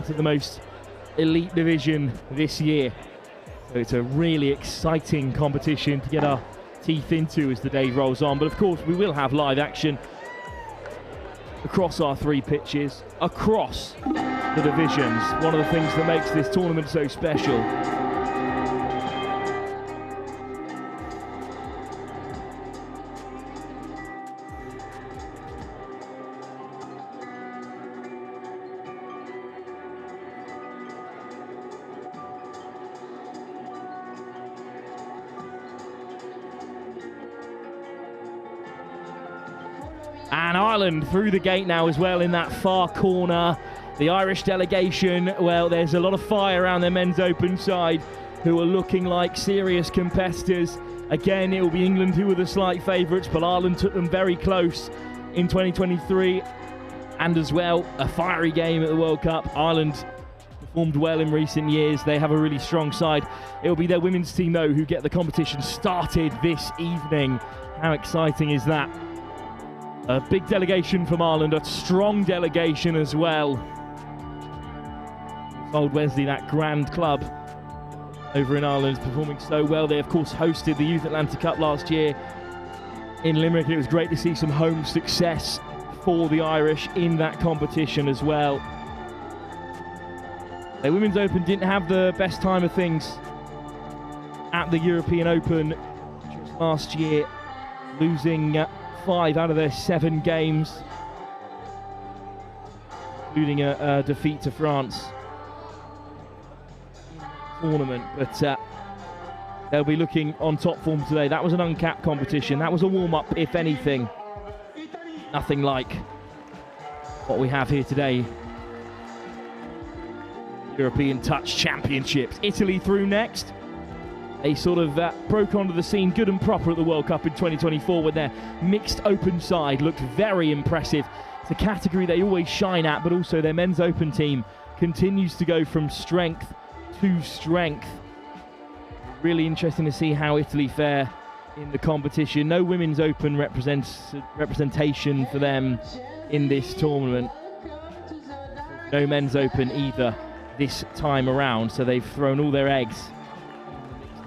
into the most elite division this year. So it's a really exciting competition to get our teeth into as the day rolls on. But of course, we will have live action across our 3 pitches, across the divisions. One of the things that makes this tournament so special. And Ireland through the gate now as well in that far corner. The Irish delegation, well, there's a lot of fire around their men's open side, who are looking like serious competitors. Again, it will be England who were the slight favourites, but Ireland took them very close in 2023. And as well, a fiery game at the World Cup. Ireland performed well in recent years. They have a really strong side. It will be their women's team, though, who get the competition started this evening. How exciting is that? A big delegation from Ireland, a strong delegation as well. Old Wesley, that grand club over in Ireland, is performing so well. They, of course, hosted the Youth Atlantic Cup last year in Limerick, and it was great to see some home success for the Irish in that competition as well. The Women's Open didn't have the best time of things at the European Open just last year, losing 5 out of their 7 games, including a defeat to France in the tournament. But they'll be looking on top form today. That was an uncapped competition. That was a warm-up, if anything. Nothing like what we have here today. European Touch Championships. Italy through next. They sort of broke onto the scene good and proper at the World Cup in 2024 when their mixed open side looked very impressive. It's a category they always shine at, but also their men's open team continues to go from strength to strength. Really interesting to see how Italy fare in the competition. No women's open representation for them in this tournament. No men's open either this time around, so they've thrown all their eggs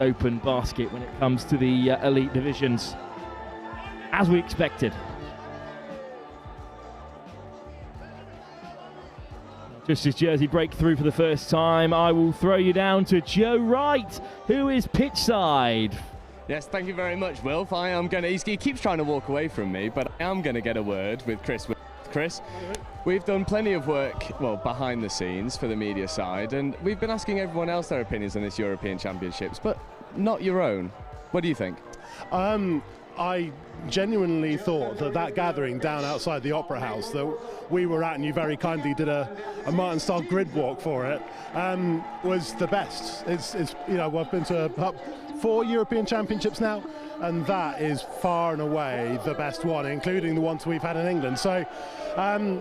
open basket when it comes to the elite divisions, as we expected. Just as Jersey break through for the first time, I will throw you down to Joe Wright, who is pitchside. Yes, thank you very much, Wilf. He keeps trying to walk away from me, but I am going to get a word with Chris. Chris, we've done plenty of work, well, behind the scenes for the media side, and we've been asking everyone else their opinions on this European Championships, but not your own. What do you think? I genuinely thought that gathering down outside the Opera House that we were at, and you very kindly did a Martin-style grid walk for it, was the best. It's you know, I've been to 4 European Championships now, and that is far and away the best one, including the ones we've had in England. So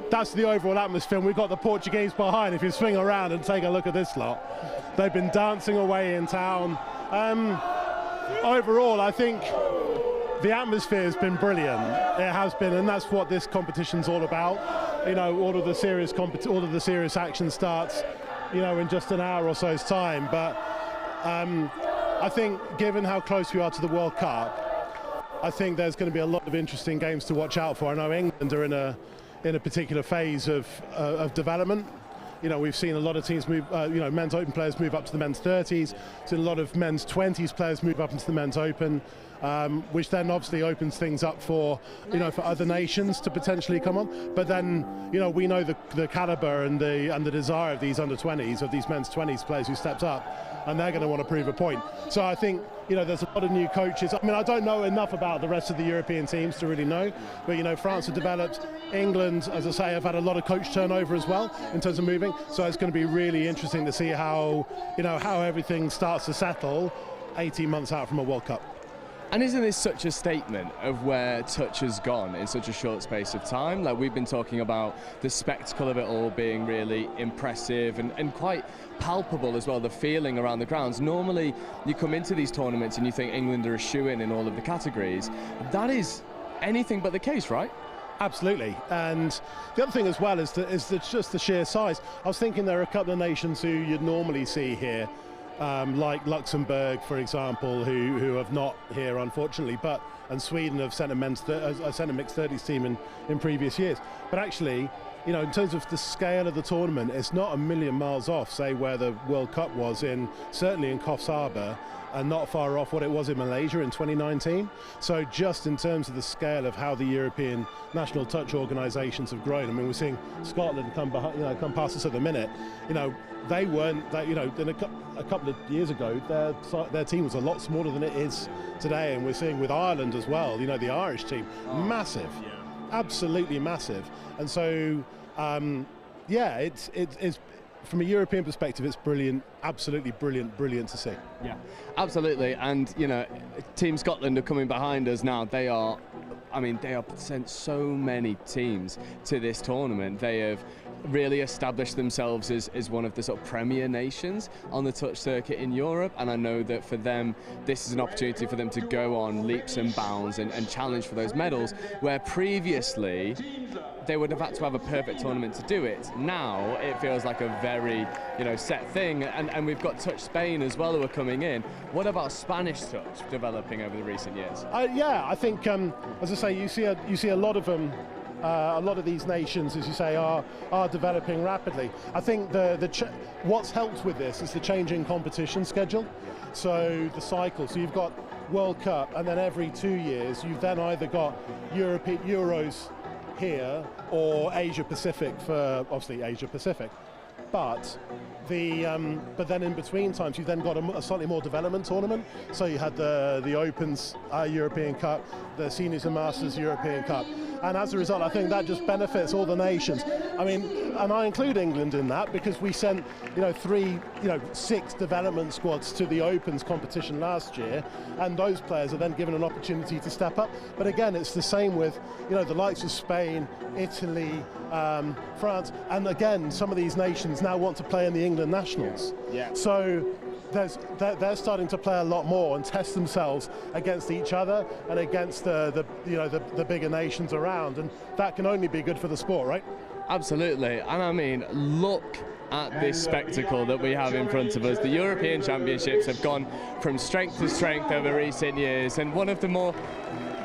that's the overall atmosphere. We've got the Portuguese behind. If you swing around and take a look at this lot, they've been dancing away in town. Overall, I think the atmosphere has been brilliant. It has been, and that's what this competition's all about. You know, all of the serious action starts, you know, in just an hour or so's time. But I think, given how close we are to the World Cup, I think there's going to be a lot of interesting games to watch out for. I know England are in a particular phase of development. You know, we've seen a lot of teams move, you know, men's open players move up to the men's 30s. Seen a lot of men's 20s players move up into the men's open, which then obviously opens things up for, you know, for other nations to potentially come on. But then, you know, we know the caliber and the desire of these under 20s, of these men's 20s players who stepped up, and they're going to want to prove a point. So I think, you know, there's a lot of new coaches. I mean, I don't know enough about the rest of the European teams to really know, but, you know, France have developed. England, as I say, have had a lot of coach turnover as well in terms of moving. So it's going to be really interesting to see how, you know, how everything starts to settle 18 months out from a World Cup. And isn't this such a statement of where touch has gone in such a short space of time? Like, we've been talking about the spectacle of it all being really impressive and quite palpable as well, the feeling around the grounds. Normally, you come into these tournaments and you think England are a shoo-in in all of the categories. That is anything but the case, right? Absolutely, and the other thing as well is just the sheer size. I was thinking there are a couple of nations who you'd normally see here, like Luxembourg, for example, who have not here, unfortunately, and Sweden have sent a mixed 30s team in previous years. But actually, you know, in terms of the scale of the tournament, it's not a million miles off, say, where the World Cup was certainly in Coffs Harbour, and not far off what it was in Malaysia in 2019. So just in terms of the scale of how the European national touch organisations have grown, I mean, we're seeing Scotland come past us at the minute. You know, they weren't, you know, a couple of years ago, their team was a lot smaller than it is today, and we're seeing with Ireland as well. You know, the Irish team, massive, absolutely massive, and so yeah, it's from a European perspective, it's brilliant, absolutely brilliant to see. Yeah, absolutely. And you know, Team Scotland are coming behind us now. They are sent so many teams to this tournament. They have really established themselves as one of the sort of premier nations on the touch circuit in Europe, and I know that for them this is an opportunity for them to go on leaps and bounds and challenge for those medals, where previously they would have had to have a perfect tournament to do it. Now it feels like a very, you know, set thing, and we've got Touch Spain as well who are coming in. What about Spanish touch developing over the recent years? Yeah, I think as I say, you see a lot of them. A lot of these nations, as you say, are developing rapidly. I think what's helped with this is the changing competition schedule. So the cycle. So you've got World Cup, and then every 2 years you've then either got Euros here or Asia Pacific for obviously Asia Pacific. But then in between times you've then got a slightly more development tournament. So you had the Opens European Cup, the Seniors and Masters European Cup, and as a result I think that just benefits all the nations. I mean, and I include England in that because we sent 6 development squads to the Opens competition last year, and those players are then given an opportunity to step up. But again, it's the same with the likes of Spain, Italy, France, and again some of these nations now want to play in the England nationals. Yeah. So they're starting to play a lot more and test themselves against each other and against the bigger nations around, and that can only be good for the sport, right? Absolutely. And I mean, look at this spectacle that we have in front of us. The European Championships have gone from strength to strength over recent years, and one of the more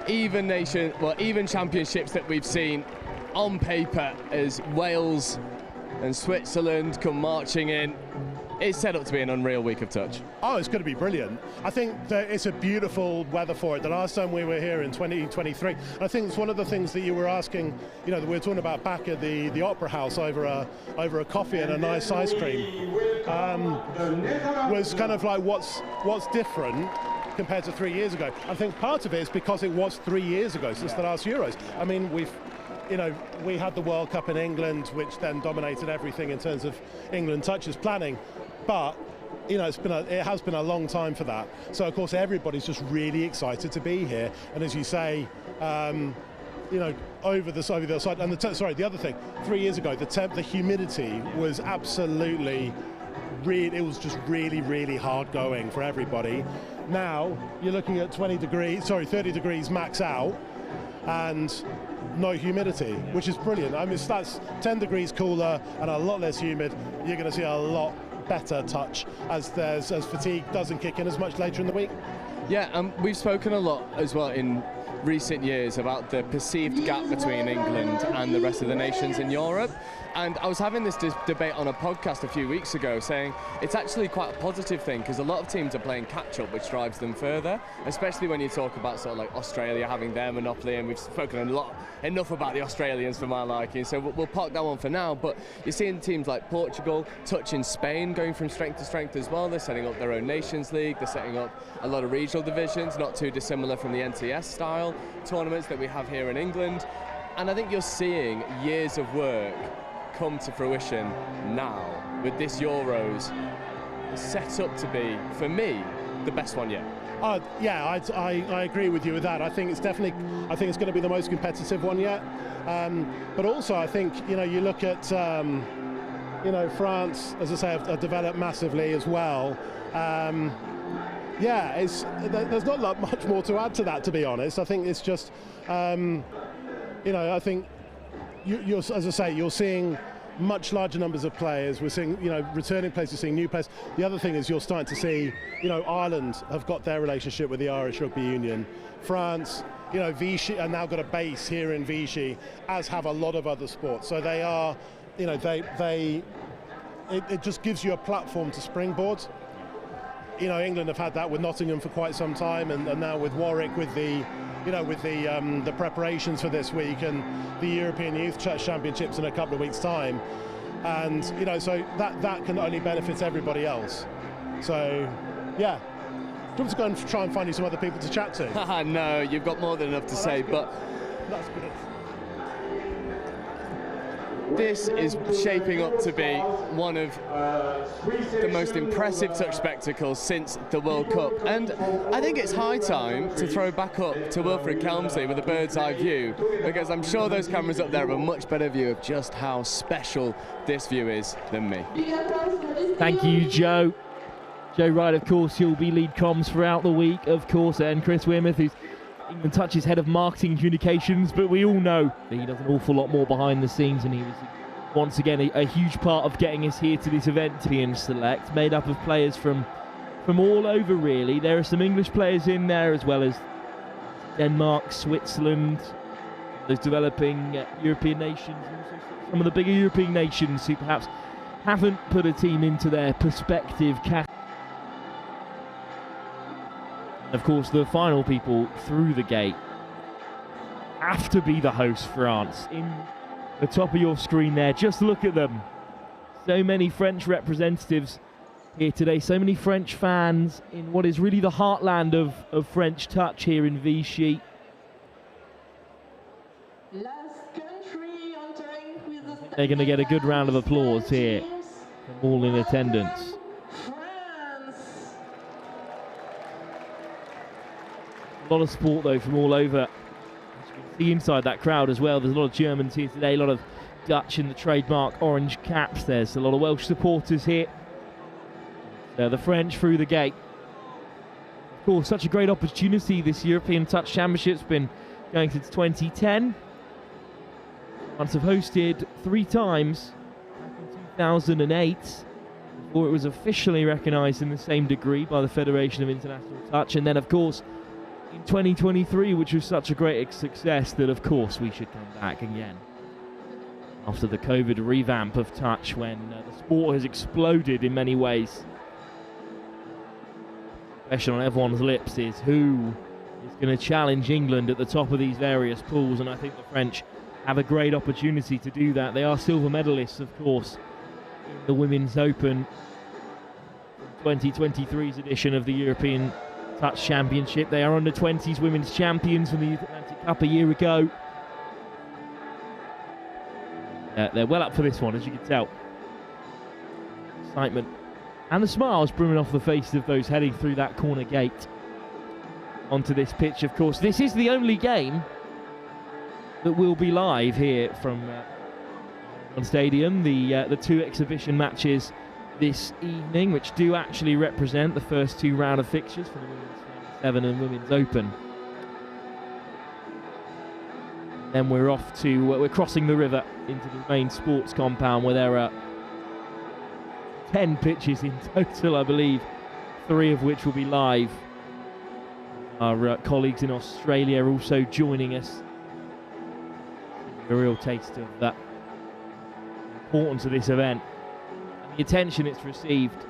even championships that we've seen on paper as Wales and Switzerland come marching in. It's set up to be an unreal week of touch. Oh, it's going to be brilliant. I think that it's a beautiful weather for it. The last time we were here in 2023, I think it's one of the things that you were asking, that we were talking about back at the Opera House over a coffee and a nice ice cream, was kind of like what's different compared to 3 years ago. I think part of it is because it was 3 years ago since the last Euros. I mean, we had the World Cup in England, which then dominated everything in terms of England touches planning. But it has been a long time for that. So of course everybody's just really excited to be here. And as you say, over the side. And the other thing, 3 years ago, the humidity was absolutely it was just really hard going for everybody. Now you're looking at 30 degrees max out, and no humidity, which is brilliant. I mean, that's 10 degrees cooler and a lot less humid. You're going to see a lot better touch as fatigue doesn't kick in as much later in the week. Yeah, we've spoken a lot as well in recent years about the perceived gap between England and the rest of the nations in Europe. And I was having this debate on a podcast a few weeks ago, saying it's actually quite a positive thing because a lot of teams are playing catch-up, which drives them further, especially when you talk about sort of like Australia having their monopoly, and we've spoken enough about the Australians for my liking, so we'll park that one for now. But you're seeing teams like Portugal touching Spain, going from strength to strength as well. They're setting up their own Nations League, they're setting up a lot of regional divisions, not too dissimilar from the NTS style tournaments that we have here in England. And I think you're seeing years of work come to fruition now with this Euros set up to be, for me, the best one yet. Yeah, I agree with you with that. I think it's going to be the most competitive one yet. But also, I think you look at France, as I say, have developed massively as well. There's not much more to add to that, to be honest. I think it's just I think you're, as I say, you're seeing much larger numbers of players. We're seeing, returning players, we're seeing new players. The other thing is you're starting to see, Ireland have got their relationship with the Irish Rugby Union. France, Vichy, are now got a base here in Vichy, as have a lot of other sports. So they are, it just gives you a platform to springboard. England have had that with Nottingham for quite some time, and now with Warwick, with the preparations for this week and the European Youth Championships in a couple of weeks' time, and so that can only benefit everybody else. So, yeah. Do you want to go and try and find you some other people to chat to? No, you've got more than enough to say, but that's good. This is shaping up to be one of the most impressive touch spectacles since the World Cup, and I think it's high time to throw back up to Wilfred Kelmsley with a bird's eye view, because I'm sure those cameras up there have a much better view of just how special this view is than me. Thank you, Joe. Joe Wright, of course, he'll be lead comms throughout the week, of course, and Chris Wearmouth, who's England Touch's head of marketing and communications, but we all know that he does an awful lot more behind the scenes, and he was once again a huge part of getting us here to this event. Champion Select, made up of players from all over, really. There are some English players in there, as well as Denmark, Switzerland, those developing European nations, and also some of the bigger European nations who perhaps haven't put a team into their prospective category. Of course, the final people through the gate have to be the host, France. In the top of your screen there, just look at them. So many French representatives here today, so many French fans in what is really the heartland of French touch here in Vichy. They're going to get a good round of applause here from all in attendance. A lot of support, though, from all over. As you can see inside that crowd as well, there's a lot of Germans here today, a lot of Dutch in the trademark orange caps. There's a lot of Welsh supporters here. The French through the gate. Of course, such a great opportunity. This European Touch Championship's been going since 2010. France have hosted 3 times, back in 2008, before it was officially recognised in the same degree by the Federation of International Touch, and then, of course, in 2023, which was such a great success that, of course, we should come back again. After the COVID revamp of touch, when the sport has exploded in many ways. The question on everyone's lips is who is going to challenge England at the top of these various pools, and I think the French have a great opportunity to do that. They are silver medalists, of course, in the Women's Open, 2023's edition of the European Touch Championship. They are under 20s women's champions from the Atlantic Cup a year ago. They're well up for this one, as you can tell. Excitement and the smiles brimming off the faces of those heading through that corner gate onto this pitch. Of course, this is the only game that will be live here from on Stadium. The 2 exhibition matches this evening, which do actually represent the first 2 round of fixtures for the Women's 7 and Women's Open. Then we're off to, we're crossing the river into the main sports compound, where there are 10 pitches in total, I believe, 3 of which will be live. Our colleagues in Australia are also joining us. A real taste of that importance of this event. The attention it's received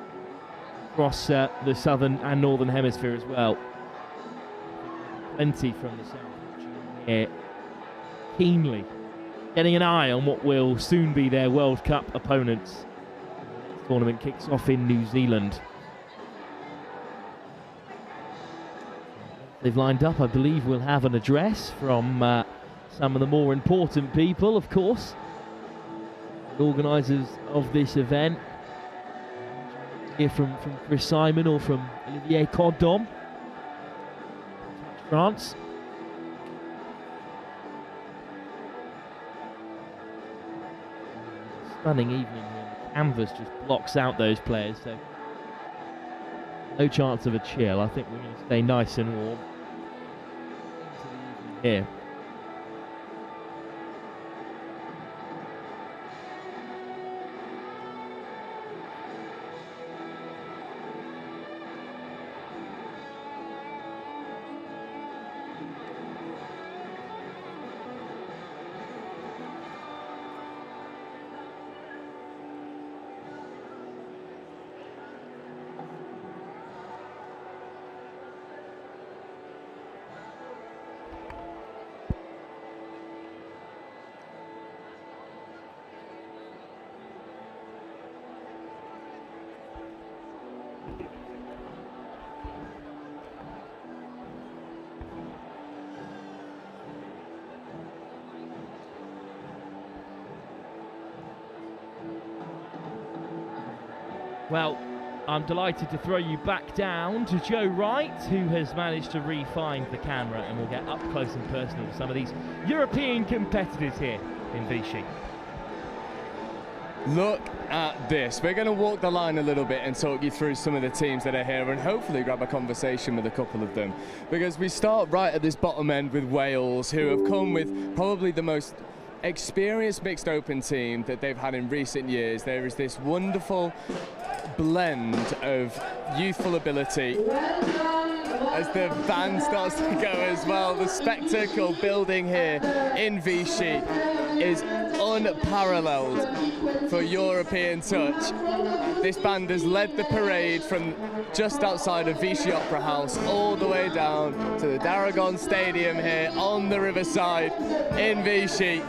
across the southern and northern hemisphere as well. Plenty from the south here, keenly getting an eye on what will soon be their World Cup opponents. This tournament kicks off in New Zealand. They've lined up, I believe we'll have an address from some of the more important people, of course, the organisers of this event. Here from Chris Simon or from Olivier Cordon, France. Stunning evening here. The canvas just blocks out those players, so no chance of a chill. I think we're going to stay nice and warm into the evening here. Well, I'm delighted to throw you back down to Joe Wright, who has managed to re-find the camera, and we'll get up close and personal with some of these European competitors here in Vichy. Look at this. We're going to walk the line a little bit and talk you through some of the teams that are here and hopefully grab a conversation with a couple of them. Because we start right at this bottom end with Wales, who have come with probably the most experienced mixed open team that they've had in recent years. There is this wonderful blend of youthful ability as the band starts to go as well. The spectacle building here in Vichy is unparalleled for European touch. This band has led the parade from just outside of Vichy Opera House all the way down to the Daragon Stadium here on the riverside in Vichy.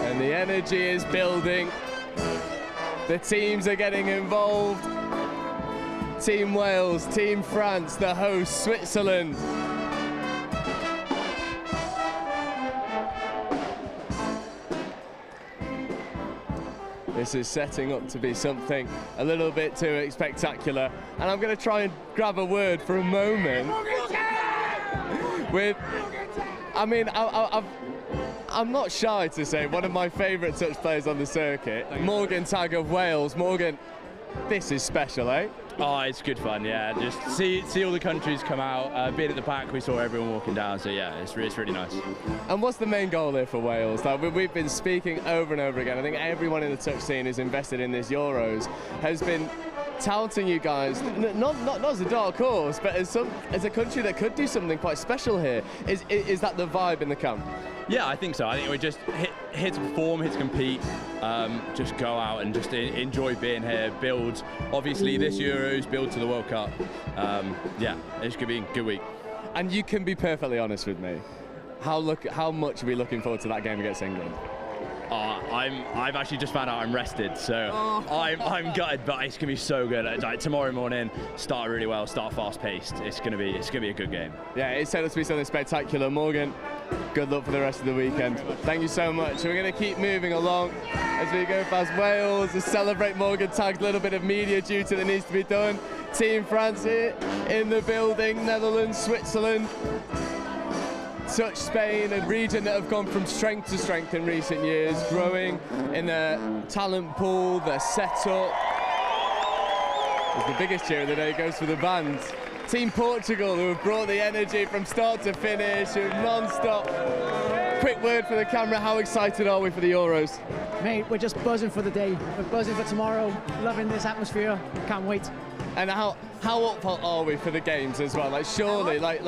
And the energy is building. The teams are getting involved. Team Wales, Team France, the host, Switzerland. This is setting up to be something a little bit too spectacular. And I'm going to try and grab a word for a moment with, I mean, I'm not shy to say one of my favourite touch players on the circuit, Morgan Tagg of Wales. Morgan, this is special, eh? Oh, it's good fun, yeah. Just see all the countries come out. Being at the pack, we saw everyone walking down, so yeah, it's really nice. And what's the main goal here for Wales? Like we've been speaking over and over again. I think everyone in the touch scene who's invested in this Euros has been touting you guys, not as a dark horse, but as a country that could do something quite special here. Is that the vibe in the camp? Yeah, I think so. I think we just here to perform, here to compete, just go out and just enjoy being here, build, obviously this Euros, build to the World Cup. Yeah, it's going to be a good week. And you can be perfectly honest with me. How much are we looking forward to that game against England? I've actually just found out I'm rested, so I'm gutted, but it's gonna be so good. Like, tomorrow morning, start really well, start fast paced. It's gonna be a good game. Yeah, it's set up to be something spectacular. Morgan, good luck for the rest of the weekend. Thank you so much. We're gonna keep moving along as we go past Wales to celebrate Morgan Tagg's little bit of media duty that needs to be done. Team France here in the building, Netherlands, Switzerland. Touch Spain, a region that have gone from strength to strength in recent years, growing in their talent pool, their setup. As the biggest cheer of the day goes for the band. Team Portugal, who have brought the energy from start to finish, who have non-stop. Quick word for the camera, how excited are we for the Euros? Mate, we're just buzzing for the day. We're buzzing for tomorrow, loving this atmosphere, can't wait. And how up are we for the games as well? Like surely, like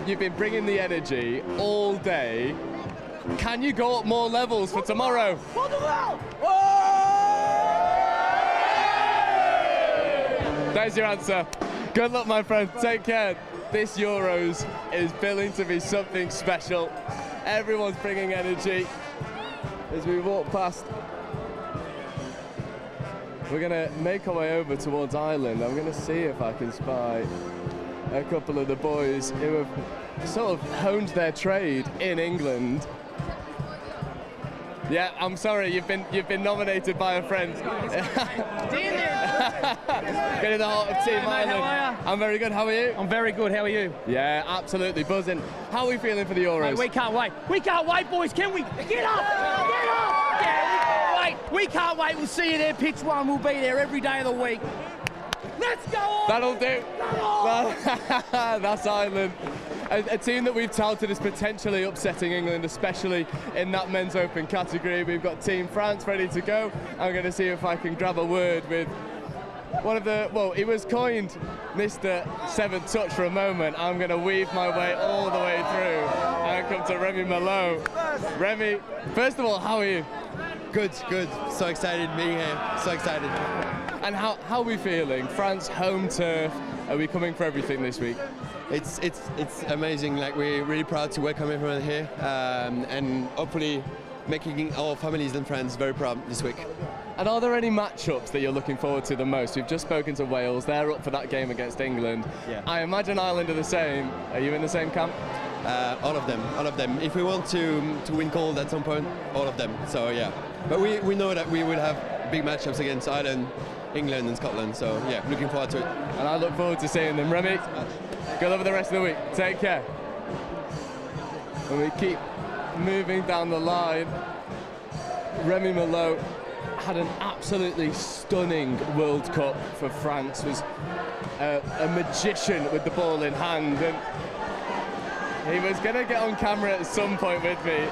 you've been bringing the energy all day. Can you go up more levels for tomorrow? There's your answer. Good luck, my friend. Take care. This Euros is billing to be something special. Everyone's bringing energy as we walk past. We're going to make our way over towards Ireland. I'm going to see if I can spy a couple of the boys who have sort of honed their trade in England. Yeah, I'm sorry, you've been nominated by a friend. Getting the heart of Team Ireland. I'm very good, how are you? I'm very good, how are you? Yeah, absolutely buzzing. How are we feeling for the Euros? Mate, we can't wait. We can't wait, boys, can we? Get up! Get up! Yeah, we can't wait. We can't wait. We'll see you there, pitch one. We'll be there every day of the week. Let's go on! That'll do. That's Ireland. A team that we've touted as potentially upsetting England, especially in that men's open category. We've got Team France ready to go. I'm going to see if I can grab a word with one of the, well, he was coined Mr. Seventh Touch for a moment. I'm going to weave my way all the way through and come to Remy Malot. Remy, first of all, how are you? Good. So excited being here. So excited. And how are we feeling? France, home turf. Are we coming for everything this week? It's amazing. Like, we're really proud to welcome everyone here, and hopefully making our families and friends very proud this week. And are there any matchups that you're looking forward to the most? We've just spoken to Wales. They're up for that game against England. Yeah. I imagine Ireland are the same. Are you in the same camp? all of them. If we want to win gold at some point, all of them. So yeah, but we know that we will have big matchups against Ireland, England and Scotland, so yeah, looking forward to it. And I look forward to seeing them. Remy, good luck for the rest of the week. Take care. And we keep moving down the line. Remy Malot had an absolutely stunning World Cup for France, was a magician with the ball in hand, and he was going to get on camera at some point with me.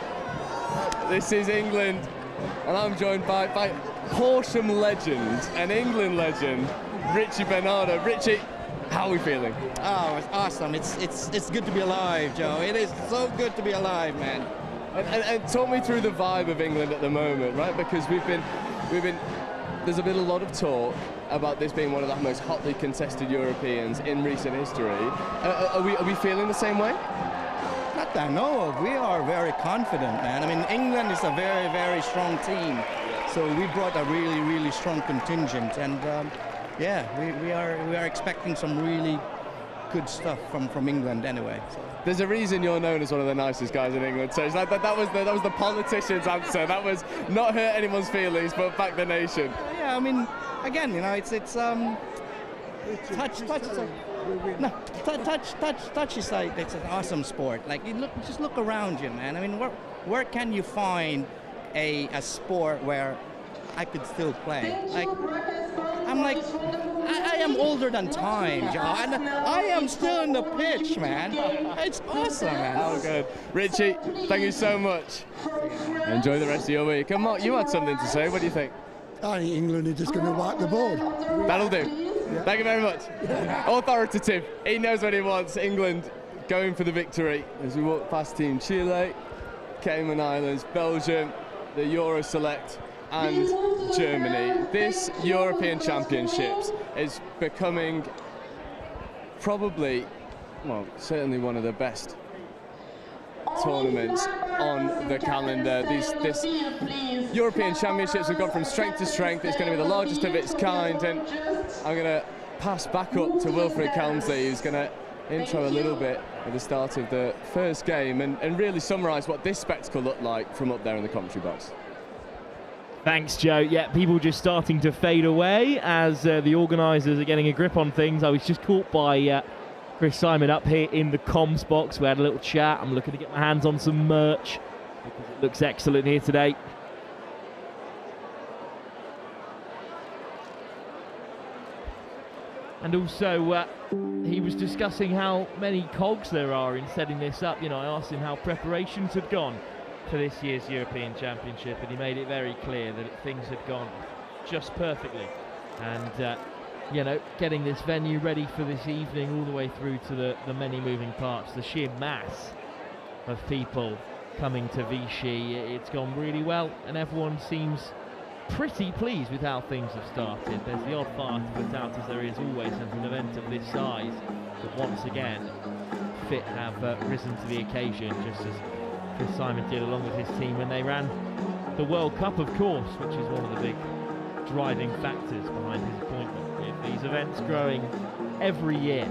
This is England, and I'm joined by Horsham legend and England legend, Richie Bernardo. Richie, how are we feeling? Oh, it's awesome. It's good to be alive, Joe. It is so good to be alive, man. And talk me through the vibe of England at the moment, right? Because there's been a lot of talk about this being one of the most hotly contested Europeans in recent history. Are we feeling the same way? Not that I know of. We are very confident, man. I mean, England is a very, very strong team. So we brought a really, really strong contingent, and yeah, we are expecting some really good stuff from England anyway. So. There's a reason you're known as one of the nicest guys in England. So it's like that was the politician's answer. That was not hurt anyone's feelings, but back the nation. Yeah, I mean, again, you know, it's touch is like, it's an awesome sport. Like, just look around you, man. I mean, where can you find a sport where I could still play? Like, I am older than time, Joe, and I am still in the pitch, man. It's awesome, man. Oh, good. Richie, thank you so much. Enjoy the rest of your week. And Mark, you had something to say. What do you think? I think England are just going to wipe the board. That'll do. Yeah. Thank you very much. Authoritative. He knows what he wants. England going for the victory as we walk past Team Chile, Cayman Islands, Belgium, the Euro Select, and Germany. This European Championships is becoming probably, well, certainly one of the best tournaments on the calendar. This European Championships have gone from strength to strength. It's going to be the largest of its kind, and I'm going to pass back up to Wilfred Kelmsley, who's going to intro a little bit at the start of the first game and really summarise what this spectacle looked like from up there in the commentary box. Thanks, Joe. Yeah, people just starting to fade away as the organisers are getting a grip on things. I was just caught by Chris Simon up here in the comms box. We had a little chat. I'm looking to get my hands on some merch because it looks excellent here today. And also, he was discussing how many cogs there are in setting this up. You know, I asked him how preparations had gone for this year's European Championship, and he made it very clear that things had gone just perfectly. And, you know, getting this venue ready for this evening all the way through to the many moving parts, the sheer mass of people coming to Vichy, it's gone really well, and everyone seems pretty pleased with how things have started. There's the odd fire to put out, as there is always at an event of this size, but once again, Fit have risen to the occasion, just as Chris Simon did along with his team when they ran the World Cup, of course, which is one of the big driving factors behind his appointment. With these events growing every year.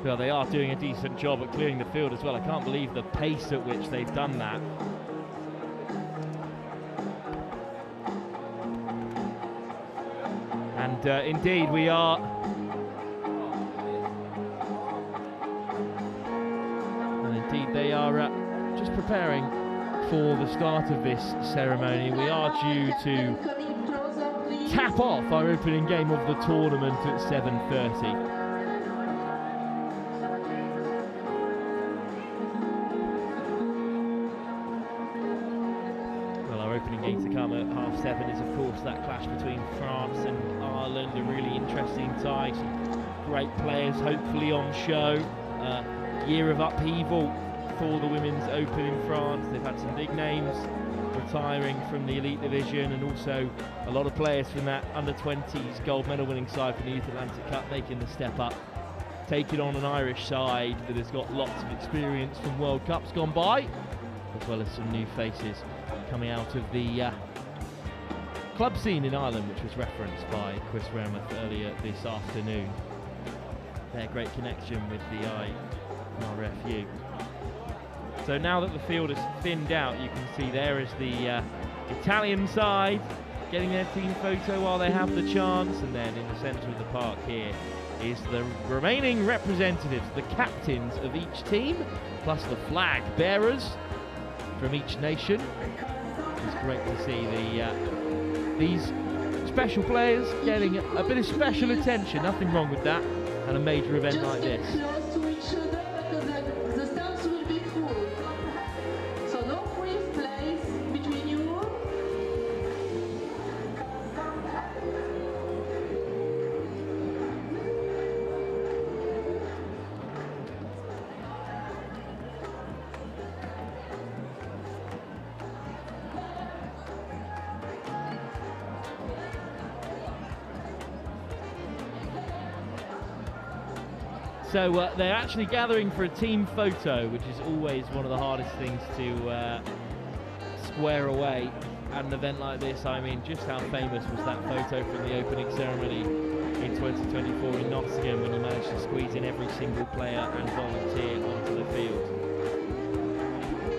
Well, they are doing a decent job at clearing the field as well. I can't believe the pace at which they've done that. And indeed, we are they are just preparing for the start of this ceremony. We are due to tap off our opening game of the tournament at 7:30. opening game to come at 7:30 is, of course, that clash between France and Ireland. A really interesting tie. Some great players, hopefully, on show. Year of upheaval for the Women's Open in France. They've had some big names retiring from the elite division, and also a lot of players from that under-20s gold medal winning side from the Youth Atlantic Cup making the step up, taking on an Irish side that has got lots of experience from World Cups gone by, as well as some new faces coming out of the club scene in Ireland, which was referenced by Chris Remuth earlier this afternoon. Their great connection with the IRFU. So now that the field is thinned out, you can see there is the Italian side getting their team photo while they have the chance, and then in the centre of the park here is the remaining representatives, the captains of each team, plus the flag bearers from each nation. It's great to see these special players getting a bit of special attention. Nothing wrong with that, and a major event like this. So they're actually gathering for a team photo, which is always one of the hardest things to square away at an event like this. I mean, just how famous was that photo from the opening ceremony in 2024 in Nottingham, when you managed to squeeze in every single player and volunteer onto the field.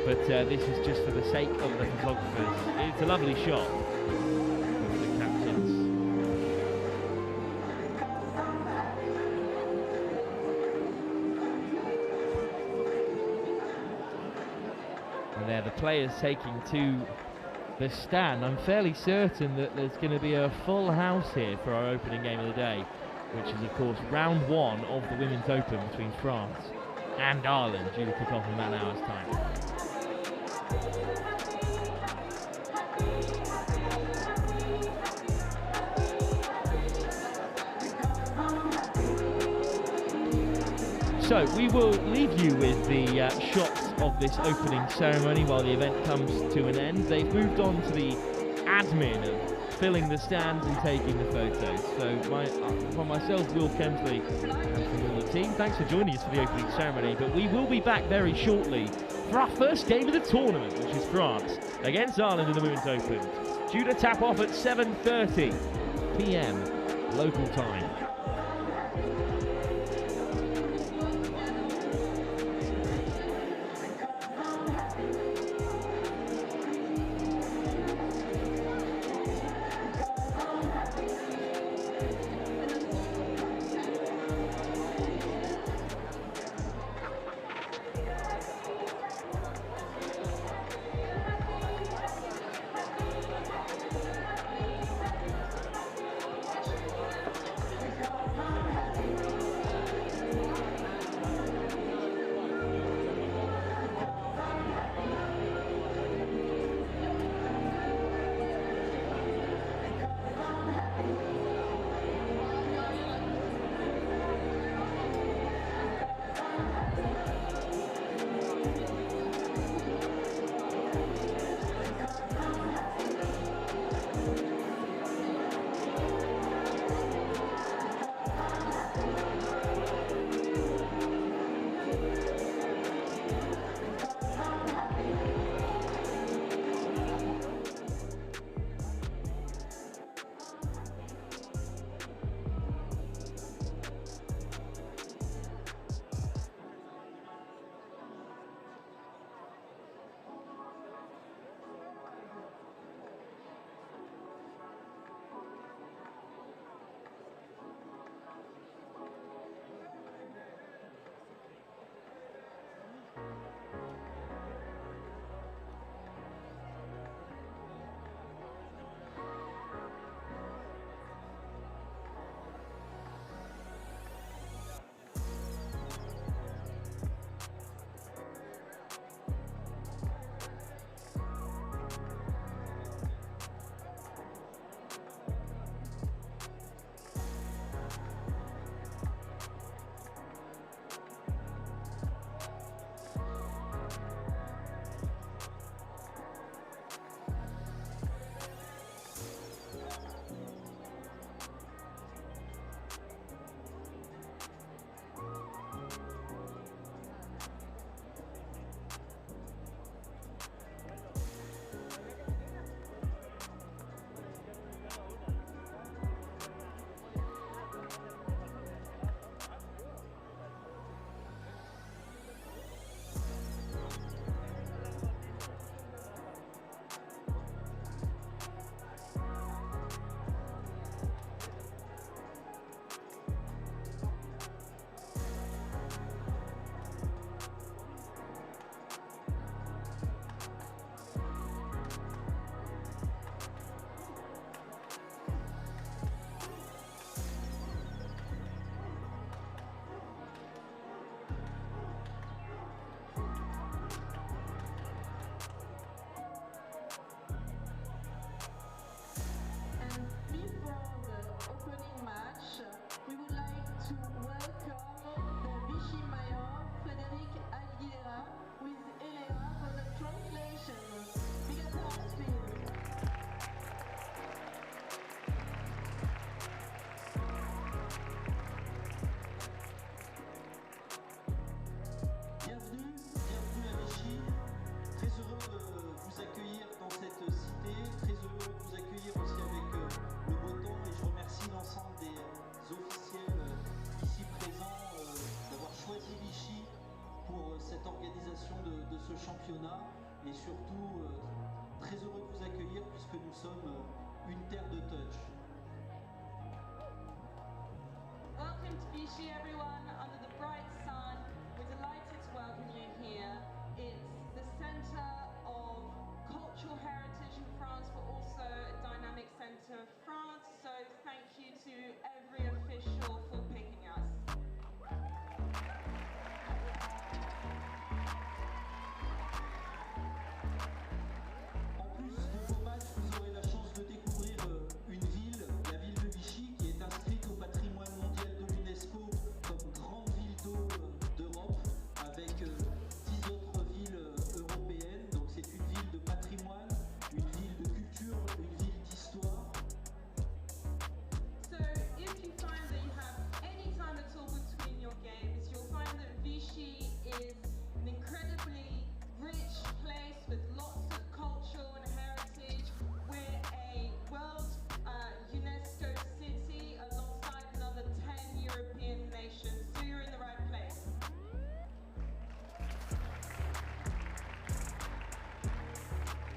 But this is just for the sake of the photographers. It's a lovely shot of the captains. And there, the players taking to the stand. I'm fairly certain that there's going to be a full house here for our opening game of the day, which is, of course, round 1 of the Women's Open between France and Ireland, due to kick off in about an hour's time. So we will leave you with the shots of this opening ceremony while the event comes to an end. They've moved on to the admin of filling the stands and taking the photos. So for myself, Will Kemsley, and from all the team, thanks for joining us for the opening ceremony. But we will be back very shortly for our first game of the tournament, which is France against Ireland in the Women's Open, due to tap off at 7:30 p.m. local time. Vichy, everyone, under the bright sun. We're delighted to welcome you here. It's the centre of cultural heritage in France, but also a dynamic centre of France. So thank you to every official for picking us. En plus de vos matchs, vous aurez la chance de découvrir une ville, la ville de Vichy, qui est inscrite au patrimoine mondial de l'UNESCO comme grande ville d'eau d'Europe, avec 10 autres villes européennes. Donc c'est une ville de patrimoine, une ville de culture, une ville d'histoire. So if you find that you have any time at all between your games, you'll find that Vichy is an incredibly rich place with lots of culture and heritage. We're a world UNESCO city alongside another 10 European nations, so you're in the right place.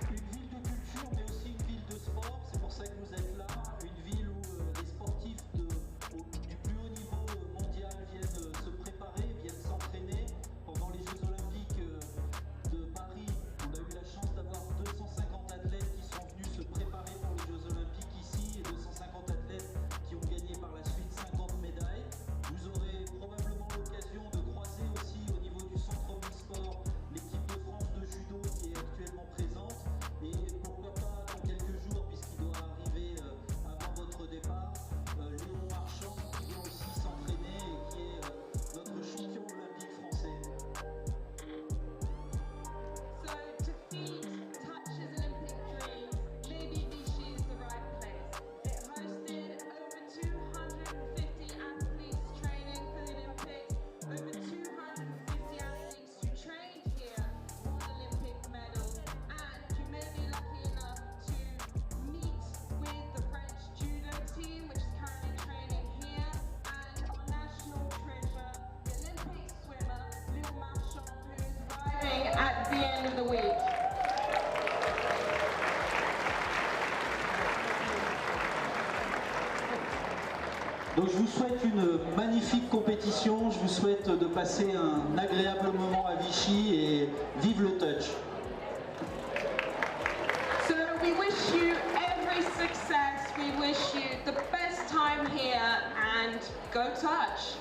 Une ville de culture, mais aussi une ville de sport, c'est pour ça que vous êtes là. Une ville où les sportifs du plus haut niveau mondial viennent se préparer, viennent s'entraîner. Pendant les Jeux Olympiques de Paris, on a eu la chance d'avoir 250 athlètes qui sont venus se préparer pour les Jeux Olympiques ici, et 250 athlètes qui ont gagné par la suite 50 médailles. Vous aurez probablement l'occasion de croiser aussi au niveau du centre Omnisports l'équipe de France de judo qui est actuellement présente, et pourquoi pas dans quelques jours, puisqu'il doit arriver avant votre départ, Léon Marchand qui vient aussi s'entraîner et qui est notre champion olympique français. So to feed Touch's Olympic dreams, maybe Vichy is the right place. It hosted over 250 athletes training for the Olympics, over 250 athletes who trained here won Olympic medals, and you may be lucky enough to meet with the French judo team, which is currently training here, and our national treasure, the Olympic swimmer, Léon Marchand, who is arriving at the end of the week. Donc je vous souhaite une magnifique compétition, je vous souhaite de passer un agréable moment à Vichy et vive le touch. So we wish you every success, we wish you the best time here, and go Touch!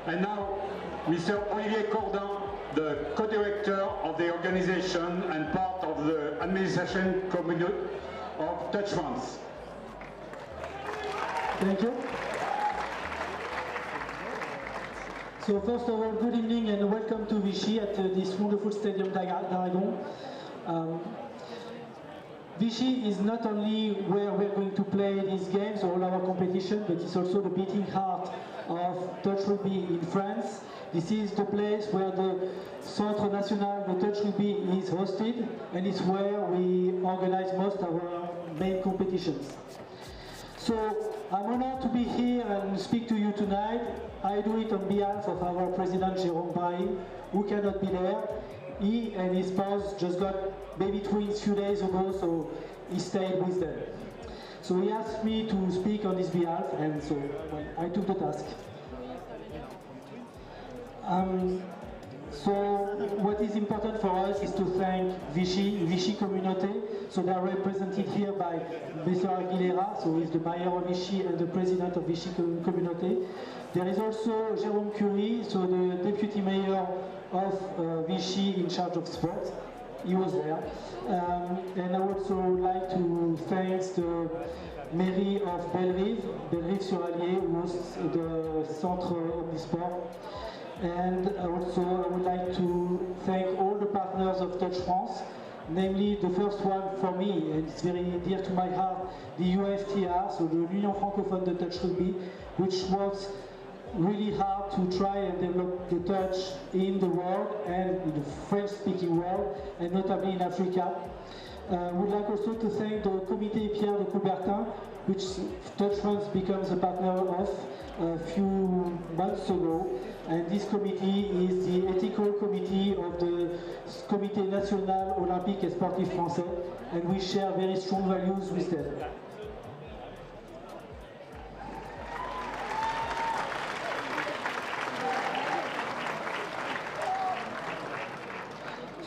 And now, Mr. Olivier Cordin, the co-director of the organization and part of the administration community of Touch France. Thank you. So first of all, good evening and welcome to Vichy at this wonderful stadium d'Aragon. Vichy is not only where we're going to play these games or all our competition, but it's also the beating heart of touch rugby in France. This is the place where the Centre National de Touch Rugby is hosted, and it's where we organize most of our main competitions. So I'm honored to be here and speak to you tonight. I do it on behalf of our president Jérôme Brahim, who cannot be there. He and his spouse just got baby twins a few days ago, so he stayed with them. So he asked me to speak on his behalf, and so I took the task. So what is important for us is to thank Vichy community. So they are represented here by Mr. Aguilera, so he's the mayor of Vichy and the president of Vichy community. There is also Jérôme Curie, so the deputy mayor of Vichy in charge of sports. He was there. And I would also like to thank the mairie of Bellerive-sur-Allier, who hosts the Centre Omnisports. And also I would like to thank all the partners of Touch France, namely the first one for me, and it's very dear to my heart, the UFTR, so the Union Francophone de Touch Rugby, which works really hard to try and develop the touch in the world and in the French-speaking world, and notably in Africa. We'd like also to thank the Comité Pierre de Coubertin, which Touch France becomes a partner of a few months ago. And this committee is the ethical committee of the Comité National Olympique et Sportif Français, and we share very strong values with them.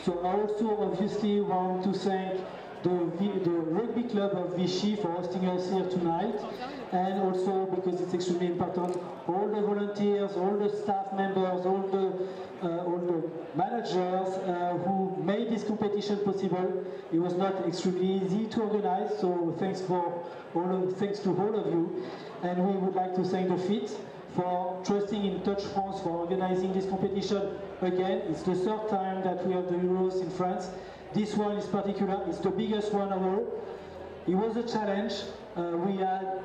So I also obviously want to thank the rugby club of Vichy for hosting us here tonight, and also, because it's extremely important, all the volunteers, all the staff members, all the managers who made this competition possible. It was not extremely easy to organize, so thanks to all of you. And we would like to thank the FIT for trusting in Touch France for organizing this competition again. It's the third time that we have the Euros in France. This one is particular, it's the biggest one of all. It was a challenge. We had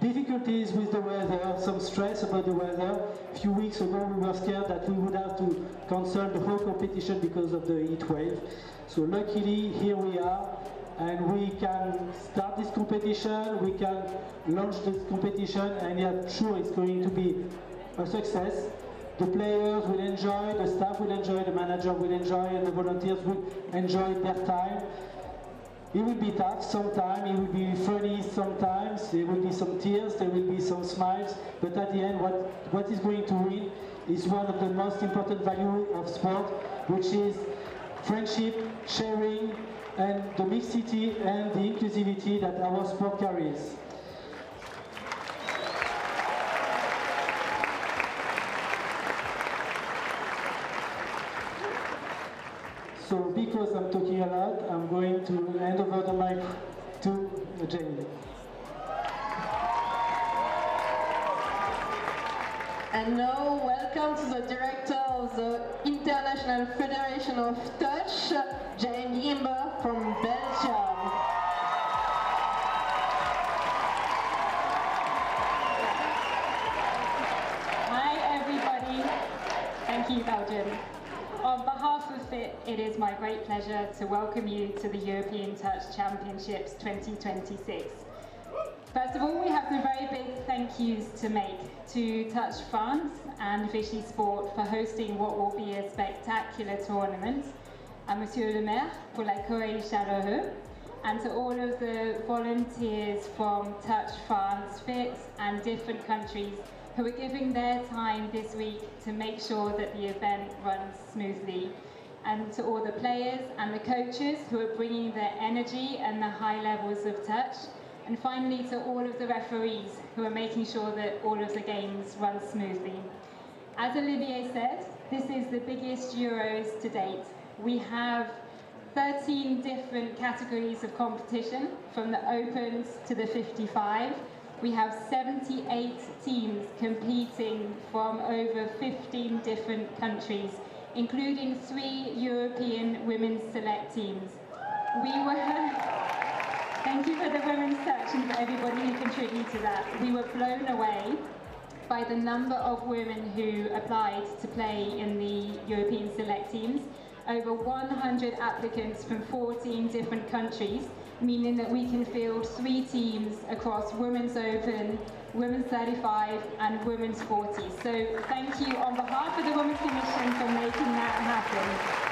difficulties with the weather, some stress about the weather. A few weeks ago we were scared that we would have to cancel the whole competition because of the heat wave. So luckily here we are, and we can start this competition, we can launch this competition, and I'm sure it's going to be a success. The players will enjoy, the staff will enjoy, the manager will enjoy, and the volunteers will enjoy their time. It will be tough sometimes, it will be funny sometimes, there will be some tears, there will be some smiles, but at the end what is going to win is one of the most important values of sport, which is friendship, sharing, and the mixity and the inclusivity that our sport carries. So because I'm talking a lot, I'm going to hand over the mic to Jamie. And now, welcome to the director of the International Federation of Touch, Jane Gimber from Belgium. Hi everybody, thank you Belgium. On behalf of FIT, it is my great pleasure to welcome you to the European Touch Championships 2026. First of all, we have some very big thank yous to make to Touch France and Vichy Sport for hosting what will be a spectacular tournament, à Monsieur le Maire pour l'accueil chaleureux, and to all of the volunteers from Touch France, FIT and different countries who are giving their time this week to make sure that the event runs smoothly. And to all the players and the coaches who are bringing their energy and the high levels of touch. And finally to all of the referees who are making sure that all of the games run smoothly. As Olivier said, this is the biggest Euros to date. We have 13 different categories of competition, from the Opens to the 55. We have 78 teams competing from over 15 different countries, including 3 European women's select teams. Thank you for the women's touch and for everybody who contributed to that. We were blown away by the number of women who applied to play in the European select teams. Over 100 applicants from 14 different countries, meaning that we can field 3 teams across Women's Open, Women's 35 and Women's 40. So thank you on behalf of the Women's Commission for making that happen.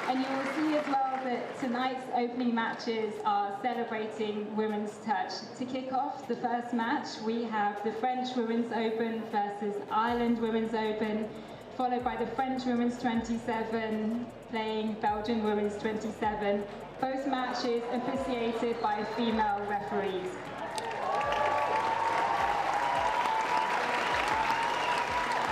And you will see as well that tonight's opening matches are celebrating women's touch. To kick off the first match, we have the French Women's Open versus Ireland Women's Open, followed by the French Women's 27 playing Belgian Women's 27. Both matches officiated by female referees.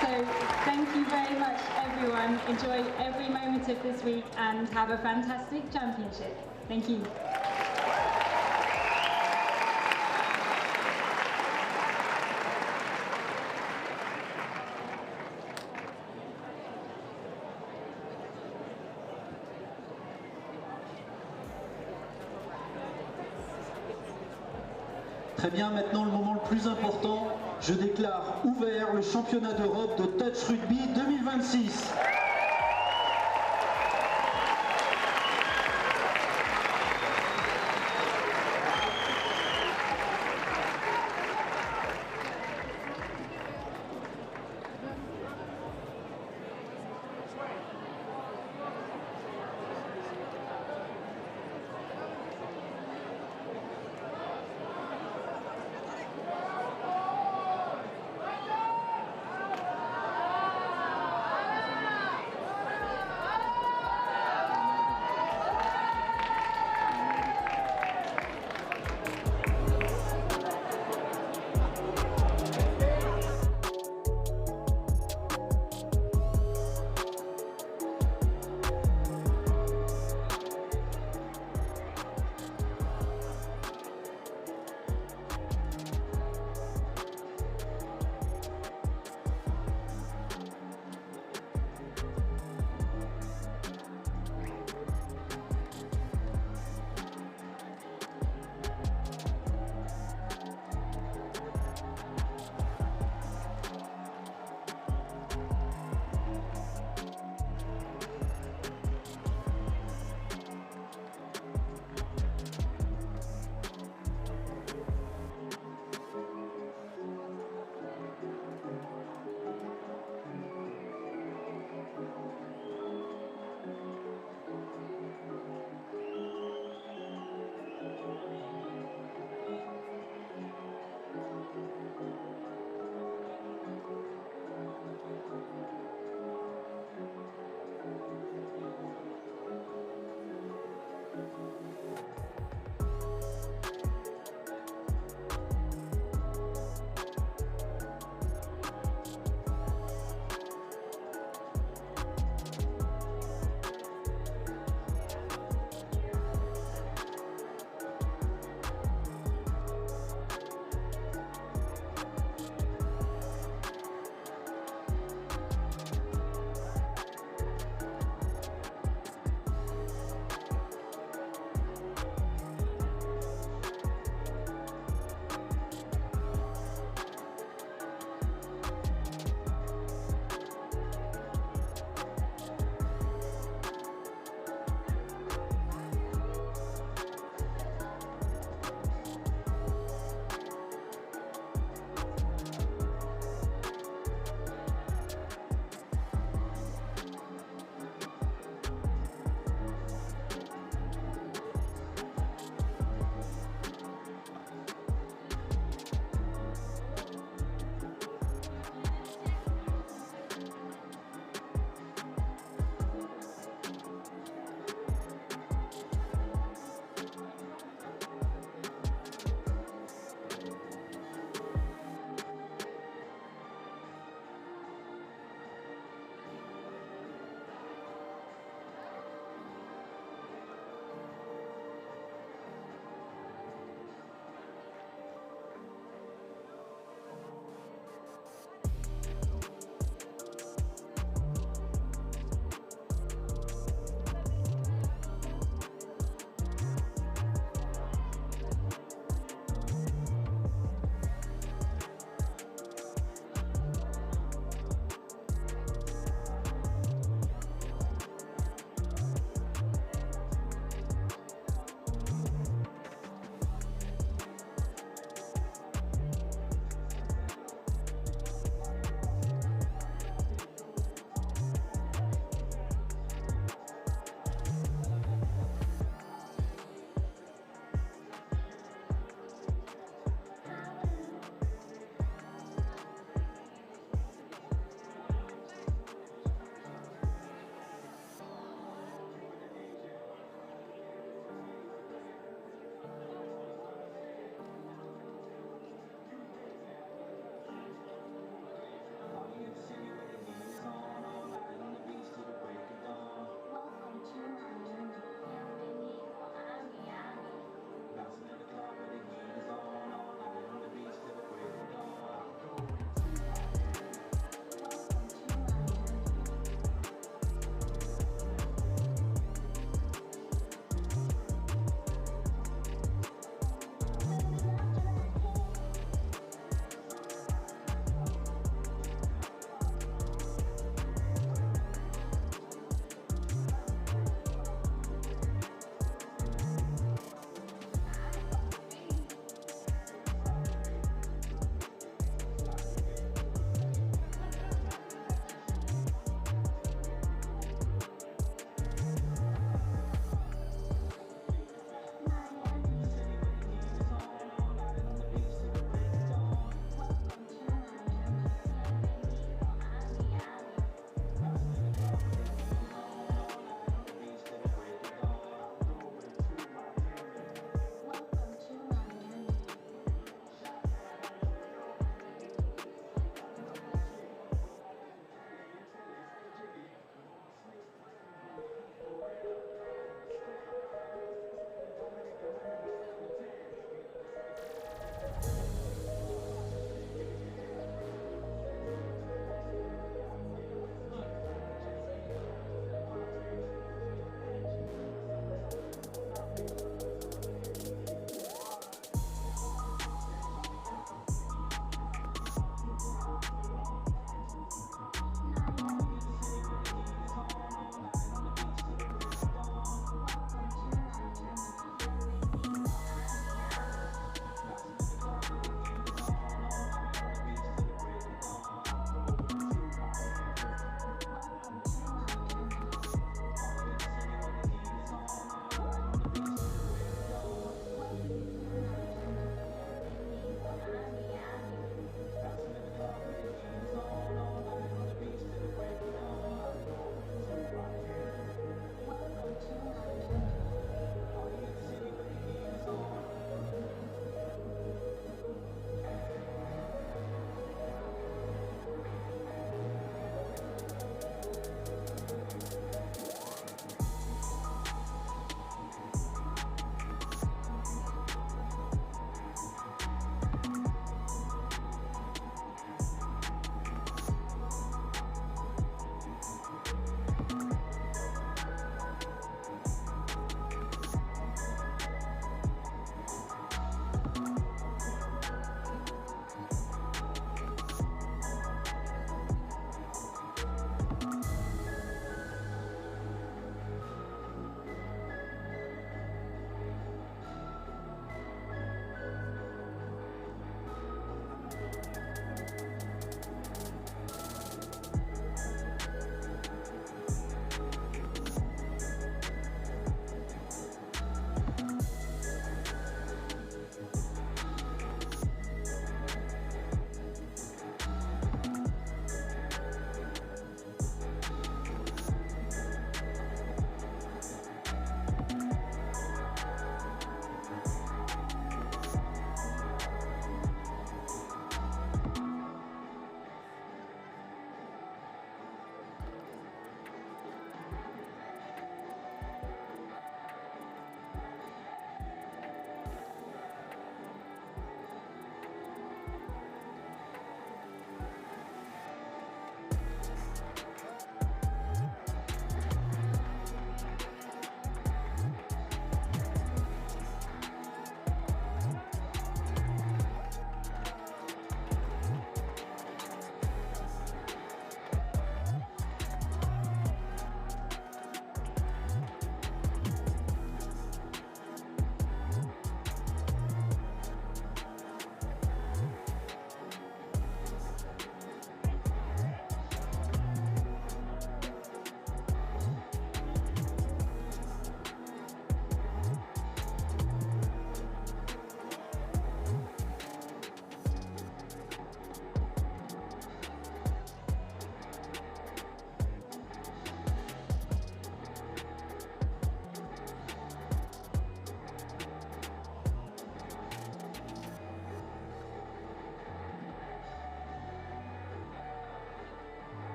So thank you very much everyone. Enjoy every moment of this week and have a fantastic championship. Thank you. Très bien, maintenant le moment le plus important, je déclare ouvert le championnat d'Europe de Touch Rugby 2026.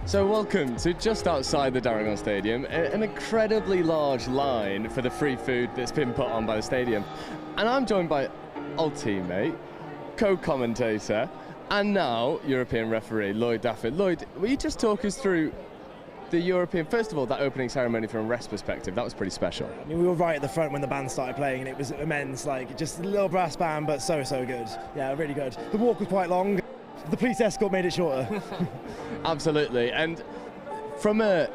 So welcome to just outside the Darrington Stadium, an incredibly large line for the free food that's been put on by the stadium. And I'm joined by old teammate, co-commentator, and now European referee, Lloyd Dafford. Lloyd, will you just talk us through the European, first of all, that opening ceremony from a rest perspective? That was pretty special. I mean, we were right at the front when the band started playing, and it was immense, like just a little brass band, but so good. Yeah, really good. The walk was quite long. The police escort made it shorter. Absolutely. And from the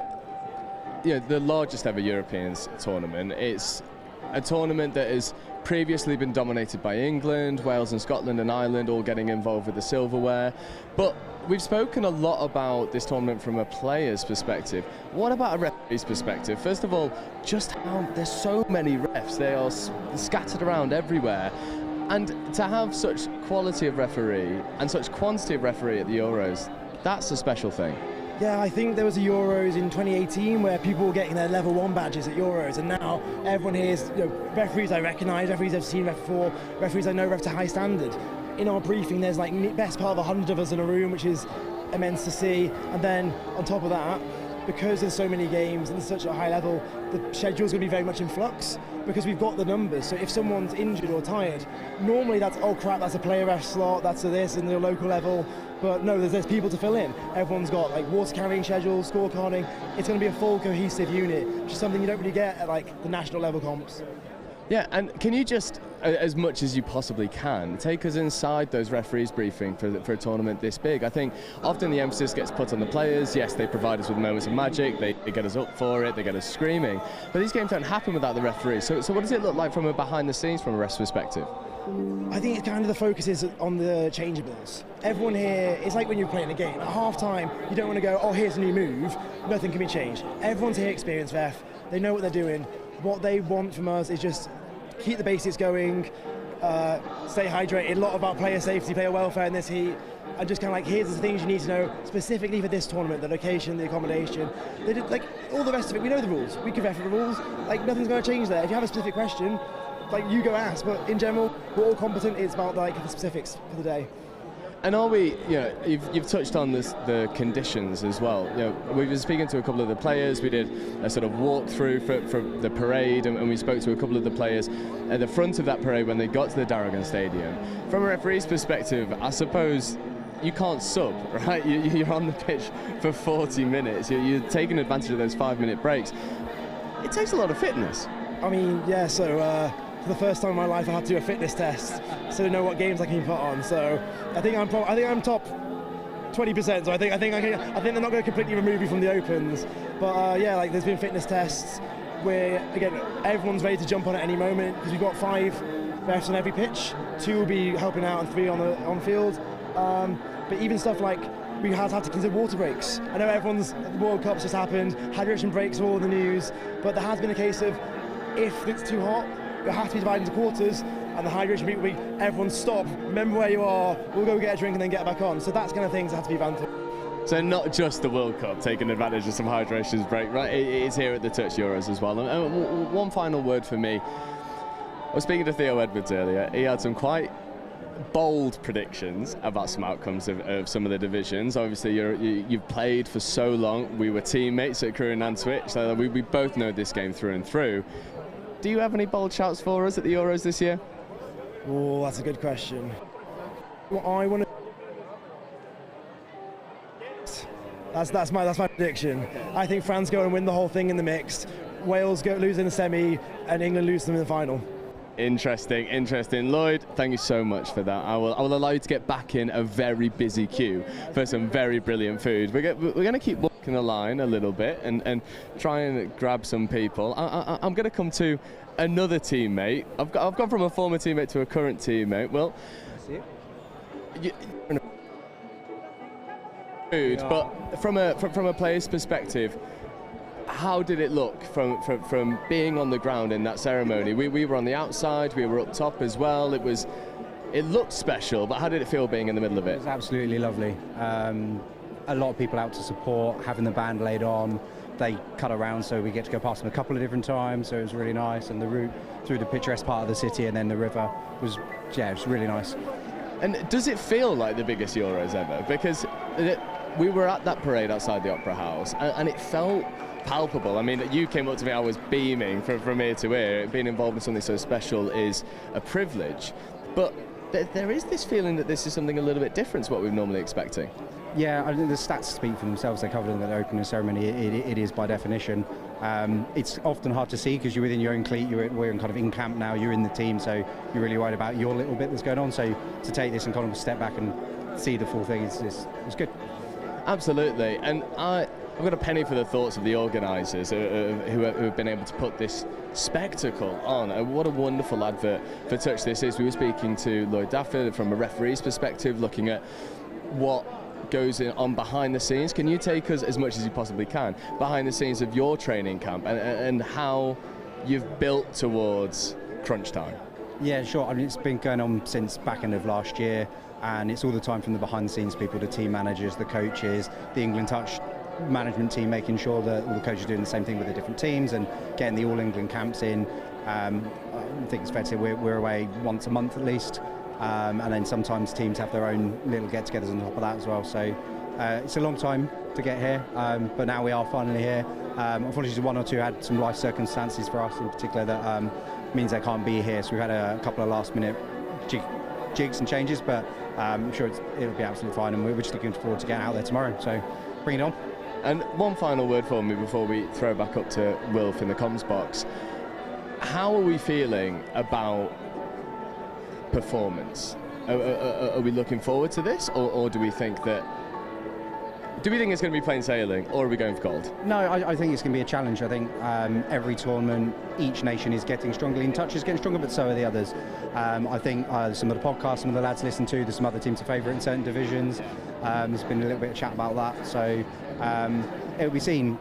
largest ever Europeans tournament, it's a tournament that has previously been dominated by England, Wales and Scotland and Ireland all getting involved with the silverware. But we've spoken a lot about this tournament from a player's perspective. What about a referee's perspective? First of all, just how there's so many refs. They are scattered around everywhere. And to have such quality of referee and such quantity of referee at the Euros, that's a special thing. Yeah, I think there was a Euros in 2018 where people were getting their level 1 badges at Euros, and now everyone here is referees I recognise, referees I've seen ref before, referees I know ref to high standard. In our briefing, there's like best part of 100 of us in a room, which is immense to see. And then on top of that, because there's so many games and there's such a high level, the schedule's going to be very much in flux because we've got the numbers. So if someone's injured or tired, normally that's, oh crap, that's a player ref slot, that's a this in the local level. But no, there's people to fill in. Everyone's got like water carrying schedules, scorecarding. It's going to be a full cohesive unit, which is something you don't really get at like the national level comps. Yeah, and can you just, as much as you possibly can, take us inside those referees' briefing for a tournament this big? I think often the emphasis gets put on the players. Yes, they provide us with moments of magic, they get us up for it, they get us screaming. But these games don't happen without the referee. So what does it look like from a behind the scenes, from a ref's perspective? I think it's kind of the focus is on the changeables. Everyone here, it's like when you're playing a game. At half time, you don't want to go, oh, here's a new move. Nothing can be changed. Everyone's here experienced ref. They know what they're doing. What they want from us is just keep the basics going, stay hydrated, a lot about player safety, player welfare in this heat, and just kind of like, here's the things you need to know specifically for this tournament, the location, the accommodation. They did, like, all the rest of it, we know the rules. We can refer the rules, like, nothing's going to change there. If you have a specific question, like, you go ask, but in general, we're all competent. It's about, like, the specifics for the day. And are we, you've touched on the conditions as well. We've been speaking to a couple of the players. We did a sort of walkthrough for the parade, and we spoke to a couple of the players at the front of that parade when they got to the Darrington Stadium. From a referee's perspective, I suppose you can't sub, right? You're on the pitch for 40 minutes. You're taking advantage of those 5-minute breaks. It takes a lot of fitness. I mean, yeah, so for the first time in my life I had to do a fitness test so to know what games I can put on. So I think I'm top 20%. So I think they're not going to completely remove you from the Opens. But yeah, like there's been fitness tests where again everyone's ready to jump on at any moment because we've got 5 refs on every pitch. 2 will be helping out and 3 on field. But even stuff like we had to consider water breaks. I know the World Cup's just happened, hydration breaks are all in the news, but there has been a case of if it's too hot, you have to be divided into quarters, and the hydration break will be everyone stop, remember where you are, we'll go get a drink and then get back on. So that's kind of things that have to be banned. So not just the World Cup taking advantage of some hydration break, right? It's here at the Touch Euros as well. And one final word for me. I was speaking to Theo Edwards earlier. He had some quite bold predictions about some outcomes of some of the divisions. Obviously, you've played for so long. We were teammates at Crewe and Nantwich, so we both know this game through and through. Do you have any bold shouts for us at the Euros this year? Oh, that's a good question. What I want to... That's my prediction. I think France go and win the whole thing in the mixed. Wales lose in the semi, and England lose them in the final. Interesting. Lloyd, thank you so much for that. I will allow you to get back in a very busy queue for some very brilliant food. We're going to keep walking the line a little bit and try and grab some people. I'm going to come to another teammate. I've gone from a former teammate to a current teammate. Well, food, but from a player's perspective, how did it look from being on the ground in that ceremony? We were on the outside, we were up top as well. It looked special, but how did it feel being in the middle of it? It was absolutely lovely. A lot of people out to support, having the band laid on. They cut around, so we get to go past them a couple of different times, so it was really nice. And the route through the picturesque part of the city and then the river was really nice. And does it feel like the biggest Euros ever? Because we were at that parade outside the Opera House, and it felt palpable. I mean, you came up to me, I was beaming from ear to ear. Being involved in something so special is a privilege, but there is this feeling that this is something a little bit different to what we're normally expecting. Yeah, I think the stats speak for themselves. They covered in the opening ceremony. It is by definition. It's often hard to see because you're within your own clique. We're in kind of in camp now. You're in the team, so you're really worried about your little bit that's going on. So to take this and kind of step back and see the full thing is good. Absolutely, and I've got a penny for the thoughts of the organisers who have been able to put this spectacle on. What a wonderful advert for Touch this is. We were speaking to Lloyd Dafford from a referee's perspective, looking at what goes on behind the scenes. Can you take us, as much as you possibly can, behind the scenes of your training camp and how you've built towards crunch time? Yeah, sure. I mean, it's been going on since back end of last year, and it's all the time from the behind the scenes people, the team managers, the coaches, the England Touch management team, making sure that all the coaches are doing the same thing with the different teams and getting the All England camps in. I think it's fair to say we're away once a month at least. And then sometimes teams have their own little get-togethers on top of that as well. So it's a long time to get here, but now we are finally here. Unfortunately, one or two had some life circumstances for us in particular that means they can't be here. So we've had a couple of last-minute jigs and changes, but I'm sure it'll be absolutely fine. And we're just looking forward to getting out there tomorrow. So bring it on. And one final word for me before we throw back up to Wilf in the comms box. How are we feeling about performance? Are we looking forward to this, or do we think it's going to be plain sailing, or are we going for gold? No, I think it's going to be a challenge. I think every tournament, each nation is getting stronger. In Touch is getting stronger, but so are the others. I think some of the podcasts some of the lads listen to, there's some other teams are favourite in certain divisions. There's been a little bit of chat about that, so it'll be seen.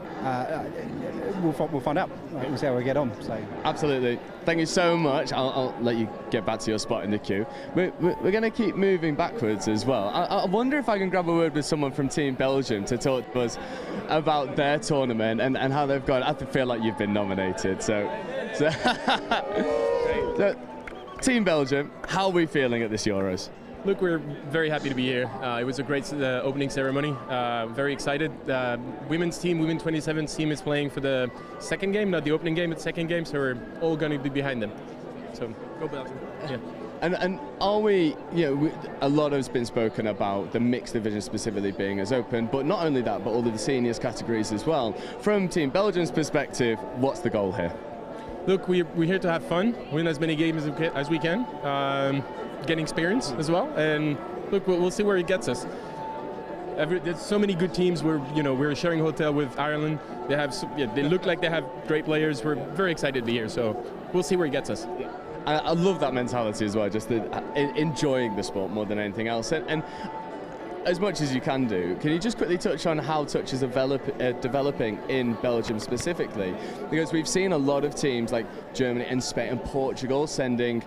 We'll find out. We'll see how we get on. So absolutely. Thank you so much. I'll let you get back to your spot in the queue. We're going to keep moving backwards as well. I wonder if I can grab a word with someone from Team Belgium to talk to us about their tournament and how they've gone. I feel like you've been nominated. So Team Belgium, how are we feeling at this Euros? Look, we're very happy to be here. It was a great opening ceremony. Very excited. Women's team, Women 27 team is playing for the second game, not the opening game, but the second game, so we're all going to be behind them. So, go Belgium. Yeah. And are we, a lot has been spoken about the mixed division specifically being as open, but not only that, but all of the seniors categories as well. From Team Belgium's perspective, what's the goal here? Look, we're here to have fun, win as many games as we can. Getting experience as well, and look, we'll see where it gets us. There's so many good teams. We're sharing a hotel with Ireland. They look like they have great players. We're very excited to be here, so we'll see where it gets us. I love that mentality as well, just enjoying the sport more than anything else. And as much as you can do, can you just quickly touch on how Touch is developing in Belgium specifically? Because we've seen a lot of teams like Germany and Spain and Portugal sending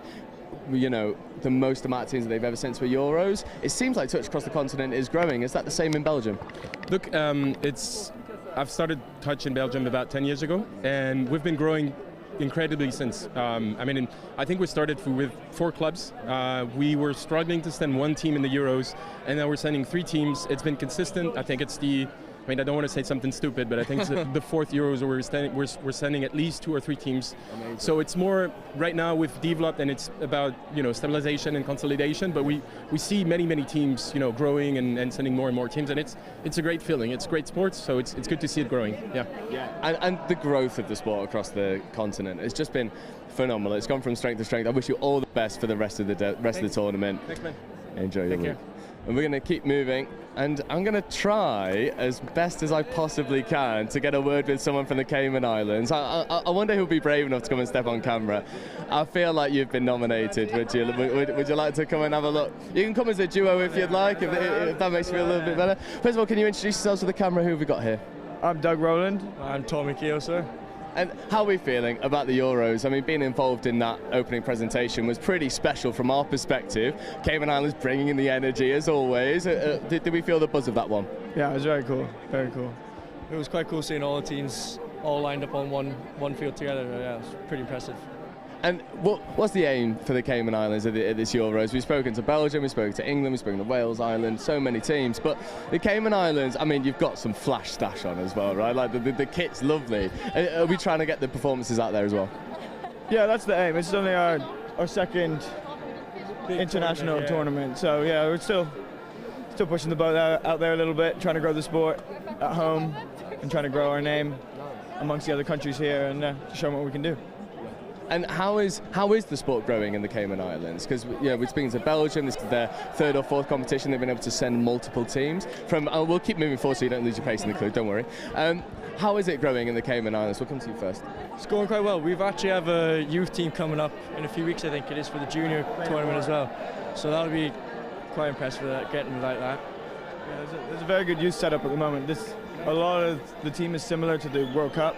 the most amount of teams that they've ever sent to a Euros. It seems like Touch across the continent is growing. Is that the same in Belgium? Look, I've started Touch in Belgium about 10 years ago, and we've been growing incredibly since. I think we started with 4 clubs. We were struggling to send 1 team in the Euros, and now we're sending 3 teams. It's been consistent. I think it's I don't want to say something stupid, but I think it's the 4th Euros where we're sending at least 2 or 3 teams. Amazing. So it's more right now with developed, and it's about stabilization and consolidation. But we see many teams growing and sending more and more teams, and it's a great feeling. It's great sports, so it's good to see it growing. Yeah. And the growth of the sport across the continent has just been phenomenal. It's gone from strength to strength. I wish you all the best for the rest of the tournament. Thanks, man. Enjoy your week. And we're going to keep moving, and I'm going to try as best as I possibly can to get a word with someone from the Cayman Islands. I wonder who'll be brave enough to come and step on camera. I feel like you've been nominated. Would you like to come and have a look? You can come as a duo if you'd like, if that makes you feel a little bit better. First of all, can you introduce yourselves to the camera? Who have we got here? I'm Doug Rowland. I'm Tommy Keogh, sir. And how are we feeling about the Euros? I mean, being involved in that opening presentation was pretty special from our perspective. Cayman Islands bringing in the energy as always. Did we feel the buzz of that one? Yeah, it was very cool. Very cool. It was quite cool seeing all the teams all lined up on one field together. Yeah, it was pretty impressive. And what's the aim for the Cayman Islands at this Euros? We've spoken to Belgium, we've spoken to England, we've spoken to Wales, Ireland, so many teams. But the Cayman Islands, I mean, you've got some flash stash on as well, right? Like the kit's lovely. Are we trying to get the performances out there as well? Yeah, that's the aim. It's only our second international tournament. So yeah, we're still pushing the boat out there a little bit, trying to grow the sport at home and trying to grow our name amongst the other countries here and to show them what we can do. And how is the sport growing in the Cayman Islands? Because we're speaking to Belgium. This is their third or fourth competition. They've been able to send multiple teams. We'll keep moving forward so you don't lose your pace in the clue. Don't worry. How is it growing in the Cayman Islands? We'll come to you first. It's going quite well. We've actually have a youth team coming up in a few weeks. I think it is for the junior tournament as well. So that'll be quite impressive getting like that. Yeah, there's a very good youth setup at the moment. A lot of the team is similar to the World Cup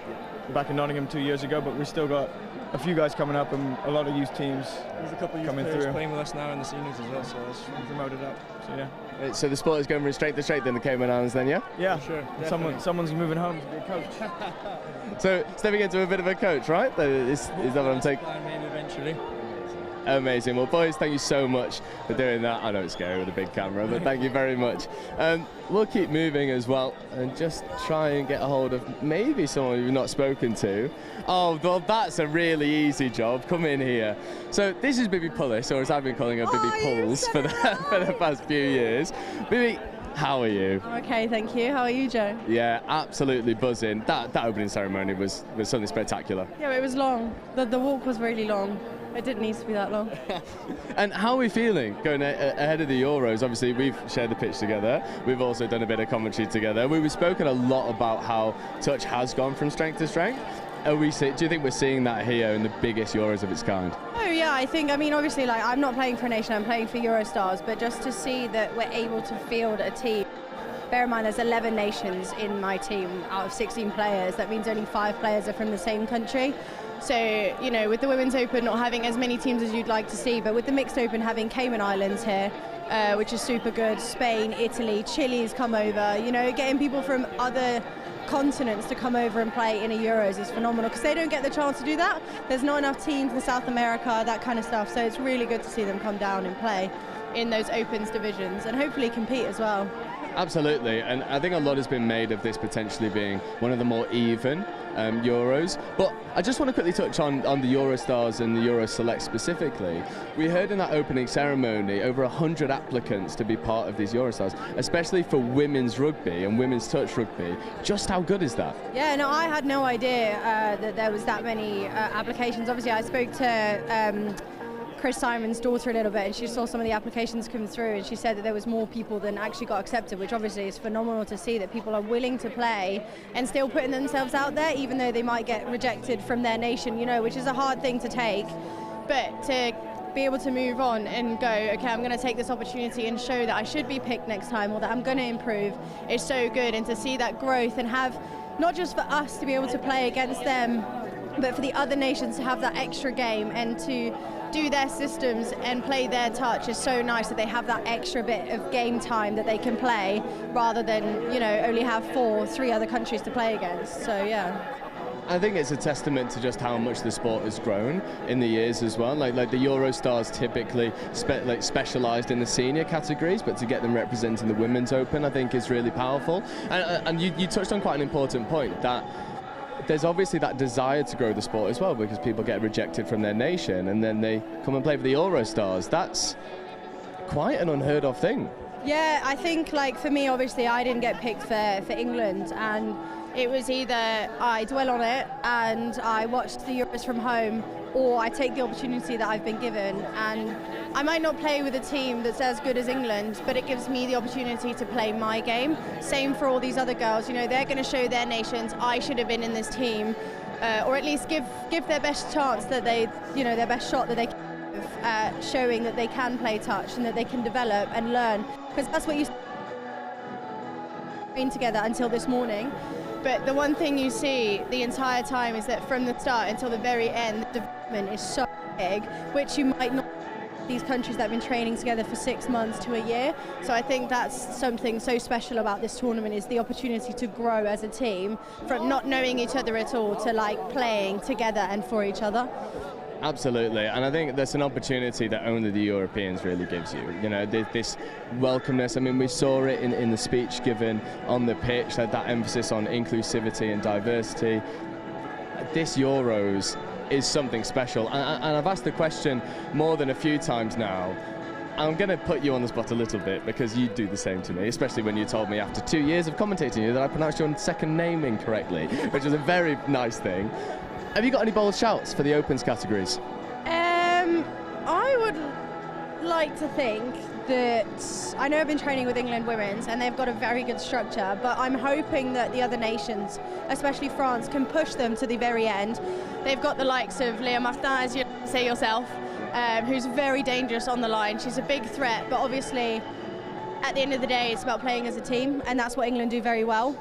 back in Nottingham 2 years ago, but we've still got a few guys coming up and a lot of youth teams There's a couple of youth coming players through. playing with us now in the seniors as well, so it's promoted up. So yeah. So the sport is going from straight to straight in the Cayman Islands then, yeah? Yeah, sure. Someone's moving home to be a coach. So stepping into a bit of a coach, right? Is that what I'm taking? Maybe eventually. Amazing. Well, boys, thank you so much for doing that. I know it's scary with a big camera, but thank you very much. We'll keep moving as well and just try and get a hold of maybe someone you've not spoken to. Oh, well, that's a really easy job. Come in here. So this is Bibi Pullis, or as I've been calling her, Bibi Pulls for the past few years. Bibi, how are you? I'm okay, thank you. How are you, Joe? Yeah, absolutely buzzing. That opening ceremony was something spectacular. Yeah, it was long. The walk was really long. It didn't need to be that long. And how are we feeling going ahead of the Euros? Obviously, we've shared the pitch together. We've also done a bit of commentary together. We've spoken a lot about how touch has gone from strength to strength. Do you think we're seeing that here in the biggest Euros of its kind? Oh yeah, I mean, obviously, like, I'm not playing for a nation, I'm playing for Eurostars, but just to see that we're able to field a team. Bear in mind, there's 11 nations in my team out of 16 players. That means only 5 players are from the same country. So, with the Women's Open not having as many teams as you'd like to see, but with the Mixed Open having Cayman Islands here, which is super good, Spain, Italy, Chile's come over, getting people from other continents to come over and play in a Euros is phenomenal because they don't get the chance to do that. There's not enough teams in South America, that kind of stuff, so it's really good to see them come down and play in those Opens divisions and hopefully compete as well. Absolutely, and I think a lot has been made of this potentially being one of the more even Euros. But I just want to quickly touch on the Eurostars and the Euro Select specifically. We heard in that opening ceremony over 100 applicants to be part of these Eurostars, especially for women's rugby and women's touch rugby. Just how good is that? Yeah, no, I had no idea that there was that many applications. Obviously, I spoke to Chris Simon's daughter a little bit, and she saw some of the applications come through, and she said that there was more people than actually got accepted, which obviously is phenomenal to see, that people are willing to play and still putting themselves out there, even though they might get rejected from their nation, which is a hard thing to take. But to be able to move on and go, okay, I'm going to take this opportunity and show that I should be picked next time, or that I'm going to improve, is so good. And to see that growth and have, not just for us to be able to play against them, but for the other nations to have that extra game and to do their systems and play their touch is so nice, that they have that extra bit of game time that they can play rather than, only have 3 other countries to play against. So, yeah. I think it's a testament to just how much the sport has grown in the years as well. Like the Eurostars typically specialised in the senior categories, but to get them representing the Women's Open, I think is really powerful. And you touched on quite an important point, that there's obviously that desire to grow the sport as well, because people get rejected from their nation and then they come and play for the Eurostars. That's quite an unheard of thing. Yeah, I think, for me, obviously, I didn't get picked for England, and it was either I dwell on it and I watched the Euros from home, or I take the opportunity that I've been given. And I might not play with a team that's as good as England, but it gives me the opportunity to play my game. Same for all these other girls. They're going to show their nations I should have been in this team, or at least give their best chance that they, their best shot that they can give, showing that they can play touch and that they can develop and learn. Because that's what you train together until this morning. But the one thing you see the entire time is that from the start until the very end, the development is so big, which you might not these countries that have been training together for 6 months to a year. So I think that's something so special about this tournament, is the opportunity to grow as a team from not knowing each other at all to playing together and for each other. Absolutely, and I think that's an opportunity that only the Europeans really gives you. You know, this welcomeness. I mean, we saw it in the speech given on the pitch, that emphasis on inclusivity and diversity. This Euros is something special, and I've asked the question more than a few times now. I'm going to put you on the spot a little bit because you do the same to me, especially when you told me after 2 years of commentating you that I pronounced your second name incorrectly, which was a very nice thing. Have you got any bold shouts for the Opens categories? I would like to think that, I know I've been training with England women's and they've got a very good structure, but I'm hoping that the other nations, especially France, can push them to the very end. They've got the likes of Léa Martin, as you say yourself, who's very dangerous on the line. She's a big threat, but obviously at the end of the day it's about playing as a team, and that's what England do very well.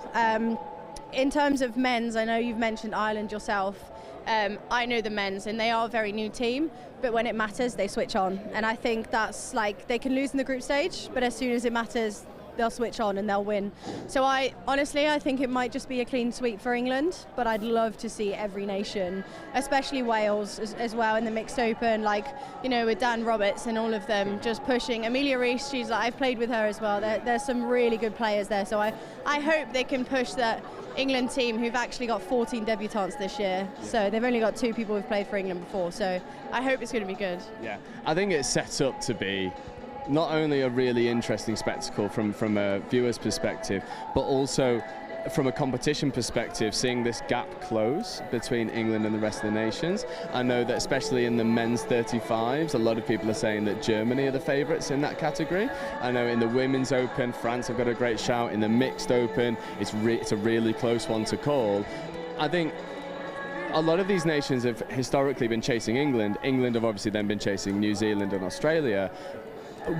In terms of men's, I know you've mentioned Ireland yourself. I know the men's, and they are a very new team, but when it matters they switch on, and I think that's like, they can lose in the group stage, but as soon as it matters they'll switch on and they'll win. So I think it might just be a clean sweep for England, but I'd love to see every nation, especially Wales as well in the mixed open, like, you know, with Dan Roberts and all of them just pushing. Amelia Rees, she's like, I've played with her as well. There's some really good players there, so I hope they can push that England team, who've actually got 14 debutants this year, so they've only got 2 people who've played for England before, so I hope it's going to be good. Yeah, I think it's set up to be not only a really interesting spectacle from a viewer's perspective, but also from a competition perspective, seeing this gap close between England and the rest of the nations. I know that especially in the men's 35s, a lot of people are saying that Germany are the favourites in that category. I know in the women's open, France have got a great shout. In the mixed open, it's a really close one to call. I think a lot of these nations have historically been chasing England. England have obviously then been chasing New Zealand and Australia.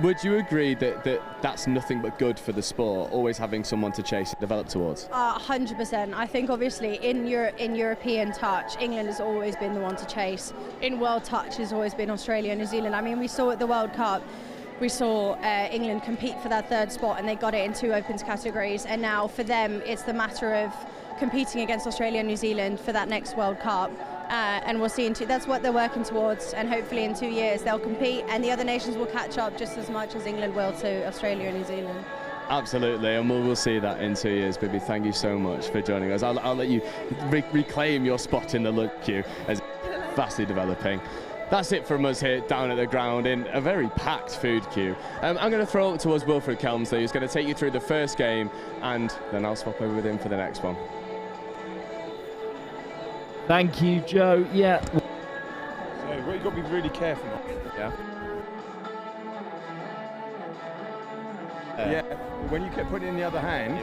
Would you agree that that's nothing but good for the sport, always having someone to chase and develop towards? 100%. I think obviously in European touch, England has always been the one to chase. In world touch has always been Australia and New Zealand. I mean, we saw at the World Cup, we saw England compete for that 3rd spot, and they got it in 2 Opens categories, and now for them it's the matter of competing against Australia and New Zealand for that next World Cup. And we'll see that's what they're working towards, and hopefully in 2 years they'll compete and the other nations will catch up just as much as England will to Australia and New Zealand. Absolutely, and we'll see that in 2 years. Bibi, thank you so much for joining us. I'll let you reclaim your spot in the lunch queue as vastly developing. That's it from us here down at the ground in a very packed food queue. I'm going to throw it towards Wilfred Kelmsley, who's going to take you through the first game, and then I'll swap over with him for the next one. Thank you, Joe. Yeah. So what you've got to be really careful of. Yeah. Yeah. When you kept putting it in the other hand.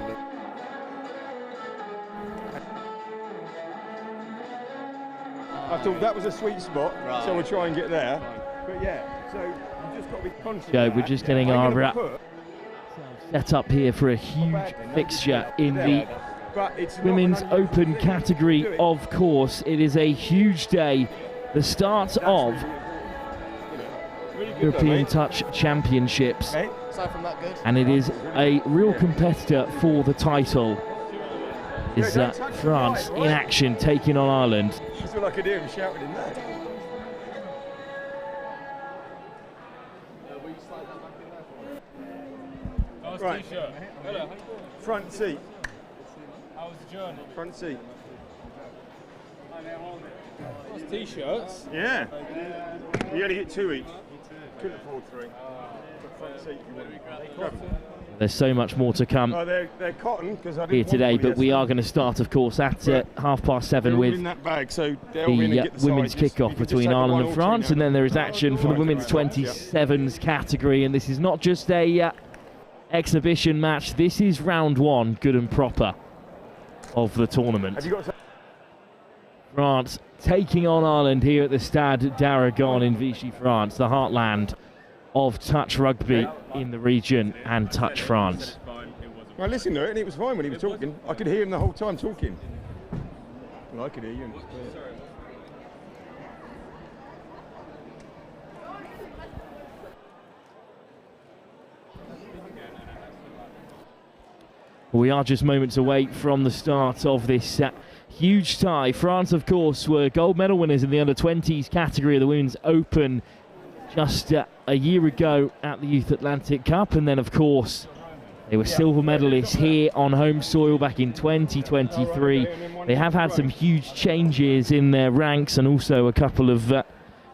I thought that was a sweet spot, right. So we'll try and get there. But yeah, so you just got to be conscious. Joe, we're just getting our set up here for a huge fixture in the Women's Open category, of course. It is a huge day, the start of European Touch Championships, and it is a real competitor for the title. Is France in action, taking on Ireland. That's all I could hear him shouting in there. Right, front seat. How was the journey? Front seat. Those t-shirts? Yeah. We only get 2 each. Couldn't afford 3. Front seat. There's so much more to come they're cotton, because I didn't here today, but we are going to start, of course, at 7:30 with the women's kickoff between Ireland and France, and then there is action for the women's 27s category, and this is not just a exhibition match. This is round 1, good and proper, of the tournament. France taking on Ireland here at the Stade d'Aragon in Vichy, France, the heartland of touch rugby in the region and touch France. I listened to it and it was fine when he was talking. I could hear him the whole time talking. Well, I could hear you. We are just moments away from the start of this Huge tie. France, of course, were gold medal winners in the under-20s category of the Women's Open just a year ago at the Youth Atlantic Cup. And then, of course, they were silver medalists here on home soil back in 2023. They have had some huge changes in their ranks and also a couple of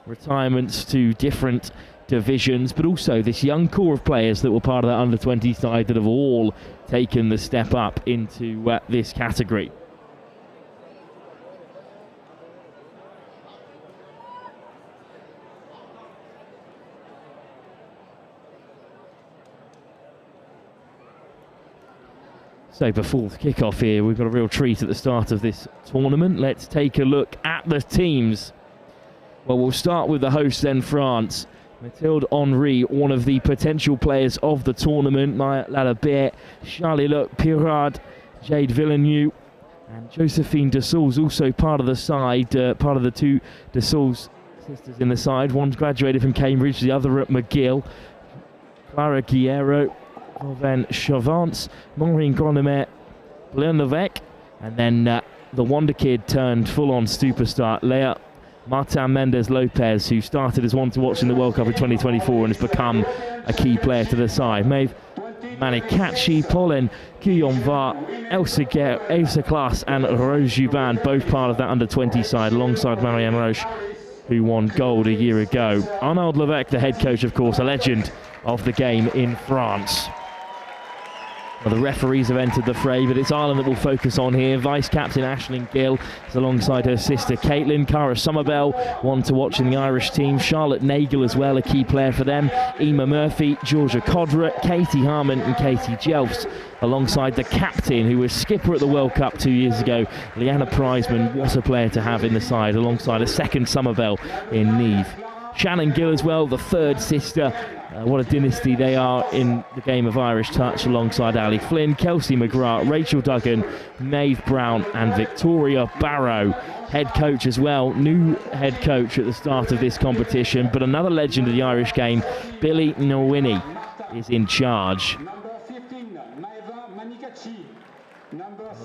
retirements to different divisions, but also this young core of players that were part of that under-20 side that have all taken the step up into this category. So before the kickoff here, we've got a real treat at the start of this tournament. Let's take a look at the teams. Well, we'll start with the host then, France. Mathilde Henry, one of the potential players of the tournament. Maya Lalabert, Charlie-Luc Pirard, Jade Villeneuve, and Josephine Dessauls also part of the side, part of the two Dessauls sisters in the side. One's graduated from Cambridge, the other at McGill. Clara Guerrero, Van Chavance, Maureen Gronemet, Blaine Levesque, and then the wonder kid turned full-on superstar, Leah Martin Mendes Lopez, who started as one to watch in the World Cup in 2024 and has become a key player to the side. Maeve Manikachi, Pauline Kuyonvar, Elsa Klaas and Rose Juban, both part of that under-20 side, alongside Marianne Roche, who won gold a year ago. Arnaud Levesque, the head coach, of course, a legend of the game in France. Well, the referees have entered the fray, but it's Ireland that we'll focus on here. Vice-captain Aisling Gill is alongside her sister Caitlin. Cara Somerville, one to watch in the Irish team. Charlotte Nagel as well, a key player for them. Emma Murphy, Georgia Codra, Katie Harmon and Katie Jelfs, alongside the captain, who was skipper at the World Cup 2 years ago, Leanna Prizeman. What a player to have in the side, alongside a second Somerville in Neve. Shannon Gill as well, the third sister. What a dynasty they are in the game of Irish touch, alongside Ali Flynn, Kelsey McGrath, Rachel Duggan, Maeve Brown and Victoria Barrow. Head coach as well, new head coach at the start of this competition, but another legend of the Irish game, Billy Nowini, is in charge.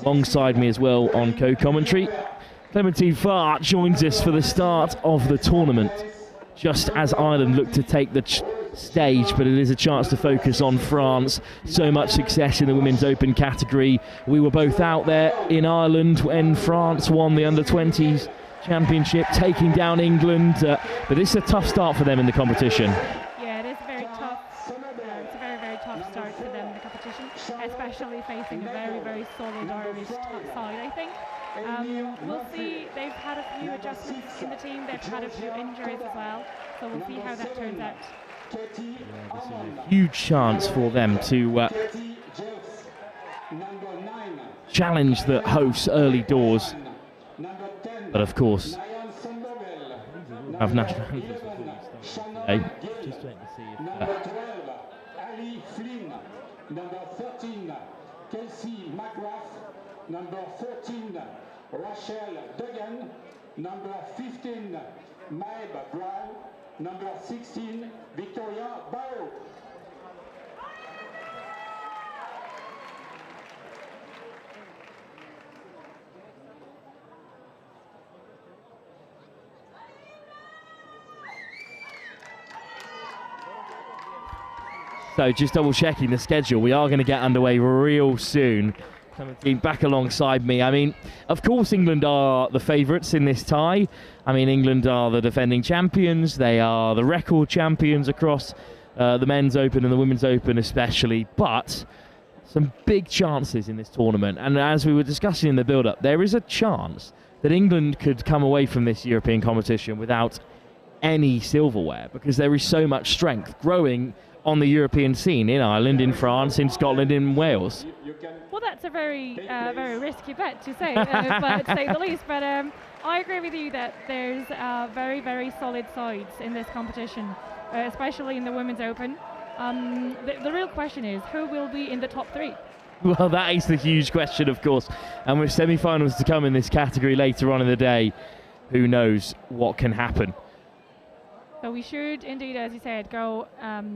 Alongside me as well on co-commentary, Clementine Farr joins us for the start of the tournament, just as Ireland look to take the stage, but it is a chance to focus on France. So much success in the Women's Open category. We were both out there in Ireland when France won the under-20s championship, taking down England, but it's a tough start for them in the competition. Yeah, it is very tough. It's a very, very tough start for them in the competition, especially facing a very, very solid Irish side, I think. We'll see. They've had a few adjustments in the team. They've had a few injuries as well, so we'll see how that turns out. This is a huge chance for them to challenge the hosts early doors, but of course have national anthems before we start today. Just waiting to see if number 12, Ali Flynn. Number 13, Kelsey McGrath. Number 14, Rachel Duggan. Number 15, Maeve Brown. Number 16, Victoria Barrow. So just double checking the schedule, we are going to get underway real soon. Clementine back alongside me. I mean, of course England are the favourites in this tie. I mean, England are the defending champions. They are the record champions across the Men's Open and the Women's Open especially. But some big chances in this tournament. And as we were discussing in the build-up, there is a chance that England could come away from this European competition without any silverware, because there is so much strength growing on the European scene in Ireland, in France, in Scotland, in Wales. Well, that's a very risky bet to say, but to say the least. But I agree with you that there's very, very solid sides in this competition, especially in the Women's Open. The real question is, who will be in the top three? Well, that is the huge question, of course. And with semi-finals to come in this category later on in the day, who knows what can happen. So we should indeed, as you said, go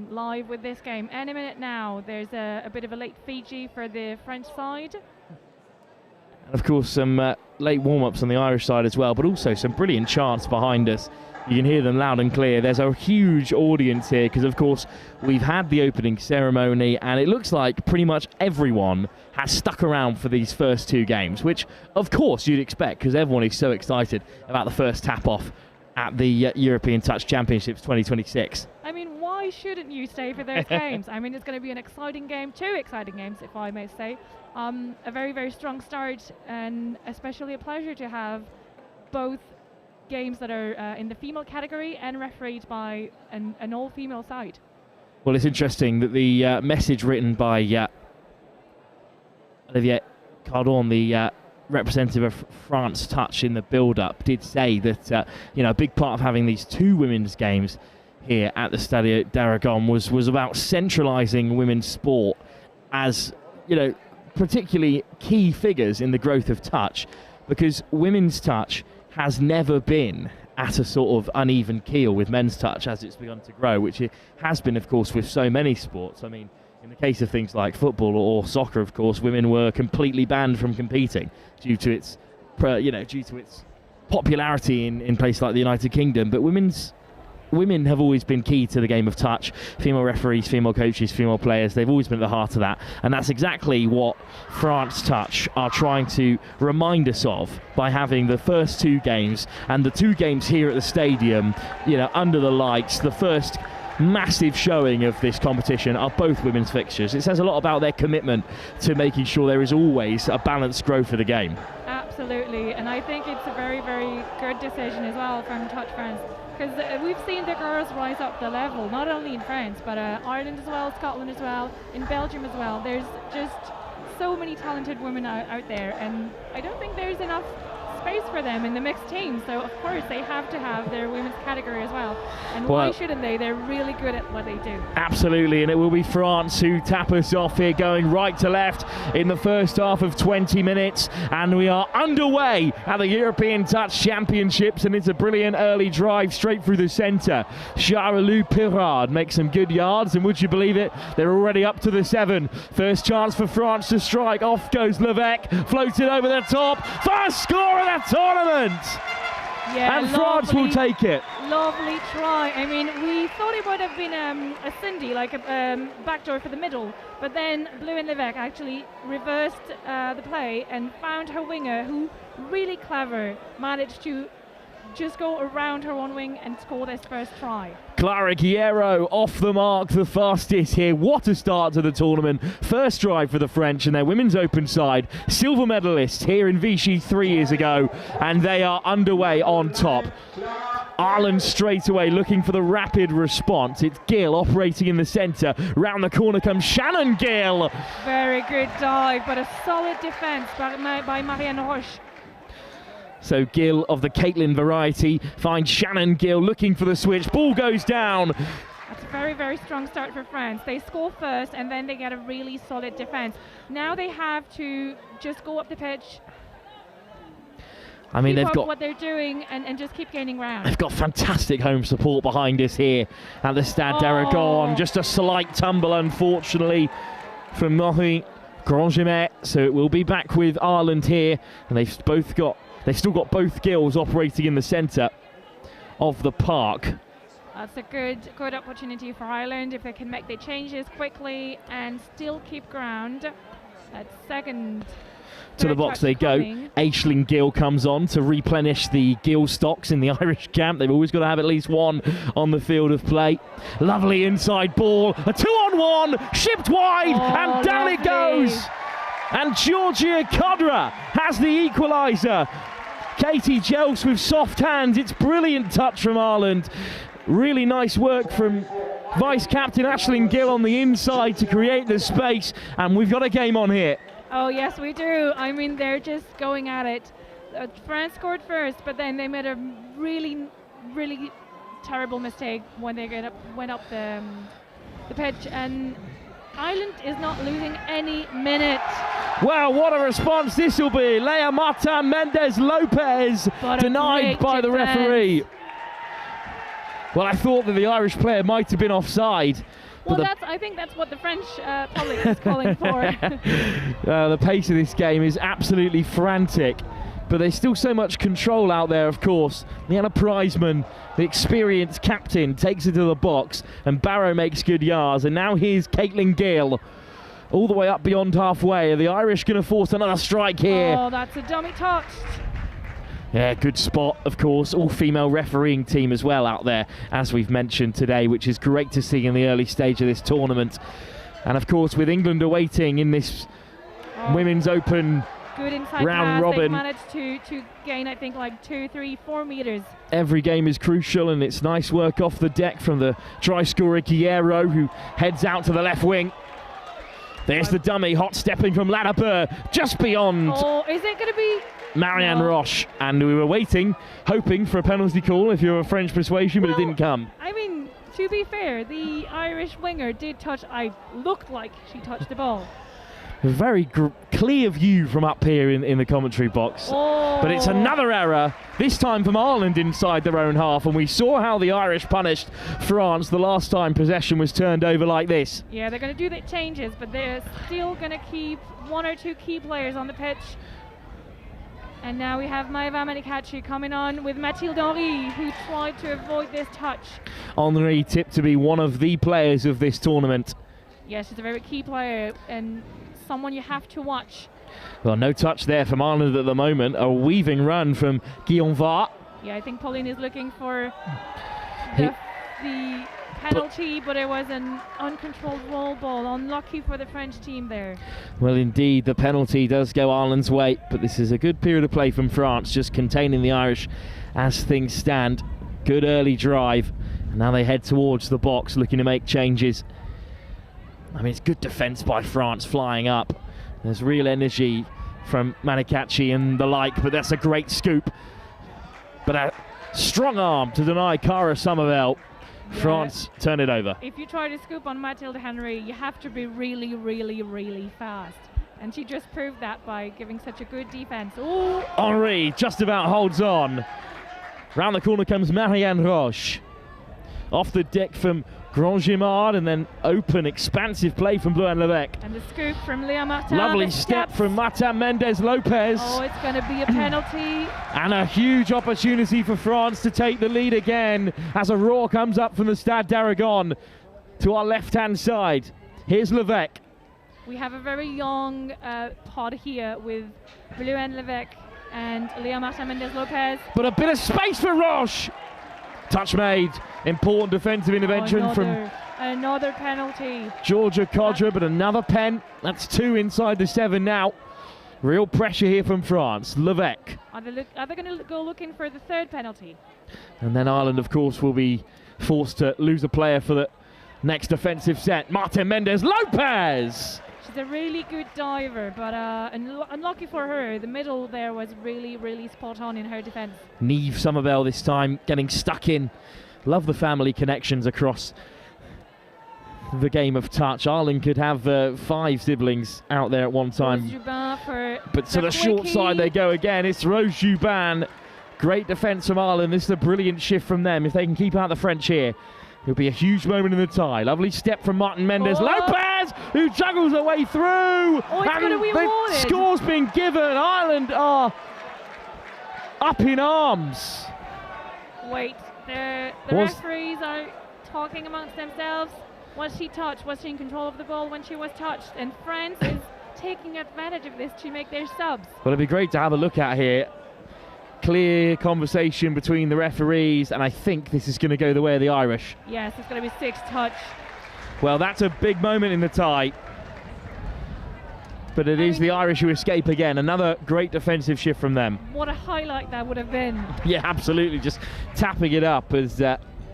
live with this game. Any minute now, there's a bit of a late Fiji for the French side. And of course, some late warm-ups on the Irish side as well, but also some brilliant chants behind us. You can hear them loud and clear. There's a huge audience here because, of course, we've had the opening ceremony, and it looks like pretty much everyone has stuck around for these first 2 games, which, of course, you'd expect because everyone is so excited about the first tap-off at the European Touch Championships 2026. I mean, why shouldn't you stay for those games? I mean, it's going to be an exciting game, 2 exciting games, if I may say. A very, very strong start, and especially a pleasure to have both games that are in the female category and refereed by an all-female side. Well, it's interesting that the message written by Olivier Cardon, the representative of France Touch in the build-up, did say that a big part of having these 2 women's games here at the Stadio d'Aragon was about centralising women's sport as, particularly key figures in the growth of touch, because women's touch has never been at a sort of uneven keel with men's touch as it's begun to grow, which it has been, of course, with so many sports. I mean, in the case of things like football or soccer, of course, women were completely banned from competing due to its popularity in places like the United Kingdom. But women have always been key to the game of touch. Female referees, female coaches, female players, they've always been at the heart of that. And that's exactly what France Touch are trying to remind us of by having the first 2 games, and the 2 games here at the stadium, under the lights. The first massive showing of this competition are both women's fixtures. It says a lot about their commitment to making sure there is always a balanced growth of the game. Absolutely, and I think it's a very, very good decision as well from Touch France, because we've seen the girls rise up the level, not only in France, but Ireland as well, Scotland as well, in Belgium as well. There's just so many talented women out there, and I don't think there's enough space for them in the mixed team, so of course they have to have their women's category as well. And why shouldn't they? They're really good at what they do. Absolutely, and it will be France who tap us off here, going right to left in the first half of 20 minutes, and we are underway at the European Touch Championships, and it's a brilliant early drive straight through the centre. Charles Pirard makes some good yards, and would you believe it, they're already up to the 7. First chance for France to strike. Off goes Levesque, floated over the top. First score of that tournament! Yeah, and France will take it. Lovely try. I mean, we thought it would have been a Cindy, like a backdoor for the middle, but then Bleu and Levesque actually reversed the play and found her winger, who really clever, managed to just go around her one wing and score this first try. Clara Guerrero off the mark, the fastest here. What a start to the tournament. First drive for the French and their women's open side. Silver medalists here in Vichy 3 years ago, and they are underway on top. Ireland straight away looking for the rapid response. It's Gill operating in the centre. Round the corner comes Shannon Gill. Very good dive, but a solid defence by Marianne Roche. So Gill of the Caitlin variety finds Shannon Gill looking for the switch. Ball goes down. That's a very, very strong start for France. They score first and then they get a really solid defence. Now they have to just go up the pitch. I mean, they've got what they're doing and just keep gaining ground. They've got fantastic home support behind us here at the Stade d'Aragon. Just a slight tumble, unfortunately, from Marie Grandgemet. So it will be back with Ireland here, and they've still got both Gills operating in the centre of the park. That's a good opportunity for Ireland if they can make the changes quickly and still keep ground. At second. To the box they go. Aisling Gill comes on to replenish the Gill stocks in the Irish camp. They've always got to have at least one on the field of play. Lovely inside ball. A 2-on-1. Shipped wide. And down it goes. And Georgia Kodra has the equaliser. Katie Jelks with soft hands. It's brilliant touch from Ireland. Really nice work from Vice-Captain Aisling Gill on the inside to create the space. And we've got a game on here. Oh, yes, we do. I mean, they're just going at it. France scored first, but then they made a really, really terrible mistake when they went up the pitch. And Ireland is not losing any minute. Well, what a response this will be. Leah Marta Mendes Lopez denied by the referee. Well, I thought that the Irish player might have been offside. Well, I think that's what the French public is calling for. The pace of this game is absolutely frantic, but there's still so much control out there, of course. Liana Prizeman, the experienced captain, takes it to the box, and Barrow makes good yards. And now here's Caitlin Gill, all the way up beyond halfway. Are the Irish going to force another strike here? Oh, that's a dummy touch. Yeah, good spot, of course. All-female refereeing team as well out there, as we've mentioned today, which is great to see in the early stage of this tournament. And of course, with England awaiting in this Women's Open good inside round pass. robin, They've managed to gain, I think, like 2, 3, 4 meters. every game is crucial, and it's nice work off the deck from the try scorer Guerrero, who heads out to the left wing. There's the dummy, hot stepping from Ladabur, just beyond. Oh, is it going to be... Marianne Roche, and we were waiting, hoping for a penalty call if you're a French persuasion, but it didn't come. I mean, to be fair, the Irish winger did touch, looked like she touched the ball. Very clear view from up here in the commentary box. Oh. But it's another error, this time from Ireland inside their own half, and we saw how the Irish punished France the last time possession was turned over like this. Yeah, they're going to do the changes, but they're still going to keep 1 or 2 key players on the pitch. And now we have Maeva Menikachi coming on with Mathilde Henry, who tried to avoid this touch. Henry tipped to be one of the players of this tournament. Yeah, she's a very key player and someone you have to watch. Well, no touch there from Ireland at the moment. A weaving run from Guillaume Vart. Yeah, I think Pauline is looking for the penalty, but it was an uncontrolled roll ball. Unlucky for the French team there. Well, indeed, the penalty does go Ireland's way, but this is a good period of play from France, just containing the Irish as things stand. Good early drive. And now they head towards the box, looking to make changes. I mean, it's good defence by France flying up. There's real energy from Menikachi and the like, but that's a great scoop. But a strong arm to deny Cara Somerville. France turn it over. If you try to scoop on Mathilde Henry, you have to be really, really, really fast. And she just proved that by giving such a good defense. Ooh. Henry just about holds on. Round the corner comes Marianne Roche. Off the deck from Grandgimard, and then open, expansive play from Bleuin Levesque. And the scoop from Leah Martin. Lovely step from Martin Mendes Lopez. Oh, it's going to be a penalty. And a huge opportunity for France to take the lead again as a roar comes up from the Stade d'Aragon to our left-hand side. Here's Levesque. We have a very young pod here with Bleuin Levesque and Leah Martin Mendes Lopez. But a bit of space for Roche. Touch made. Important defensive intervention from another penalty. Georgia Kodra, but another pen. That's 2 inside the 7 now. Real pressure here from France. Levesque. Are they going to go looking for the 3rd penalty? And then Ireland, of course, will be forced to lose a player for the next defensive set. Martin Mendes Lopez. She's a really good diver, but unlucky for her. The middle there was really, really spot on in her defence. Niamh Somerville this time getting stuck in. Love the family connections across the game of touch. Ireland could have 5 siblings out there at one time. But to the short side they go again. It's Rose Jubin. Great defence from Ireland. This is a brilliant shift from them. If they can keep out the French here, it'll be a huge moment in the tie. Lovely step from Martin Mendes Lopez, who juggles her way through. Oh, it's going to be awarded. The score's been given. Ireland are up in arms. Wait, the referees are talking amongst themselves. Was she touched? Was she in control of the ball when she was touched? And France is taking advantage of this to make their subs. Well, it'd be great to have a look at here. Clear conversation between the referees, and I think this is going to go the way of the Irish. Yes, it's going to be 6 touch. Well, that's a big moment in the tie. But it is the Irish who escape again. Another great defensive shift from them. What a highlight that would have been. Yeah, absolutely. Just tapping it up as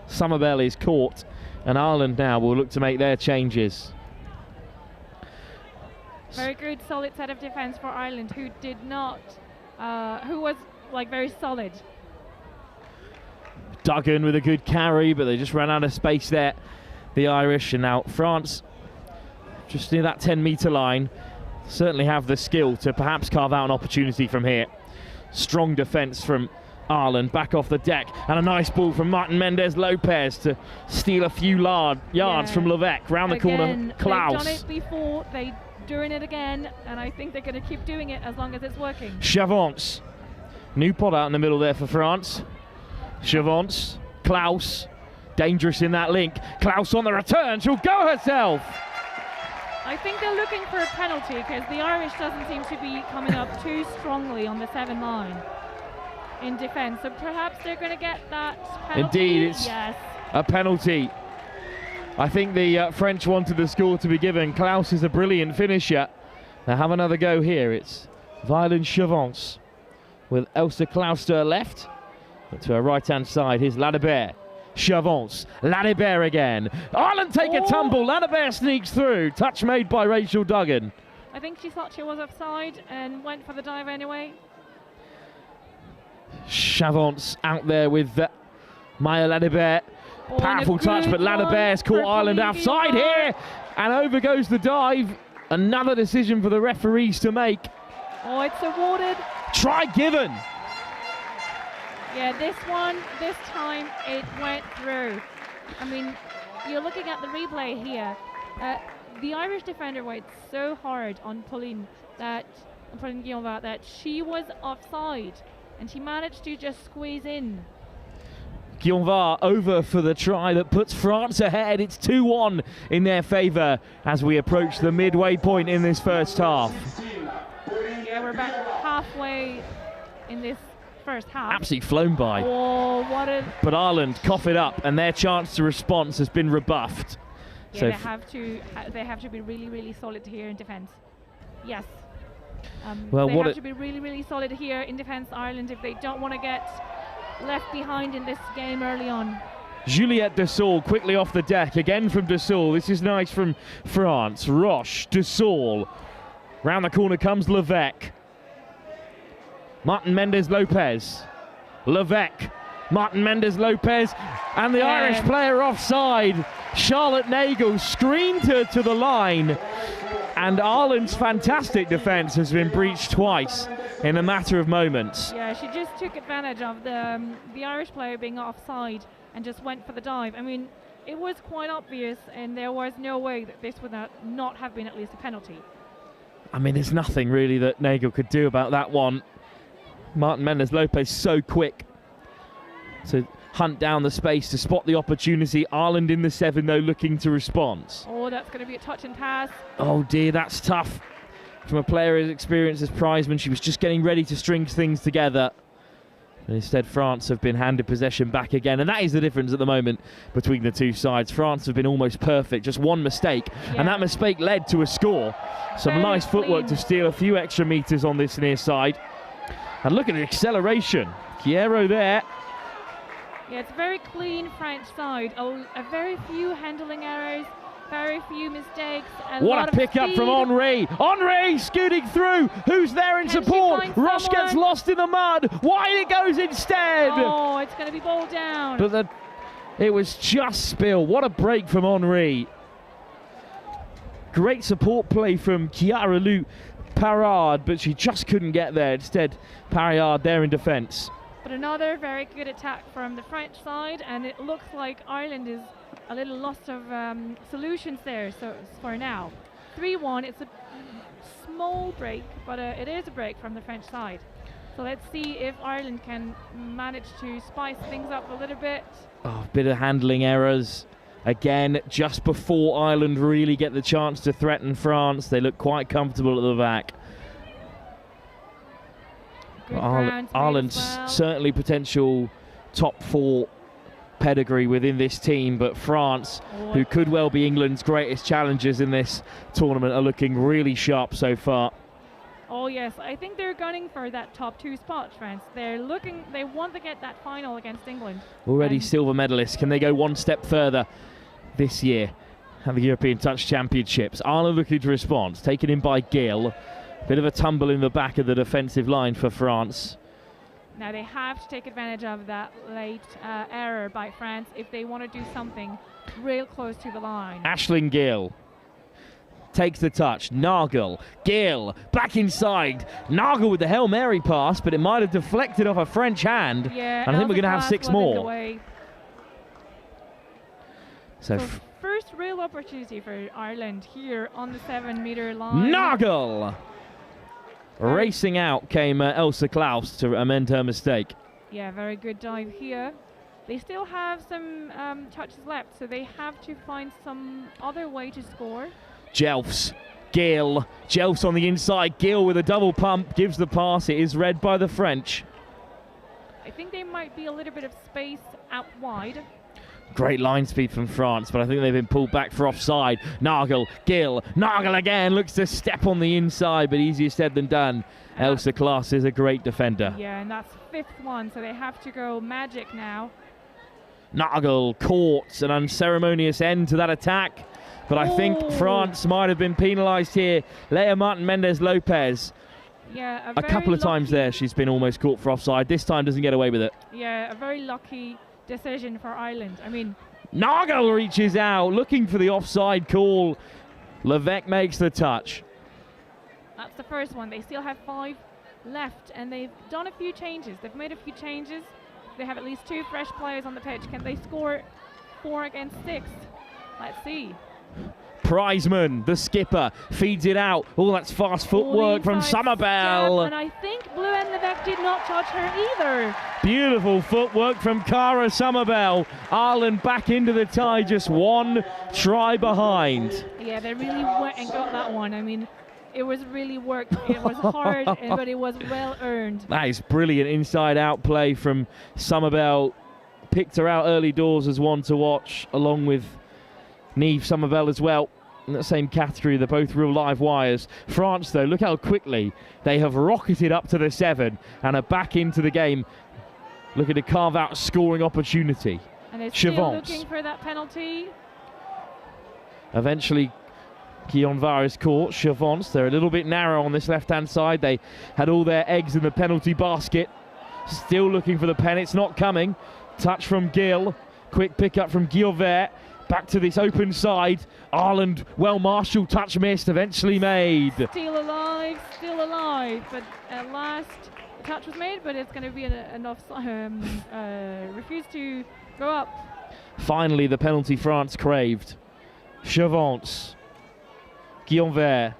Somerville is caught. And Ireland now will look to make their changes. Very good, solid set of defence for Ireland, who did not, who was like very solid. Duggan with a good carry, but they just ran out of space there, the Irish. And now France, just near that 10-metre line, certainly have the skill to perhaps carve out an opportunity from here. Strong defence from Ireland back off the deck, and a nice ball from Martin Mendez-Lopez to steal a few yards from Levesque. Round the corner, Klaus. They've done it before, they're doing it again, and I think they're going to keep doing it as long as it's working. Chavance. New pot out in the middle there for France. Chavance, Klaus, dangerous in that link. Klaus on the return, she'll go herself. I think they're looking for a penalty because the Irish doesn't seem to be coming up too strongly on the 7 line in defence. So perhaps they're going to get that penalty. Indeed, it's a penalty. I think the French wanted the score to be given. Klaus is a brilliant finisher. Now have another go here. It's Violin Chavance with Elsa Klaus to her left. But to her right-hand side, here's Ladebert. Chavance, Ladebert again. Ireland take a tumble. Ladebert sneaks through. Touch made by Rachel Duggan. I think she thought she was offside and went for the dive anyway. Chavance out there with Maya Ladebert. Powerful touch, but Ladebert's caught Ireland offside here. And over goes the dive. Another decision for the referees to make. Oh, it's awarded. Try given. Yeah, this time it went through. I mean, you're looking at the replay here. The Irish defender worked so hard on pulling Guillaume that she was offside, and she managed to just squeeze in. Guillaume over for the try that puts France ahead. It's 2-1 in their favour as we approach the midway point in this first half. Yeah, we're about halfway in this first half. Absolutely flown by. Oh, but Ireland cough it up, and their chance to response has been rebuffed. Yeah, so they have to be really, really solid here in defence. Yes. Well, they have to be really, really solid here in defence, Ireland, if they don't want to get left behind in this game early on. Juliette Dessol quickly off the deck, again from Dessol. This is nice from France. Roche, Dessol. Round the corner comes Levesque. Martin Mendez-Lopez. Levesque. Martin Mendez-Lopez. And the Irish player offside. Charlotte Nagel screened her to the line. And Ireland's fantastic defence has been breached twice in a matter of moments. Yeah, she just took advantage of the Irish player being offside and just went for the dive. I mean, it was quite obvious, and there was no way that this would not have been at least a penalty. I mean, there's nothing really that Nagel could do about that one. Martin Mendez-Lopez so quick to hunt down the space to spot the opportunity. Ireland in the 7 though, looking to respond. Oh, that's going to be a touch and pass. Oh dear, that's tough from a player as experienced as Prizeman. She was just getting ready to string things together. And instead, France have been handed possession back again. And that is the difference at the moment between the two sides. France have been almost perfect, just one mistake. Yeah. And that mistake led to a score. Some very nice footwork to steal a few extra metres on this near side. And look at the acceleration. Chiero there. Yeah, it's a very clean French side. A very few handling errors, very few mistakes. What a pick-up from Henri. Henri scooting through. Who's there in support? Roche gets lost in the mud. Wide it goes instead. Oh, it's going to be ball down. But it was just spill. What a break from Henri. Great support play from Chiara Lou Parade, but she just couldn't get there. Instead, Parade there in defence. But another very good attack from the French side, and it looks like Ireland is a little lost of solutions there. So for now, 3-1. It's a small break, but it is a break from the French side. So let's see if Ireland can manage to spice things up a little bit. Oh, a bit of handling errors. Again, just before Ireland really get the chance to threaten France, they look quite comfortable at the back. Ireland's certainly potential top 4 pedigree within this team, but France, who could well be England's greatest challengers in this tournament, are looking really sharp so far. Oh yes, I think they're gunning for that top 2 spot, France. They want to get that final against England. Already silver medalists. Can they go one step further this year at the European Touch Championships? Ireland looking to respond, taken in by Gill. Bit of a tumble in the back of the defensive line for France. Now they have to take advantage of that late error by France if they want to do something real close to the line. Aisling Gill takes the touch. Nagel, Gill, back inside. Nagel with the Hail Mary pass, but it might have deflected off a French hand. Yeah, and I think we're going to have 6 more. So first real opportunity for Ireland here on the 7-meter line. Nagel! Racing out came Elsa Klaus to amend her mistake. Yeah, very good dive here. They still have some touches left, so they have to find some other way to score. Jelfs, Gill, Jelfs on the inside. Gill with a double pump gives the pass. It is read by the French. I think there might be a little bit of space out wide. Great line speed from France, but I think they've been pulled back for offside. Nagel, Gill, Nagel again, looks to step on the inside, but easier said than done. Elsa Klaas is a great defender. Yeah, and that's 5th one, so they have to go magic now. Nagel caught an unceremonious end to that attack, but I think France might have been penalised here. Leah Martin-Mendez-Lopez, yeah, a couple of times there she's been almost caught for offside. This time doesn't get away with it. Yeah, a very lucky decision for Ireland. I mean, Nagel reaches out, looking for the offside call. Levesque makes the touch. That's the first one. They still have 5 left, and they've done a few changes. They've made a few changes. They have at least 2 fresh players on the pitch. Can they score 4 against 6? Let's see. Prizeman, the skipper, feeds it out. Oh, that's fast footwork from Summerbell. And I think Blue and Levesque did not touch her either. Beautiful footwork from Cara Summerbell. Ireland back into the tie, just 1 try behind. Yeah, they really went and got that one. I mean, it was really worked. It was hard, but it was well earned. That is brilliant inside-out play from Summerbell. Picked her out early doors as one to watch, along with Niamh Summerbell as well. In that same category, they're both real live wires. France, though, look how quickly they have rocketed up to the 7 and are back into the game, looking to carve out a scoring opportunity. And they're still looking for that penalty. Eventually, Guionvar is caught. Chavance, they're a little bit narrow on this left-hand side. They had all their eggs in the penalty basket. Still looking for the pen. It's not coming. Touch from Gill. Quick pick-up from Guionvar. Back to this open side. Ireland, well marshalled, touch missed, eventually made. Still alive. But at last, the touch was made, but it's going to be enough. Refused to go up. Finally, the penalty France craved. Chavance. Guionvar.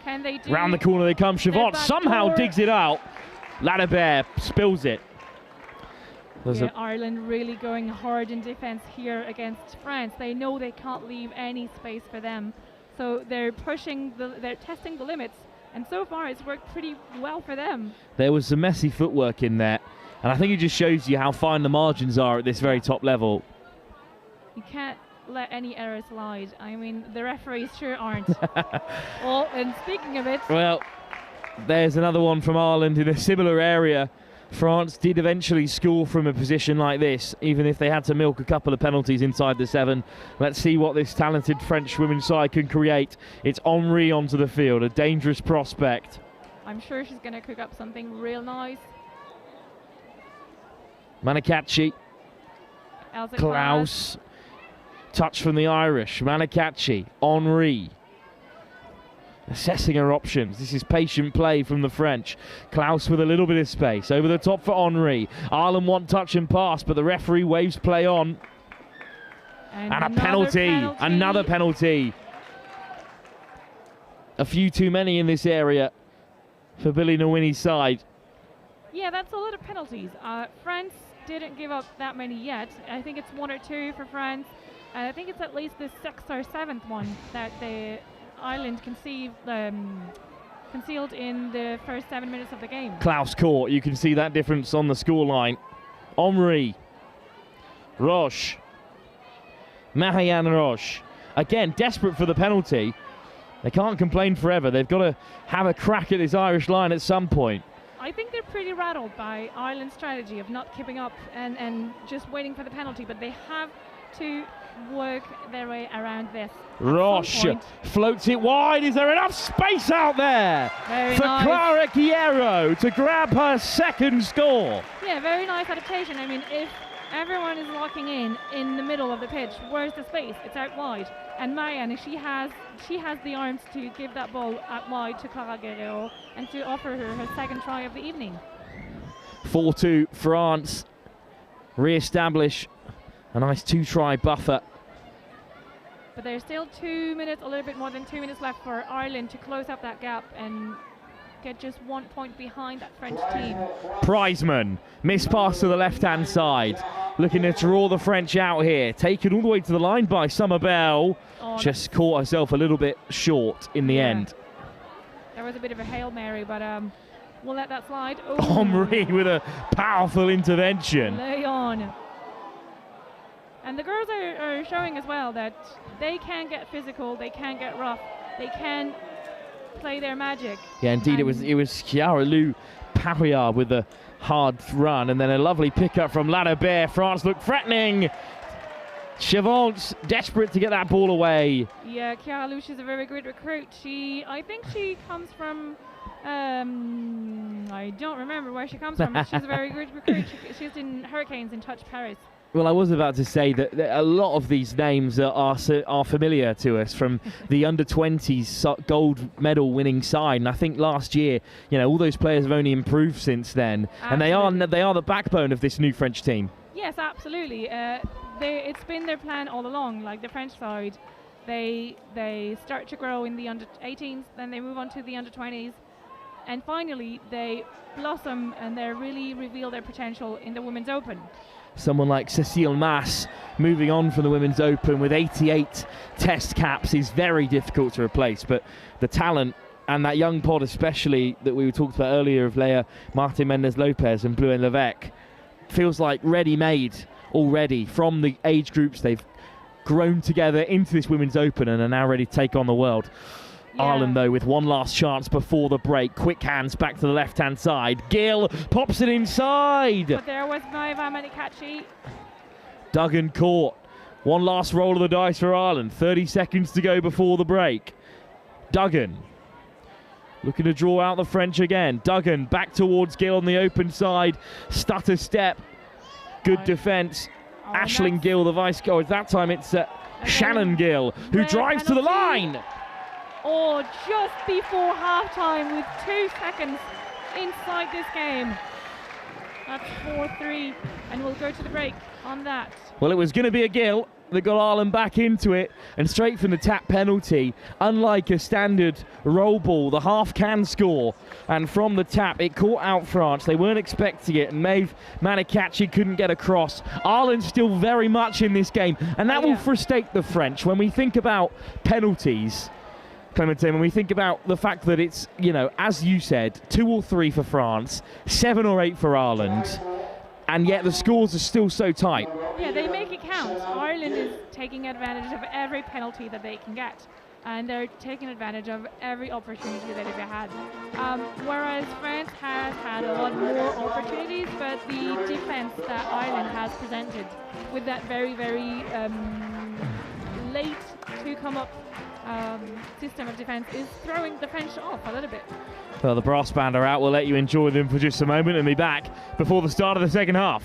Can they do? Round the corner they come. Chavance somehow digs it out. Ladebert spills it. Ireland really going hard in defence here against France. They know they can't leave any space for them, so they're testing the limits, and so far it's worked pretty well for them. There was some messy footwork in there, and I think it just shows you how fine the margins are at this very top level. You can't let any errors slide. I mean, the referees sure aren't. Well, and speaking of it, well, there's another one from Ireland in a similar area. France did eventually score from a position like this, even if they had to milk a couple of penalties inside the 7. Let's see what this talented French women's side can create. It's Henry onto the field, a dangerous prospect. I'm sure she's going to cook up something real nice. Manakachi, Klaus, touch from the Irish. Manakachi, Henry. Assessing her options. This is patient play from the French. Klaus with a little bit of space. Over the top for Henry. Ireland want touch and pass, but the referee waves play on. And a penalty. Another penalty. A few too many in this area for Billy Nwini's side. Yeah, that's a lot of penalties. France didn't give up that many yet. I think it's 1 or 2 for France. I think it's at least the 6th or 7th one that the Ireland concealed in the first 7 minutes of the game. Klaus caught. You can see that difference on the scoreline. Henry. Roche. Marianne Roche. Again, desperate for the penalty. They can't complain forever. They've got to have a crack at this Irish line at some point. I think they're pretty rattled by Ireland's strategy of not keeping up and just waiting for the penalty, but they have to work their way around this. Roche floats it wide. Is there enough space out there for Clara Guerrero to grab her 2nd score? Yeah, very nice adaptation. I mean, if everyone is locking in the middle of the pitch. Where's the space? It's out wide. And Marianne, she has the arms to give that ball out wide to Clara Guerrero and to offer her second try of the evening. 4-2 France re-establish a nice 2-try buffer. But there's still 2 minutes, a little bit more than 2 minutes left for Ireland to close up that gap and get just 1 point behind that French team. Prizeman, miss pass to the left-hand side. Looking to draw the French out here. Taken all the way to the line by Summerbell. Oh, just caught herself a little bit short in the end. There was a bit of a Hail Mary, but we'll let that slide. Omri with a powerful intervention. Lay on. And the girls are showing as well that they can get physical, they can get rough, they can play their magic. Yeah, indeed, it was Chiara Lou Parriard with a hard run, and then a lovely pickup from Ladebert. France looked threatening. Chavance desperate to get that ball away. Yeah, Chiara Lou, she's a very good recruit. I think she comes from, I don't remember where she comes from, but she's a very good recruit. She's in Hurricanes in Touch Paris. Well, I was about to say that a lot of these names are familiar to us from the under-20s gold medal winning side, and I think last year, all those players have only improved since then, Absolutely. and they are the backbone of this new French team. Yes, absolutely. It's been their plan all along. Like the French side, they start to grow in the under-18s, then they move on to the under-20s, and finally they blossom and they really reveal their potential in the Women's Open. Someone like Cécile Mass moving on from the Women's Open with 88 test caps is very difficult to replace, but the talent and that young pod especially that we talked about earlier of Leia Martin Mendez-Lopez and Bluen Levesque feels like ready-made already from the age groups they've grown together into this Women's Open and are now ready to take on the world. Yeah. Ireland, though, with one last chance before the break. Quick hands back to the left-hand side. Gill pops it inside. But there was Maeva Manikachi. Duggan caught. One last roll of the dice for Ireland. 30 seconds to go before the break. Duggan looking to draw out the French again. Duggan back towards Gill on the open side. Stutter step. Good defence. Aisling Gill, the vice goal. That time it's Shannon Gill, who drives to the line. Oh, just before halftime with 2 seconds inside this game. That's 4-3, and we'll go to the break on that. Well, it was going to be a Gill that got Ireland back into it, and straight from the tap penalty, unlike a standard roll ball, the half can score, and from the tap it caught out France. They weren't expecting it, and Maeve Manikachi couldn't get across. Ireland's still very much in this game, and that will frustrate the French. When we think about penalties, Clementine, when we think about the fact that it's, as you said, 2 or 3 for France, 7 or 8 for Ireland, and yet the scores are still so tight. Yeah, they make it count. Ireland is taking advantage of every penalty that they can get, and they're taking advantage of every opportunity that they've had. Whereas France has had a lot more opportunities, but the defense that Ireland has presented with that very, very late to come up system of defence is throwing the French off a little bit. Well, the brass band are out. We'll let you enjoy them for just a moment and be back before the start of the second half.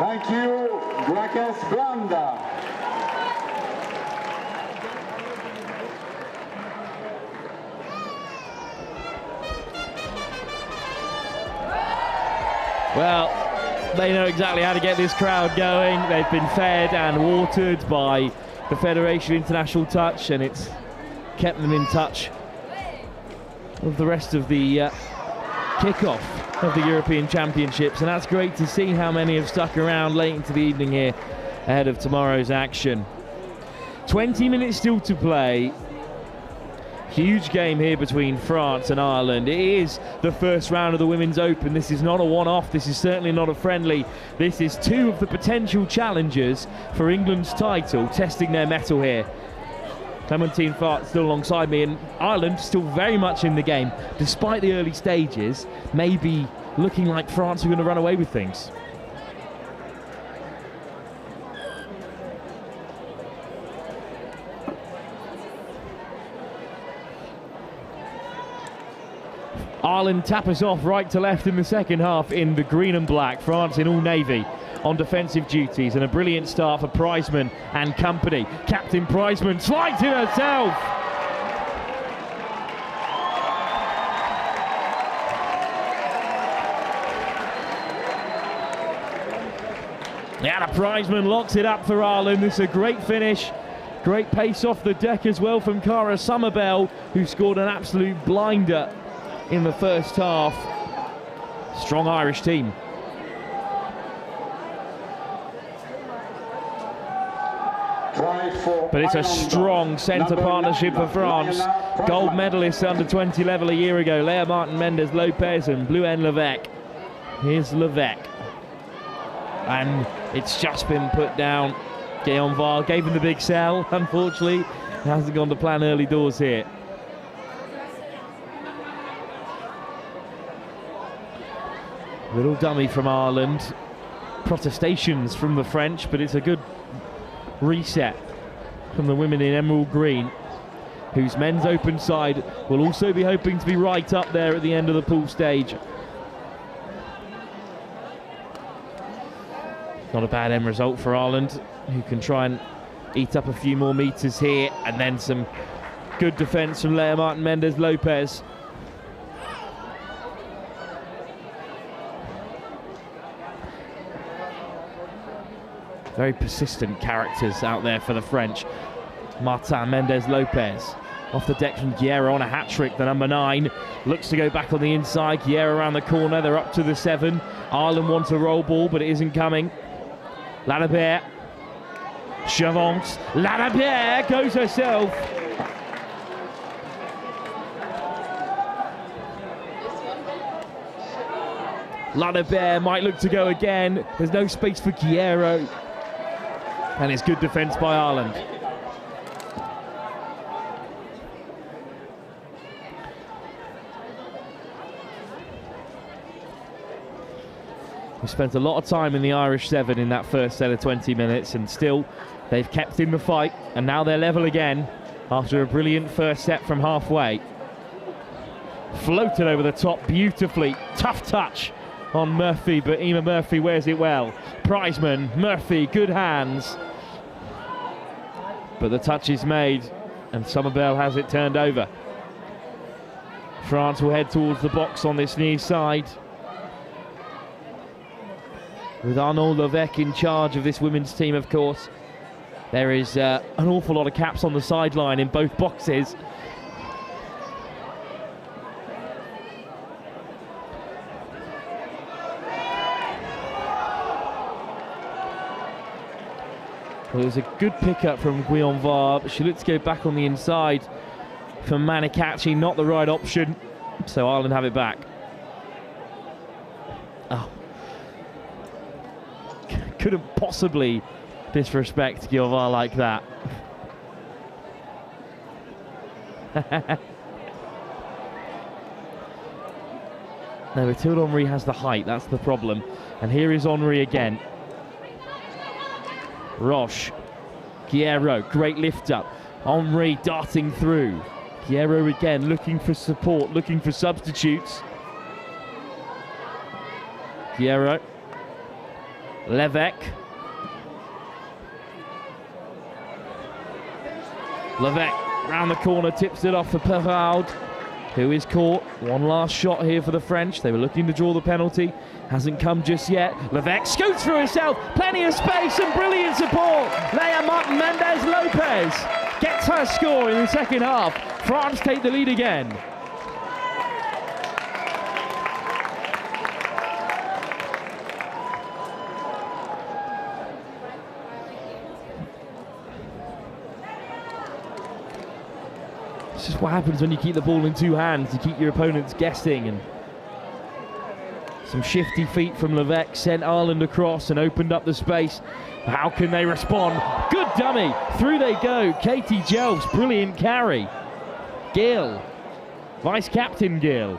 Thank you, Gracchus Blanda. Well, they know exactly how to get this crowd going. They've been fed and watered by the Federation International Touch, and it's kept them in touch with the rest of the kick-off of the European Championships, and that's great to see how many have stuck around late into the evening here ahead of tomorrow's action. 20 minutes still to play. Huge game here between France and Ireland. It is the first round of the Women's Open. This is not a one-off. This is certainly not a friendly. This is two of the potential challengers for England's title testing their mettle here. Clementine Fart still alongside me, and Ireland still very much in the game. Despite the early stages, maybe looking like France are going to run away with things. Ireland tap us off right to left in the second half in the green and black. France in all navy on defensive duties, and a brilliant start for Prizeman and company. Captain Prizeman slides in herself. Anna Prizeman locks it up for Ireland. This is a great finish. Great pace off the deck as well from Cara Somerville, who scored an absolute blinder in the first half. Strong Irish team. But it's a strong centre partnership for France. Gold medalists under 20 level a year ago, Leah Martin-Mendez Lopez and Bluen Levesque. Here's Levesque. And it's just been put down. Guillaume Var gave him the big sell. Unfortunately, it hasn't gone to plan early doors here. Little dummy from Ireland. Protestations from the French, but it's a good reset from the women in emerald green, whose men's open side will also be hoping to be right up there at the end of the pool stage. Not a bad end result for Ireland, who can try and eat up a few more metres here, and then some good defence from Leah Martin-Mendez Lopez. Very persistent characters out there for the French. Martin Mendez Lopez off the deck from Guerra on a hat-trick. The number 9 looks to go back on the inside. Guerra around the corner. They're up to the 7. Ireland wants a roll ball, but it isn't coming. Ladebert. Chavance. Ladebert goes herself. Ladebert might look to go again. There's no space for Guerra. And it's good defence by Ireland. We spent a lot of time in the Irish 7 in that first set of 20 minutes, and still they've kept in the fight, and now they're level again after a brilliant first set from halfway. Floated over the top beautifully. Tough touch on Murphy, but Emma Murphy wears it well. Prizeman, Murphy, good hands. But the touch is made, and Somerville has it turned over. France will head towards the box on this near side, with Arnaud Levesque in charge of this women's team, of course. There is an awful lot of caps on the sideline in both boxes. Well, it was a good pickup from Guillaume Var, but she looked to go back on the inside for Manicaci, not the right option, so Ireland have it back. Oh. Couldn't possibly disrespect Guillaume Var like that. No, Mathilde Henry has the height, that's the problem. And here is Henry again. Roche, Guerrero, great lift up. Henry darting through. Guerrero again looking for support, looking for substitutes. Guerrero. Levesque. Levesque round the corner, tips it off for Perraud, who is caught. One last shot here for the French. They were looking to draw the penalty. Hasn't come just yet. Levesque scoots through herself. Plenty of space and brilliant support. Leia Martin Mendez Lopez gets her score in the second half. France take the lead again. This is what happens when you keep the ball in two hands. You keep your opponents guessing, and some shifty feet from Levesque sent Ireland across and opened up the space. How can they respond? Good dummy. Through they go. Katie Jelfs, brilliant carry. Gill, vice-captain Gill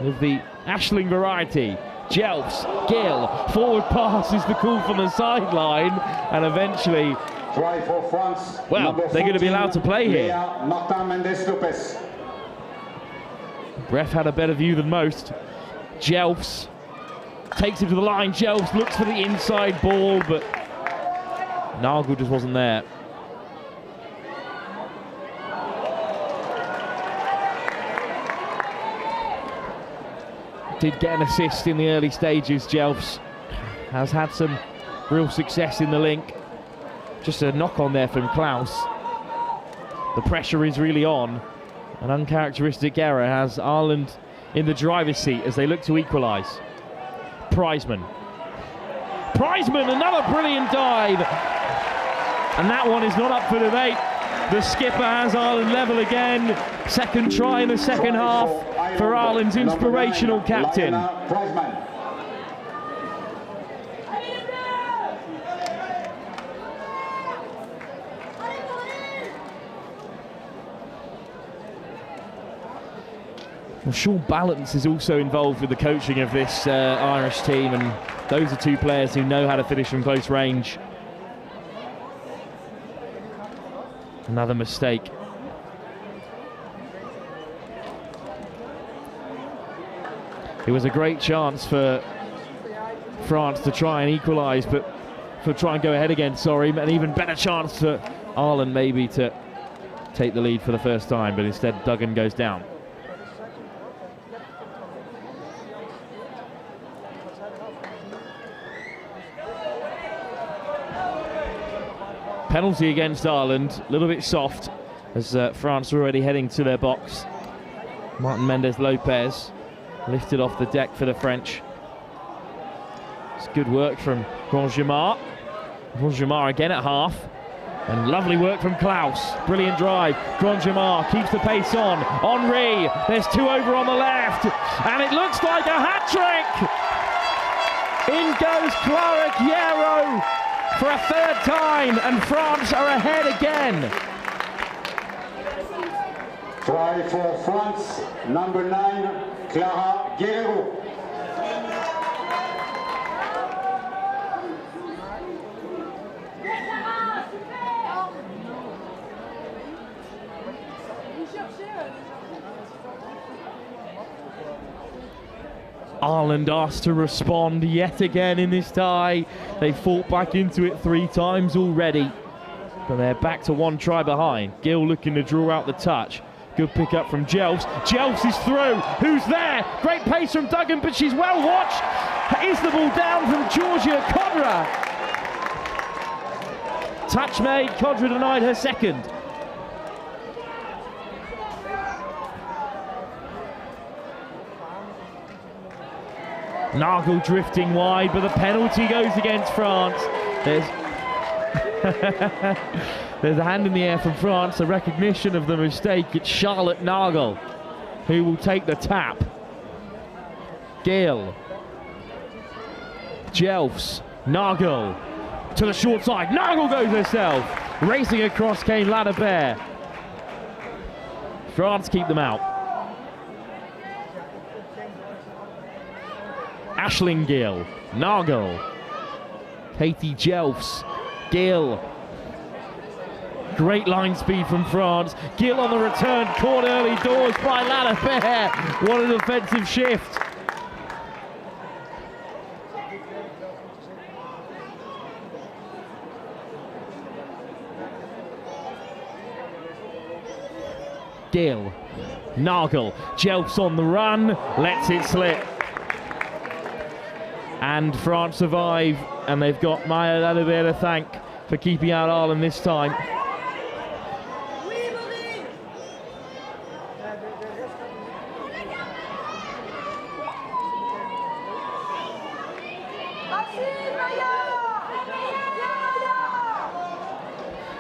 of the Ashling variety. Jelfs, Gill, forward pass is the call from the sideline, and eventually, try for France. well, they're going to be allowed to play here. Martin Mendez Lopez. Ref had a better view than most. Jelfs takes it to the line. Jelfs looks for the inside ball, but Nagel just wasn't there. Did get an assist in the early stages. Jelfs has had some real success in the link. Just a knock on there from Klaus. The pressure is really on. An uncharacteristic error has Ireland in the driver's seat as they look to equalise. Prizeman, another brilliant dive. And that one is not up for debate. The skipper has Ireland level again. Second try in the second half for Ireland's inspirational captain. Well, Sean Balance is also involved with the coaching of this Irish team, and those are two players who know how to finish from close range. Another mistake. It was a great chance for France to try and equalise, but try and go ahead again, sorry. An even better chance for Ireland maybe to take the lead for the first time, but instead Duggan goes down. Penalty against Ireland, a little bit soft as France are already heading to their box. Martin Mendez Lopez lifted off the deck for the French. It's good work from Grandjamar. Grandjamar again at half. And lovely work from Klaus. Brilliant drive. Grandjamar keeps the pace on. Henri, there's two over on the left. And it looks like a hat-trick. In goes Clara Guerrero for a third time, and France are ahead again. Try for France, number 9, Clara Guerrero. Ireland asked to respond yet again in this tie. They fought back into it 3 times already, but they're back to 1 try behind. Gill looking to draw out the touch. Good pick up from Jelfs. Jelfs is through. Who's there? Great pace from Duggan, but she's well watched. Is the ball down from Georgia Kodra? Touch made. Kodra denied her second. Nagel drifting wide, but the penalty goes against France. There's a hand in the air from France, a recognition of the mistake. It's Charlotte Nagel who will take the tap. Gill, Jelfs, Nagel to the short side. Nagel goes herself. Racing across came Ladebert. France keep them out. Ashling Gill, Nagel, Katie Jelfs, Gill. Great line speed from France. Gill on the return, caught early doors by Ladebert. What an offensive shift. Gill. Nagel. Jelfs on the run. Lets it slip. And France survive. And they've got Maya Lalibert to thank for keeping out Ireland this time.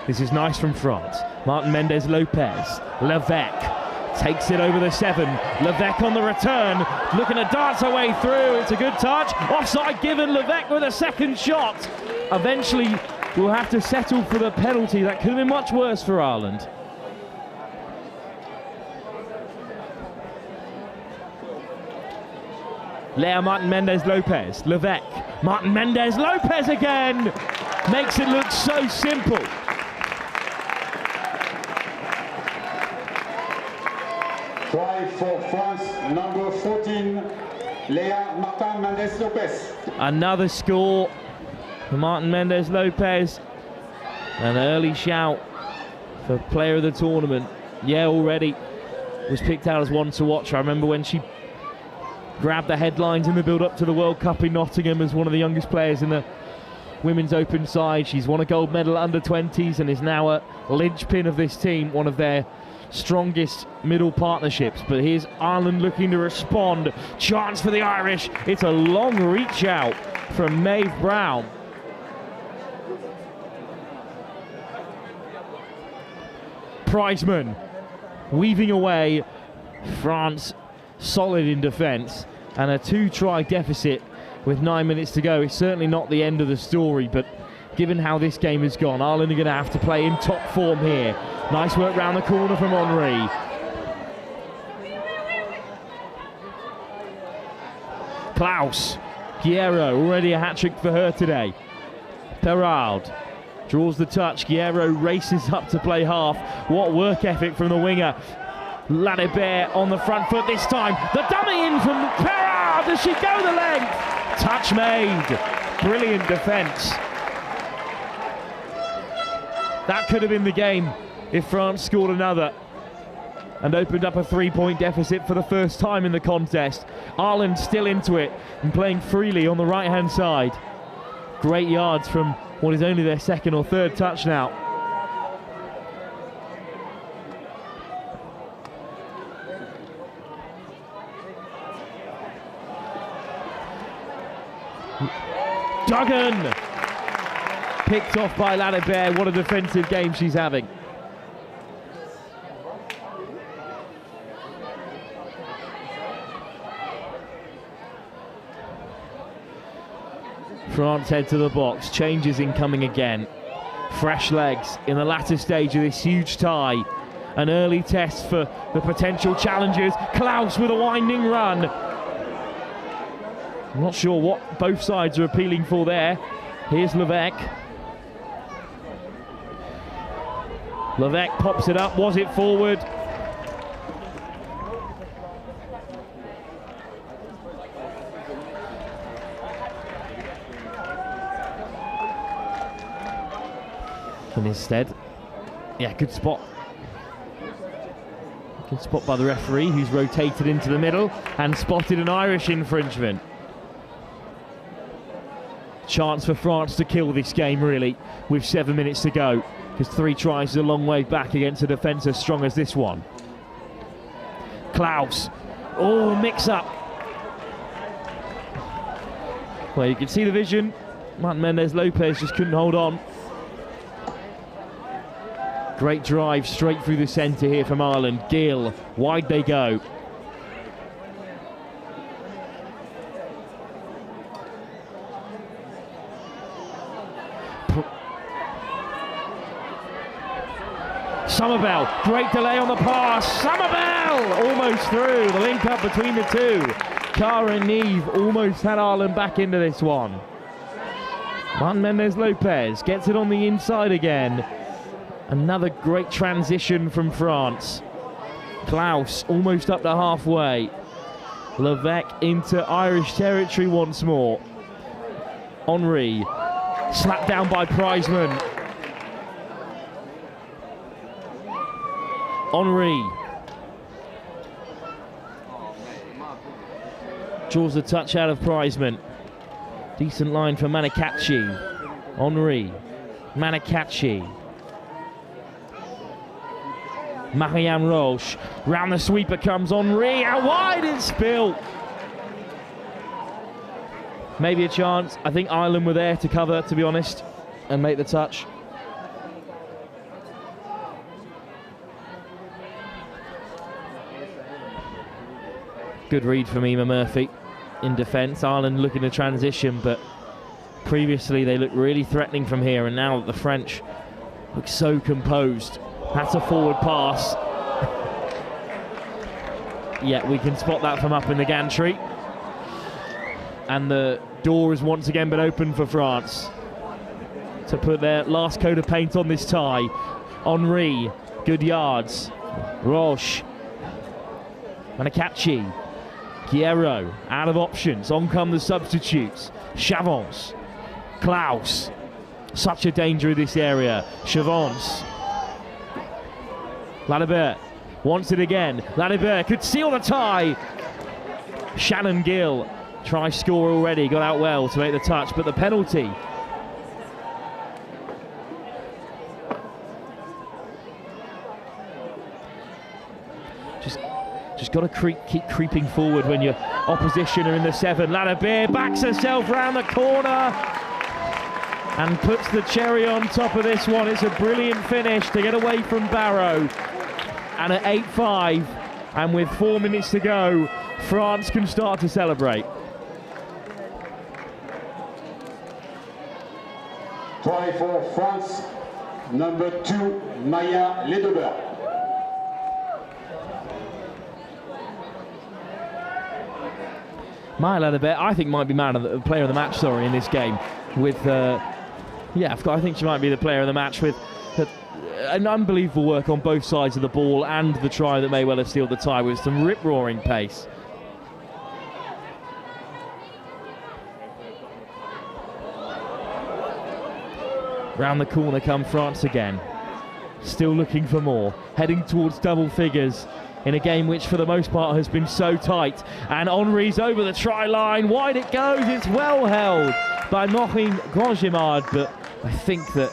This is nice from France. Martin Mendez Lopez. Levesque takes it over the 7. Levesque on the return, looking to dance her way through. It's a good touch. Offside given. Levesque with a second shot. Eventually, we'll have to settle for the penalty. That could have been much worse for Ireland. Lea Martin Mendez Lopez. Levesque. Martin Mendez Lopez again. Makes it look so simple. Try for France, number 14, Lea Martin Mendez Lopez. Another score for Martin Mendez Lopez. An early shout for player of the tournament. Yeah, already was picked out as one to watch. I remember when she grabbed the headlines in the build-up to the World Cup in Nottingham as one of the youngest players in the women's open side. She's won a gold medal at under-20s and is now a linchpin of this team, one of their strongest middle partnerships. But here's Ireland looking to respond. Chance for the Irish. It's a long reach out from Maeve Brown. Priceman weaving away. France solid in defence, and a 2-try deficit with 9 minutes to go. It's certainly not the end of the story, but given how this game has gone, Ireland are going to have to play in top form here. Nice work round the corner from Henry. Klaus. Guerrero, already a hat-trick for her today. Perraud draws the touch. Guerrero races up to play half. What work ethic from the winger. Ladibert on the front foot this time. The dummy in from Perraud. Does she go the length? Touch made. Brilliant defence. That could have been the game if France scored another and opened up a 3-point deficit for the first time in the contest. Ireland still into it and playing freely on the right-hand side. Great yards from what is only their second or third touch now. Duggan! Picked off by Ladibert. What a defensive game she's having. France head to the box. Changes incoming again. Fresh legs in the latter stage of this huge tie. An early test for the potential challengers. Klaus with a winding run. I'm not sure what both sides are appealing for there. Here's Levesque. Levesque pops it up. Was it forward? And instead, yeah, good spot. Good spot by the referee, who's rotated into the middle and spotted an Irish infringement. Chance for France to kill this game, really, with 7 minutes to go, because 3 tries is a long way back against a defence as strong as this one. Klaus. Oh, mix up. Well, you can see the vision. Martin Mendez Lopez just couldn't hold on. Great drive straight through the centre here from Ireland. Gill, wide they go. Somerville, great delay on the pass. Somerville almost through. The link up between the two. Cara and Neve almost had Ireland back into this one. Martin Mendez Lopez gets it on the inside again. Another great transition from France. Klaus almost up to halfway. Levesque into Irish territory once more. Henry slapped down by Priceman. Henry Draws the touch out of Prizeman. Decent line for Manakachi. Henri. Manakachi. Marianne Roche. Round the sweeper comes Henri. Out wide, it's Spill. Maybe a chance. I think Ireland were there to cover, to be honest, and make the touch. Good read from Emma Murphy in defence. Ireland looking to transition, but previously they looked really threatening from here, and now the French look so composed. That's a forward pass. Yeah, we can spot that from up in the gantry. And the door is once again been opened for France to put their last coat of paint on this tie. Henri, good yards. Roche. Manakachi. Guerrero, out of options. On come the substitutes. Chavons. Klaus. Such a danger in this area. Chavons. Ladibert wants it again. Ladibert could seal the tie. Shannon Gill. Try score already. Got out well to make the touch, but the penalty. Just got to keep creeping forward when your opposition are in the 7. Ladibert backs herself round the corner and puts the cherry on top of this one. It's a brilliant finish to get away from Barrow. And at 8-5, and with 4 minutes to go, France can start to celebrate. Try for France, number 2, Maya Ledebert. Maya Ledebert, I think, might be player of the match, in this game. With, I think she might be the player of the match with an unbelievable work on both sides of the ball and the try that may well have sealed the tie with some rip-roaring pace. Round the corner come France again. Still looking for more. Heading towards double figures in a game which for the most part has been so tight. And Henri's over the try line. Wide it goes. It's well held by Maureen Grandgimard, but I think that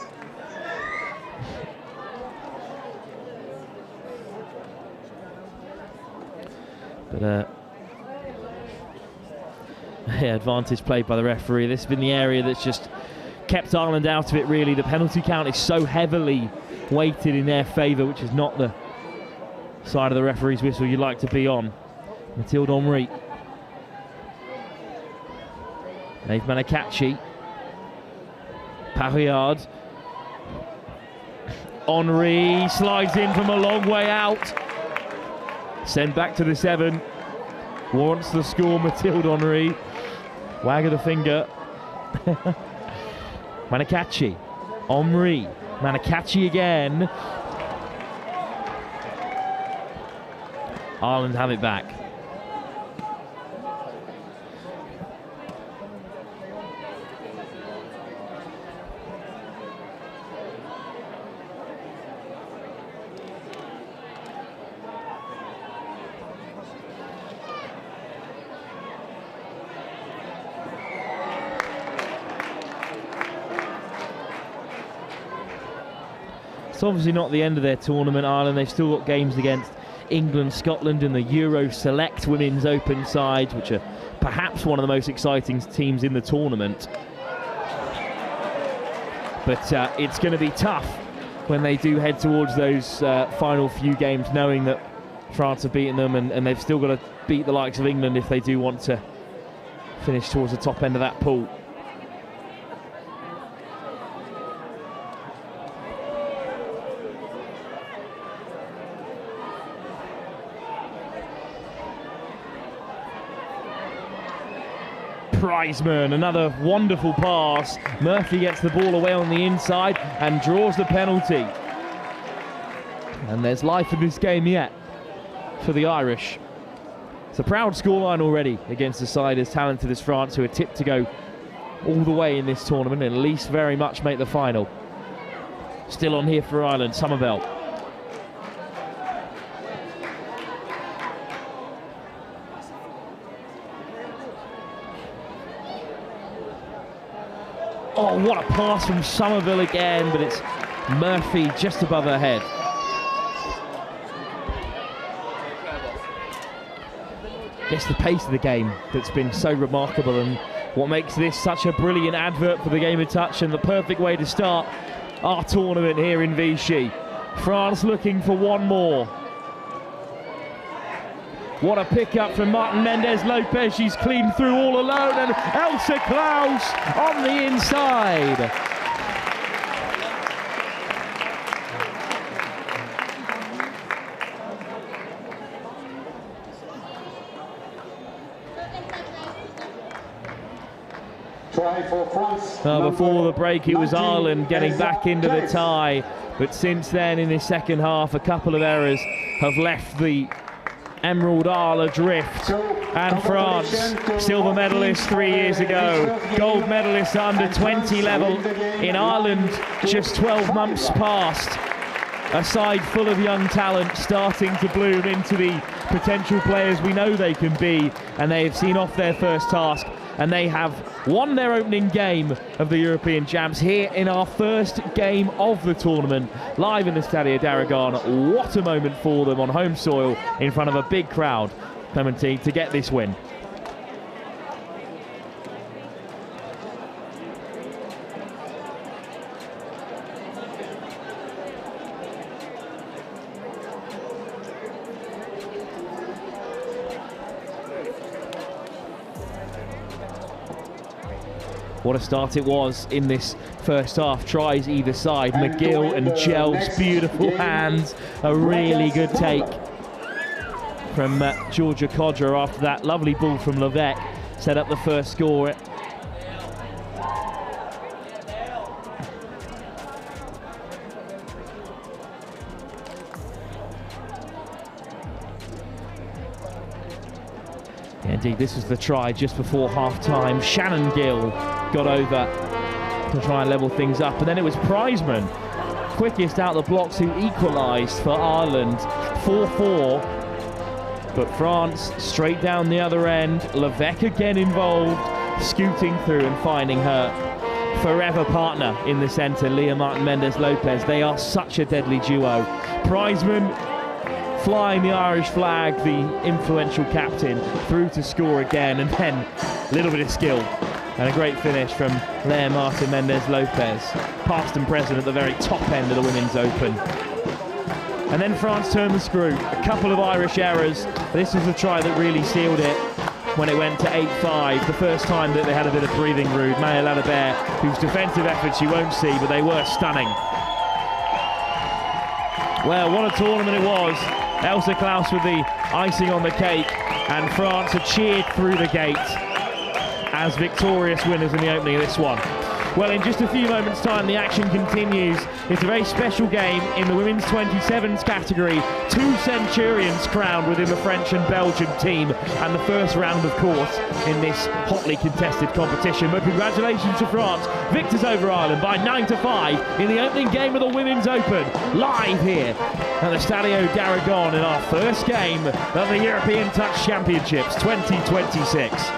advantage played by the referee. This has been the area that's just kept Ireland out of it, really. The penalty count is so heavily weighted in their favour, which is not the side of the referee's whistle you'd like to be on. Mathilde Henri. Maeve Manakachi. Parriard. Henri slides in from a long way out. Sent back to the 7. Wants the score, Mathilde Henri. Wag of the finger. Manakachi. Henri. Manakachi again. Ireland have it back. It's obviously not the end of their tournament, Ireland. They've still got games against England, Scotland in the Euro Select Women's Open side, which are perhaps one of the most exciting teams in the tournament. But it's going to be tough when they do head towards those final few games, knowing that France have beaten them and they've still got to beat the likes of England if they do want to finish towards the top end of that pool. Prizeman, another wonderful pass. Murphy gets the ball away on the inside and draws the penalty. And there's life in this game yet for the Irish. It's a proud scoreline already against a side as talented as France, who are tipped to go all the way in this tournament and at least very much make the final. Still on here for Ireland, Somerville. Oh, what a pass from Somerville again, but it's Murphy just above her head. It's the pace of the game that's been so remarkable, and what makes this such a brilliant advert for the game of touch and the perfect way to start our tournament here in Vichy. France looking for one more. What a pickup from Martin Mendez-Lopez. She's cleaned through all alone, and Elsa Klaus on the inside. Try for France. Before the break, it was Ireland getting back into the tie, but since then, in this second half, a couple of errors have left the Emerald Isle adrift. And France, silver medalist 3 years ago, gold medalist under 20 level. In Ireland, just 12 months past. A side full of young talent starting to bloom into the potential players we know they can be, and they have seen off their first task, and they have won their opening game of the European Champs here in our first game of the tournament, live in the Stadio d'Aragon. What a moment for them on home soil in front of a big crowd, Clementine, to get this win. What a start it was in this first half. Tries either side. McGill and Jelf's beautiful hands. A really good take from Georgia Kodra after that lovely ball from Levesque. Set up the first score. Indeed, this was the try just before half-time. Shannon Gill got over to try and level things up, and then it was Prizeman, quickest out the blocks, who equalised for Ireland. 4-4, but France straight down the other end. Levesque again involved, scooting through and finding her forever partner in the centre, Leah Martin Mendez-Lopez. They are such a deadly duo. Prizeman flying the Irish flag, the influential captain, through to score again, and then a little bit of skill and a great finish from Leah Martin Mendez-Lopez, past and present at the very top end of the Women's Open. And then France turned the screw. A couple of Irish errors. This was the try that really sealed it when it went to 8-5, the first time that they had a bit of breathing room. Maya Ladebert, whose defensive efforts you won't see, but they were stunning. Well, what a tournament it was. Elsa Klaus with the icing on the cake, and France are cheered through the gate as victorious winners in the opening of this one. Well, in just a few moments' time, the action continues. It's a very special game in the women's 27s category. 2 Centurions crowned within the French and Belgian team, and the first round, of course, in this hotly contested competition. But congratulations to France, victors over Ireland by 9-5 in the opening game of the Women's Open, live here at the Stadio d'Aragon in our first game of the European Touch Championships 2026.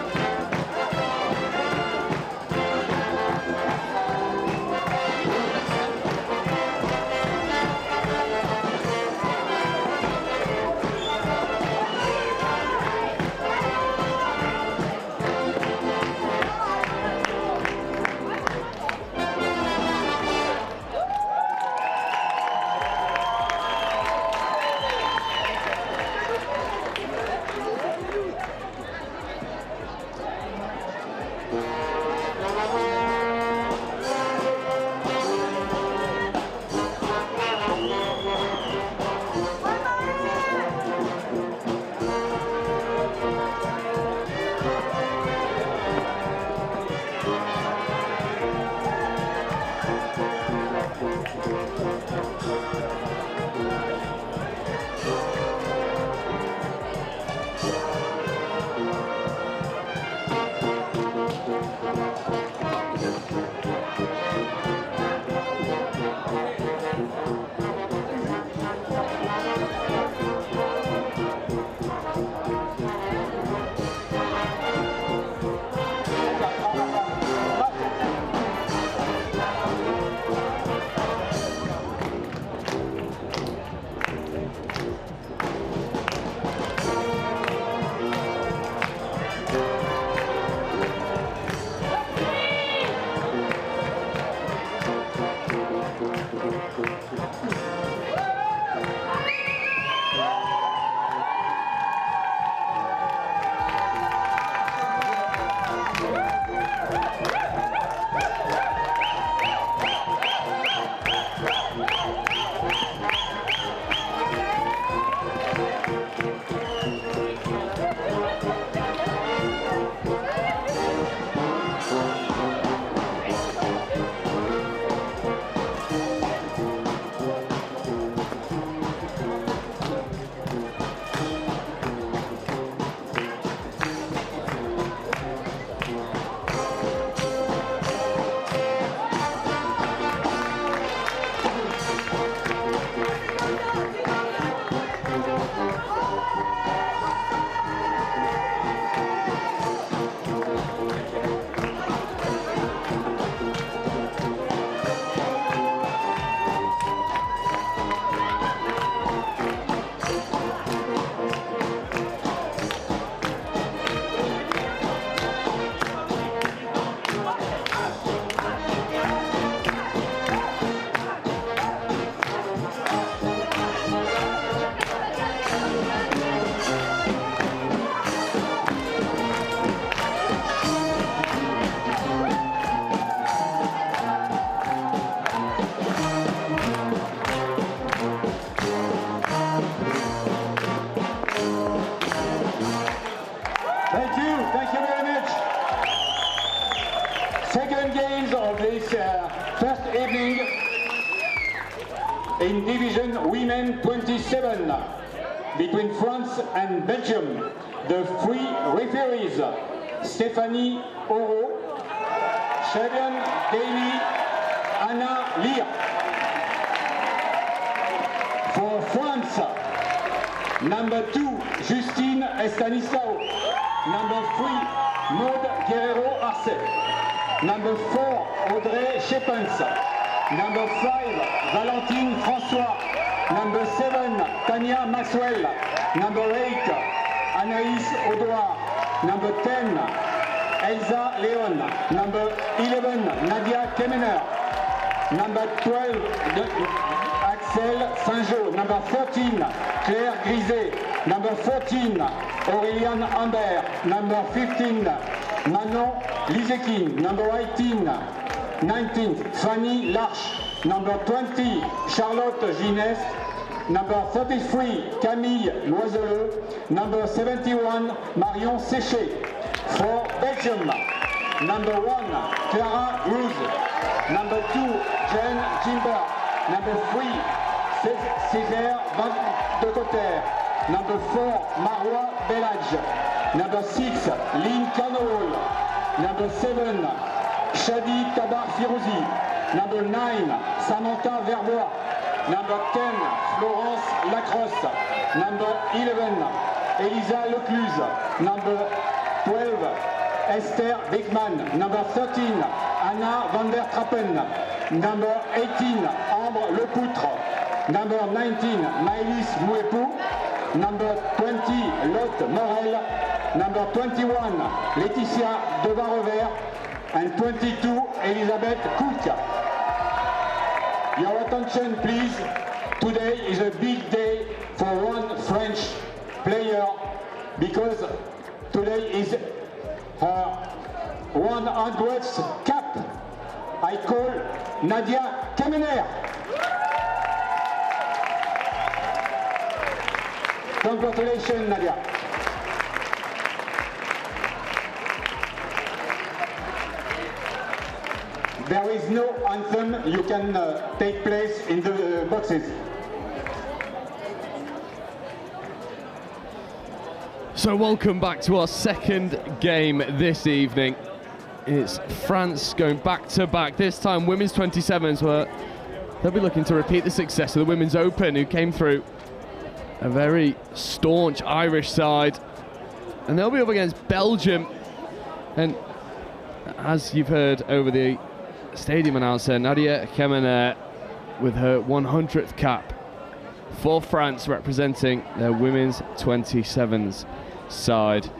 evening, in Division Women 27, between France and Belgium, the three referees, Stéphanie Oro, Sharon Daly, Anna Lear. For France, number 2, Justine Estanislao. Number 3, Maud Guerrero Arce. Number 4, Audrey Schepens. Number 5, Valentine François. Number 7, Tania Maxwell. Number 8, Anaïs Audouard. Number 10, Elsa Leon. Number 11, Nadia Kemener. Number 12, Axel Saint-Jean. Number 13, Claire Griset. Number 14, Aurélien Humbert. Number 15, Manon Lizekin. Number 19, Fanny Larche. Number 20, Charlotte Ginès. Number 33, Camille Loiseleux. Number 71, Marion Séché. For Belgium, number 1, Clara Ruse. Number 2, Jane Jimber. Number 3, Césaire Van de Cotter. Number 4, Marwa Belhadj. Number 6, Lynn Carnowall. Number 7, Shadi Tabar Firouzi. Number 9, Samantha Verbois. Number 10, Florence Lacrosse. Number 11, Elisa Lecluse. Number 12, Esther Beckman. Number 13, Anna van der Trappen. Number 18, Ambre Lepoutre. Number 19, Maëlys Mouepou. Number 20, Lotte Morel. Number 21, Laetitia Devarevert. And 22, Elisabeth Cook. Your attention, please. Today is a big day for one French player because today is her 100th cap. I call Nadia Kemener. Congratulations, Nadia. There is no anthem. You can take place in the boxes. So welcome back to our second game this evening. It's France going back to back. This time women's 27s where they'll be looking to repeat the success of the Women's Open, who came through a very staunch Irish side. And they'll be up against Belgium. And as you've heard over the stadium announcer, Nadia Kemener with her 100th cap for France, representing their women's 27s side.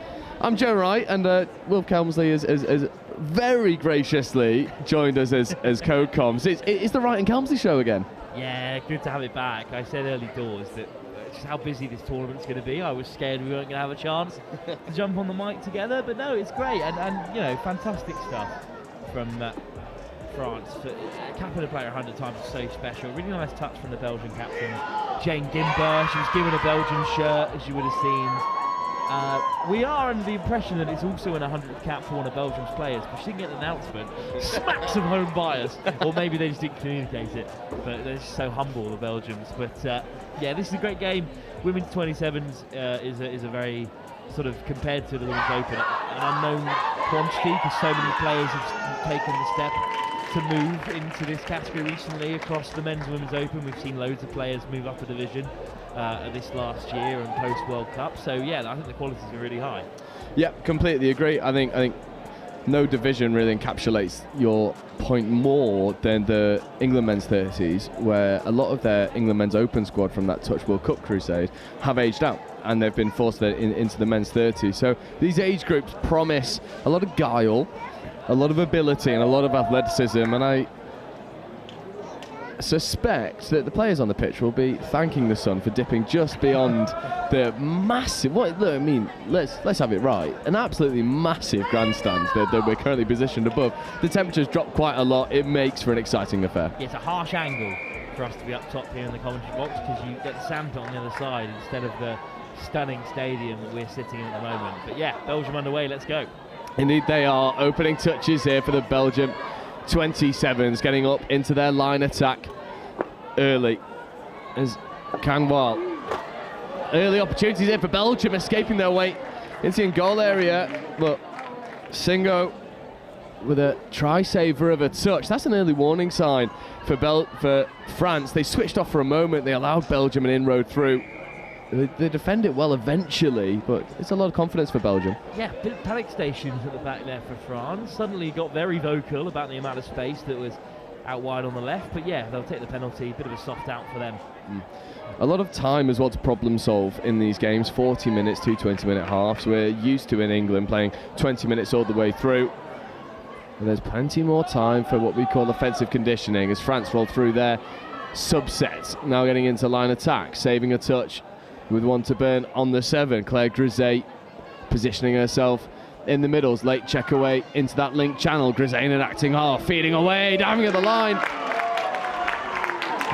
I'm Joe Wright, and Will Kelmsley has very graciously joined us as code comms. It's the Wright and Kelmsley show again. Yeah, good to have it back. I said early doors that just how busy this tournament's going to be. I was scared we weren't going to have a chance to jump on the mic together, but no, it's great, and you know, fantastic stuff from France. Capping a player 100 times is so special. Really nice touch from the Belgian captain, Jane Gimber. She was given a Belgian shirt, as you would have seen. We are under the impression that it's also an 100th cap for one of Belgium's players, but she didn't get an announcement. Smack some home bias, or maybe they just didn't communicate it. But they're just so humble, the Belgians. But yeah, this is a great game. Women's 27s is a very sort of, compared to the Women's Open, an unknown quantity, because so many players have taken the step to move into this category recently across the Men's and Women's Open. We've seen loads of players move up a division this last year and post World Cup. So yeah, I think the quality's been really high. Yeah, completely agree. I think no division really encapsulates your point more than the England Men's 30s, where a lot of their England Men's Open squad from that Touch World Cup crusade have aged out, and they've been forced into the Men's 30s. So these age groups promise a lot of guile, a lot of ability, and a lot of athleticism, and I suspect that the players on the pitch will be thanking the sun for dipping just beyond the massive, I mean, let's have it right, an absolutely massive grandstand that we're currently positioned above. The temperature's dropped quite a lot. It makes for an exciting affair. Yeah, it's a harsh angle for us to be up top here in the commentary box, because you get the sandpit on the other side instead of the stunning stadium that we're sitting in at the moment. But yeah, Belgium underway, let's go. Indeed they are. Opening touches here for the Belgium 27s getting up into their line attack early as Canwal. Early opportunities here for Belgium, escaping their way into the goal area, but Singo with a try saver of a touch. That's an early warning sign for France. They switched off for a moment. They allowed Belgium an inroad through. They defend it well eventually, but it's a lot of confidence for Belgium. Yeah, bit of panic stations at the back there for France. Suddenly got very vocal about the amount of space that was out wide on the left, but yeah, they'll take the penalty. Bit of a soft out for them. A lot of time as well to problem solve in these games. 40 minutes, 2 20-minute halves. We're used to in England playing 20 minutes all the way through. And there's plenty more time for what we call offensive conditioning as France roll through their subset. Now getting into line attack, saving a touch with one to burn on the 7. Claire Grisey positioning herself in the middles. Late check away into that link channel. Grisey in an acting half, feeding away, diving at the line.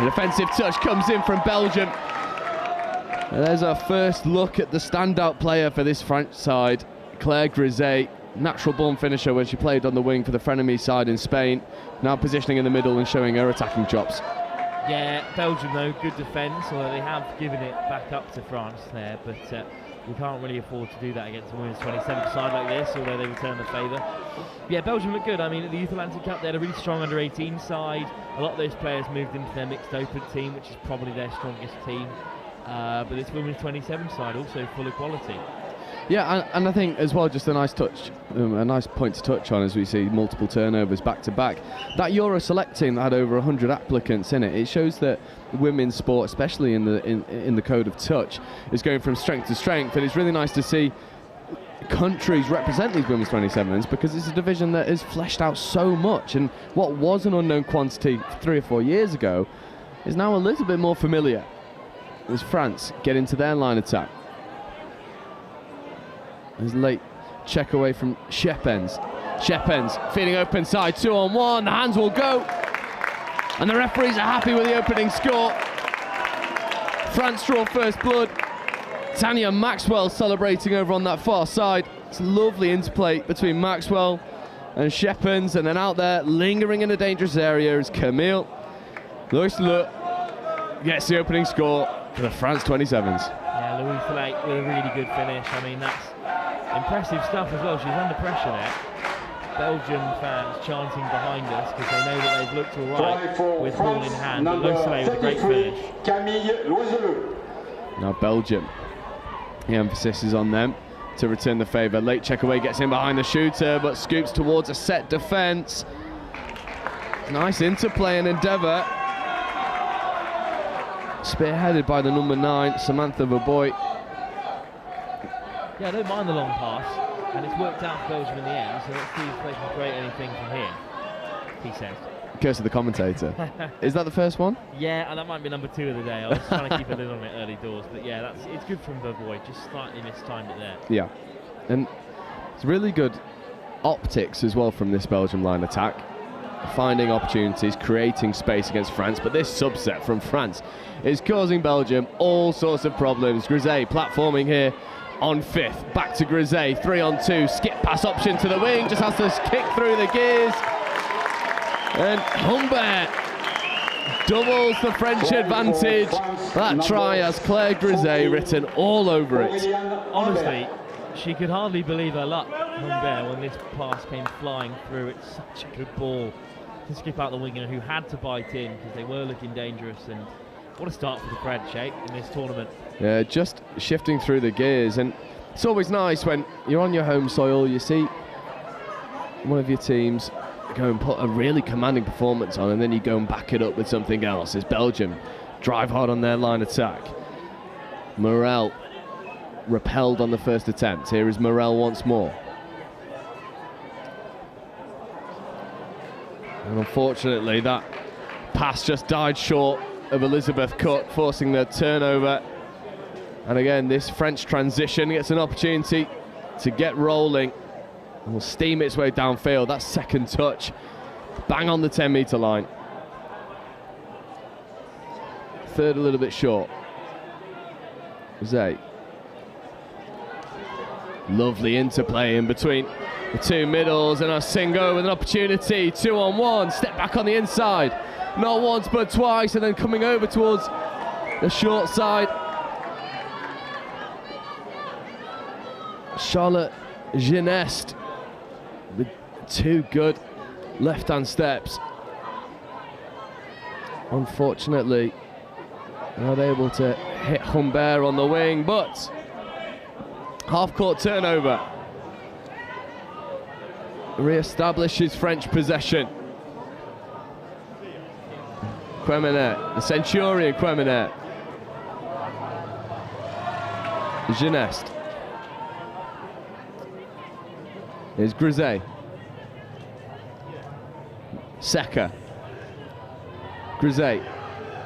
An offensive touch comes in from Belgium. And there's our first look at the standout player for this French side, Claire Grisey. Natural born finisher when she played on the wing for the frenemy side in Spain. Now positioning in the middle and showing her attacking chops. Yeah, Belgium though, good defence, although they have given it back up to France there, but we can't really afford to do that against a women's 27 side like this, although they return the favour. Yeah, Belgium look good. I mean, at the Youth Atlantic Cup, they had a really strong under-18 side. A lot of those players moved into their mixed open team, which is probably their strongest team. But this women's 27 side also full of quality. Yeah, and I think as well, just a nice touch, a nice point to touch on as we see multiple turnovers back to back. That Euro select team that had over 100 applicants in it, it shows that women's sport, especially in the code of touch, is going from strength to strength, and it's really nice to see countries represent these women's 27s because it's a division that is fleshed out so much, and what was an unknown quantity 3 or 4 years ago is now a little bit more familiar as France get into their line attack. There's late check away from Shepens. Shepens feeding open side, 2-on-1, the hands will go. And the referees are happy with the opening score. France draw first blood. Tanya Maxwell celebrating over on that far side. It's a lovely interplay between Maxwell and Shepens, and then out there, lingering in a dangerous area is Camille. Louis Le gets the opening score for the France 27s. Yeah, Louis Le with a really good finish. I mean, that's impressive stuff as well. She's under pressure there. Belgian fans chanting behind us because they know that they've looked all right with ball in hand. But Louis with a great finish. Now Belgium, the emphasis is on them to return the favour. Late check away, gets in behind the shooter, but scoops towards a set defence. Nice interplay and endeavour. Spearheaded by the number 9, Samantha Verboy. Yeah, I don't mind the long pass, and it's worked out for Belgium in the end, so let's see if they can create anything from here, he says. Curse of the commentator. Is that the first one? Yeah, and that might be number 2 of the day. I was trying to keep a lid on it early doors, but yeah, it's good from Verboy, just slightly mistimed it there. Yeah, and it's really good optics as well from this Belgium line attack. Finding opportunities, creating space against France, but this subset from France is causing Belgium all sorts of problems. Grisey platforming here on 5th, back to Grisey, 3-on-2, skip pass option to the wing, just has to kick through the gears. And Humbert doubles the French advantage. That try has Claire Grisey written all over it. Honestly, she could hardly believe her luck, Humbert, when this pass came flying through. It's such a good ball to skip out the winger who had to bite in because they were looking dangerous. And what a start for the French, in this tournament. Yeah, just shifting through the gears, and it's always nice when you're on your home soil, you see one of your teams go and put a really commanding performance on, and then you go and back it up with something else. As Belgium drive hard on their line attack. Morel repelled on the first attempt. Here is Morel once more. And unfortunately, that pass just died short of Elizabeth Cook, forcing the turnover. And again, this French transition gets an opportunity to get rolling and will steam its way downfield. That second touch, bang on the 10-metre line. Third a little bit short. Zay. Lovely interplay in between The two middles and Asingo with an opportunity, 2-on-1, step back on the inside. Not once but twice, and then coming over towards the short side. Charlotte Geneste with two good left-hand steps. Unfortunately, not able to hit Humbert on the wing, but half-court turnover. Re-establishes French possession. Queminet, the Centurion Queminet. Geneste. Here's Grisey. Seca. Grisey.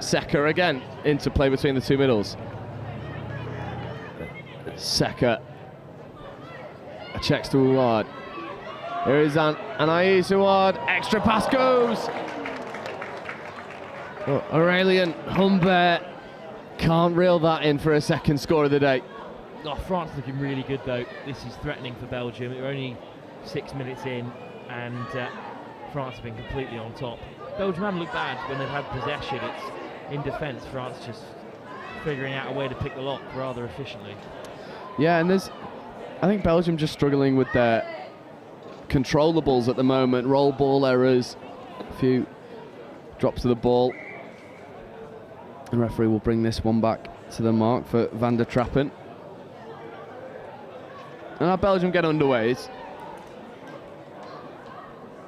Seca again. Interplay between the two middles. Seca. Checks to Ouad. Here is Anaïs Ouad. Extra pass goes. Oh, Aurélien Humbert can't reel that in for a second score of the day. Oh, France looking really good though. This is threatening for Belgium. We're only 6 minutes in, and France have been completely on top. Belgium haven't looked bad when they've had possession. It's in defence, France just figuring out a way to pick the lock rather efficiently. Yeah, and I think Belgium just struggling with their controllables at the moment. Roll ball errors, a few drops of the ball. The referee will bring this one back to the mark for Van der Trappen. And now Belgium get underway. It's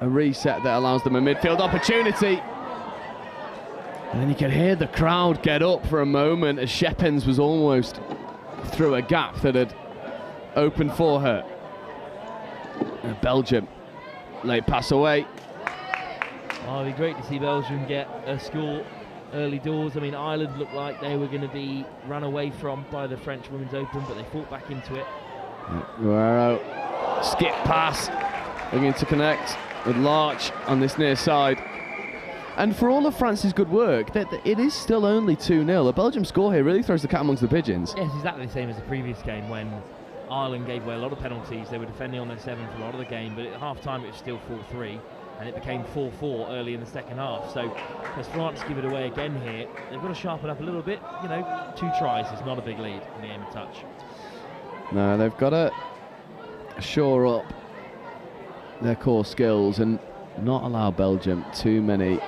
a reset that allows them a midfield opportunity. And then you can hear the crowd get up for a moment as Shepens was almost through a gap that had opened for her. And Belgium, late pass away. Oh, it'd be great to see Belgium get a score early doors. I mean, Ireland looked like they were going to be run away from by the French Women's Open, but they fought back into it. Guerrero, skip pass, looking to connect with Larch on this near side. And for all of France's good work, it is still only 2-0. A Belgium score here really throws the cat amongst the pigeons. Yes, exactly the same as the previous game when Ireland gave away a lot of penalties. They were defending on their 7 for a lot of the game, but at half-time it was still 4-3, and it became 4-4 early in the second half. So as France give it away again here, they've got to sharpen up a little bit. You know, 2 tries is not a big lead in the game of touch. No, they've got to shore up their core skills and not allow Belgium too many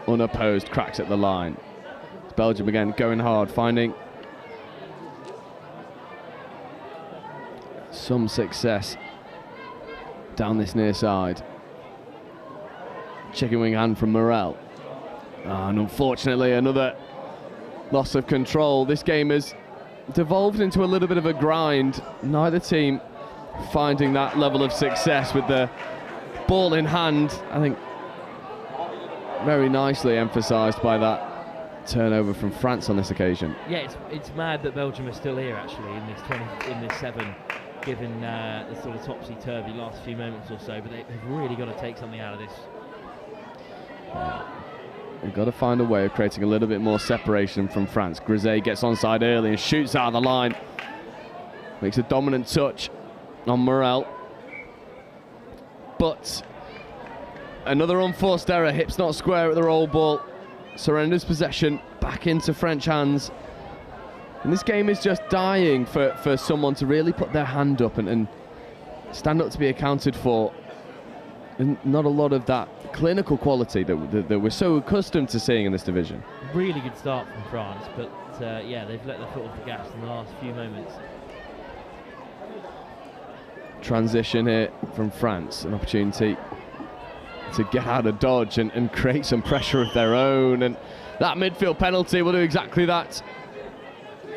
unopposed cracks at the line. It's Belgium again going hard, finding some success down this near side. Chicken wing hand from Morel. And unfortunately another loss of control. This game has devolved into a little bit of a grind. Neither team finding that level of success with the ball in hand. I think very nicely emphasised by that turnover from France on this occasion. Yeah, it's mad that Belgium are still here actually in this 7, given the sort of topsy-turvy last few moments or so, but they've really got to take something out of this. They've got to find a way of creating a little bit more separation from France. Grisey gets onside early and shoots out of the line. Makes a dominant touch on Morel. But another unforced error. Hips not square at the roll ball. Surrenders possession back into French hands. And this game is just dying for someone to really put their hand up and stand up to be accounted for. And not a lot of that clinical quality that we're so accustomed to seeing in this division. Really good start from France, but yeah, they've let their foot off the gas in the last few moments. Transition here from France, an opportunity to get out of dodge and create some pressure of their own, and that midfield penalty will do exactly that.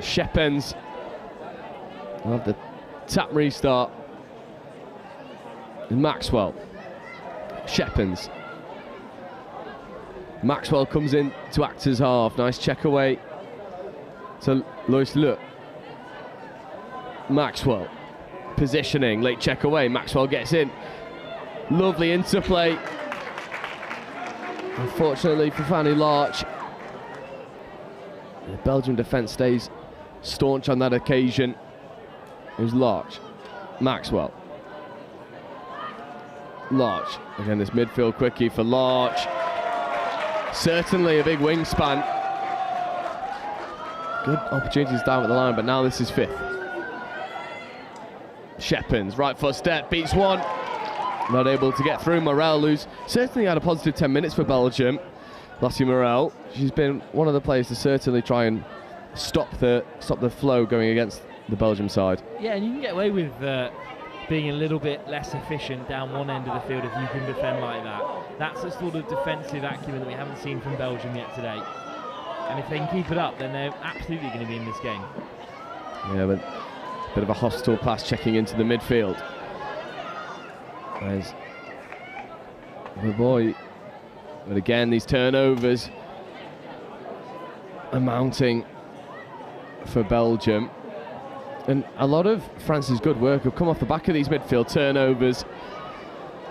Shepens will have the tap restart. And Maxwell. Shepens. Maxwell comes in to act as half. Nice check away to Lois Le. Maxwell positioning, late check away. Maxwell gets in. Lovely interplay. Unfortunately for Fanny Larch, the Belgian defence stays staunch on that occasion. It was Larch. Maxwell. Larch. Again, this midfield quickie for Larch. Certainly a big wingspan. Good opportunities down at the line, but now this is fifth. Shepins, right foot step, beats one. Not able to get through. Morel, who's certainly had a positive 10 minutes for Belgium. Lassie Morel, she's been one of the players to certainly try and stop the flow going against the Belgium side. Yeah, and you can get away with being a little bit less efficient down one end of the field if you can defend like that. That's a sort of defensive acumen that we haven't seen from Belgium yet today. And if they can keep it up, then they're absolutely going to be in this game. Yeah, but a bit of a hostile pass checking into the midfield. There's the boy. But again, these turnovers are mounting for Belgium. And a lot of France's good work have come off the back of these midfield turnovers.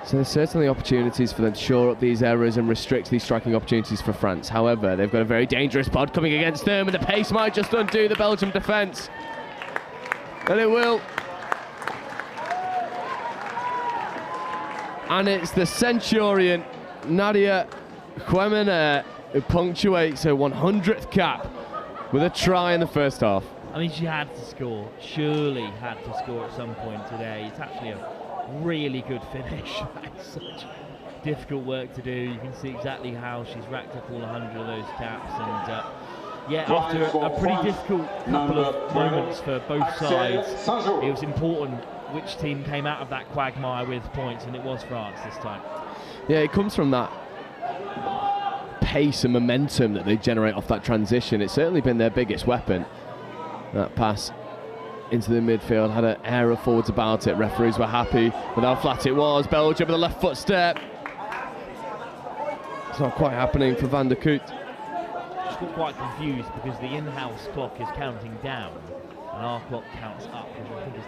So there's certainly opportunities for them to shore up these errors and restrict these striking opportunities for France. However, they've got a very dangerous pod coming against them, and the pace might just undo the Belgium defence. And it will. And it's the Centurion, Nadia Quemene, who punctuates her 100th cap with a try in the first half. I mean, she had to score, surely had to score at some point today. It's actually a really good finish. That's such difficult work to do. You can see exactly how she's racked up all 100 of those caps. And yeah, after a pretty difficult couple of moments for both sides, it was important which team came out of that quagmire with points, and it was France this time. Yeah, it comes from that pace and momentum that they generate off that transition. It's certainly been their biggest weapon. That pass into the midfield had an air of forwards about it. Referees were happy with how flat it was. Belgium with a left foot step. It's not quite happening for Van der Koot. Just got quite confused because the in-house clock is counting down and our clock counts up, which I think is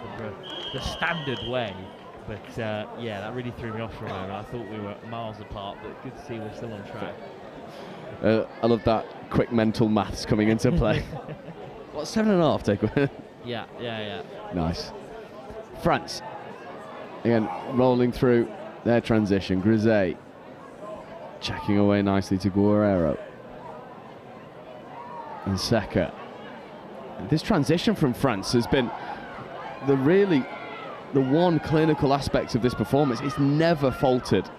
the standard way. But yeah, that really threw me off for a moment. I thought we were miles apart, but good to see we're still on track. I love that quick mental maths coming into play. What, 7.5 take? Yeah. Nice. France, again, rolling through their transition. Grisey checking away nicely to Guerrero. And Seka. This transition from France has been the one clinical aspect of this performance. It's never faltered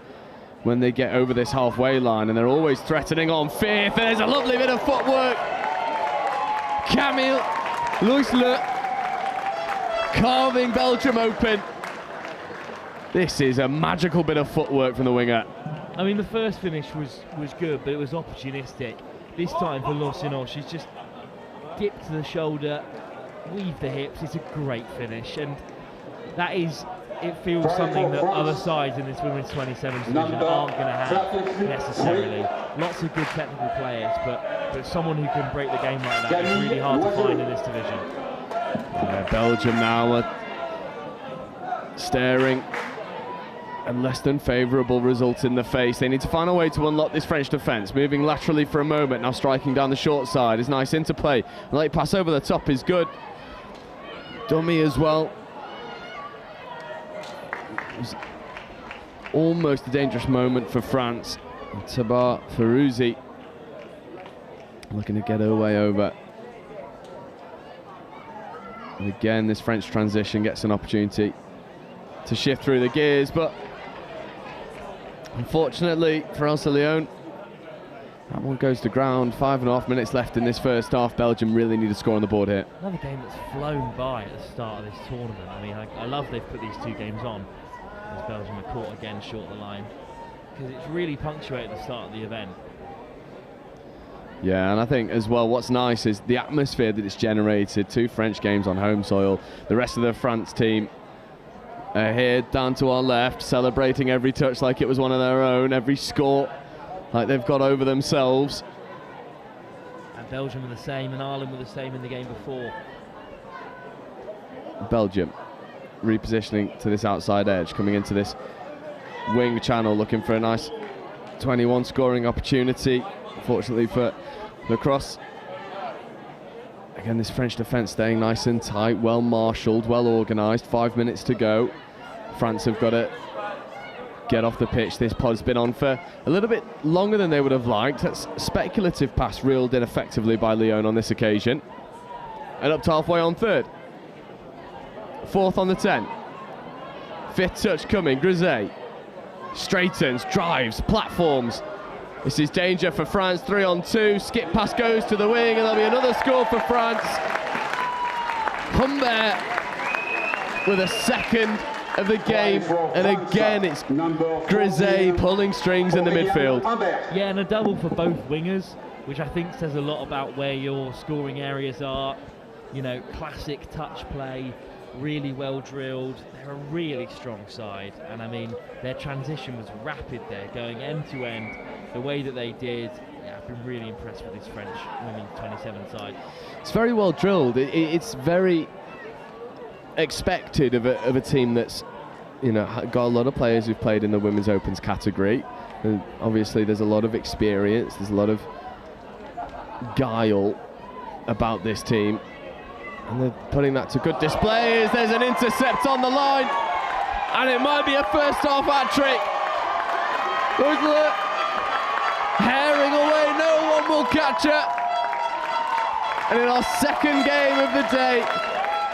when they get over this halfway line, and they're always threatening on fifth. And there's a lovely bit of footwork. Camille Loisle carving Belgium open. This is a magical bit of footwork from the winger. I mean, the first finish was good, but it was opportunistic. This time for Loisle, she's just dipped to the shoulder, weave the hips. It's a great finish, and that is, it feels something that other sides in this women's 27 division aren't going to have necessarily. Lots of good technical players, but someone who can break the game like that is really hard to find in this division. Belgium now are staring a less than favourable result in the face. They need to find a way to unlock this French defence. Moving laterally for a moment, now striking down the short side is nice interplay. The late pass over the top is good. Dummy as well. It was almost a dangerous moment for France. Tabar Ferruzi looking to get her way over. And again, this French transition gets an opportunity to shift through the gears, but unfortunately for Elsa Leon, that one goes to ground. 5.5 minutes left in this first half. Belgium really need a score on the board here. Another game that's flown by at the start of this tournament. I mean, I love they've put these two games on, as Belgium are caught again short of the line, because it's really punctuated the start of the event. Yeah, and I think as well what's nice is the atmosphere that it's generated. 2 French games on home soil. The rest of the France team are here down to our left, celebrating every touch like it was one of their own, every score like they've got over themselves. And Belgium were the same, and Ireland were the same in the game before. Belgium repositioning to this outside edge, coming into this wing channel, looking for a nice 21 scoring opportunity. Fortunately for Lacrosse, again this French defence staying nice and tight, well marshalled, well organised. 5 minutes to go. France have got to get off the pitch. This pod's been on for a little bit longer than they would have liked. That's speculative pass reeled in effectively by Lyon on this occasion. And up to halfway on third. Fourth on the 10. Fifth touch coming, Grisey. Straightens, drives, platforms. This is danger for France, 3-on-2. Skip pass goes to the wing, and there'll be another score for France. Humbert with a second of the game, and again it's Grisey pulling strings in the midfield. Yeah, and a double for both wingers, which I think says a lot about where your scoring areas are. You know, classic touch play, really well drilled. They're a really strong side, and I mean their transition was rapid there, going end to end the way that they did. Yeah, I've been really impressed with this French women's 27 side. It's very well drilled. It's very expected of a team that's, you know, got a lot of players who've played in the women's opens category, and obviously there's a lot of experience, there's a lot of guile about this team, and they're putting that to good display as there's an intercept on the line, and it might be a first half hat-trick. Herring away, no one will catch her. And in our second game of the day,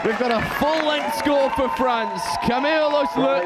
we've got a full-length score for France. Camille Loisler.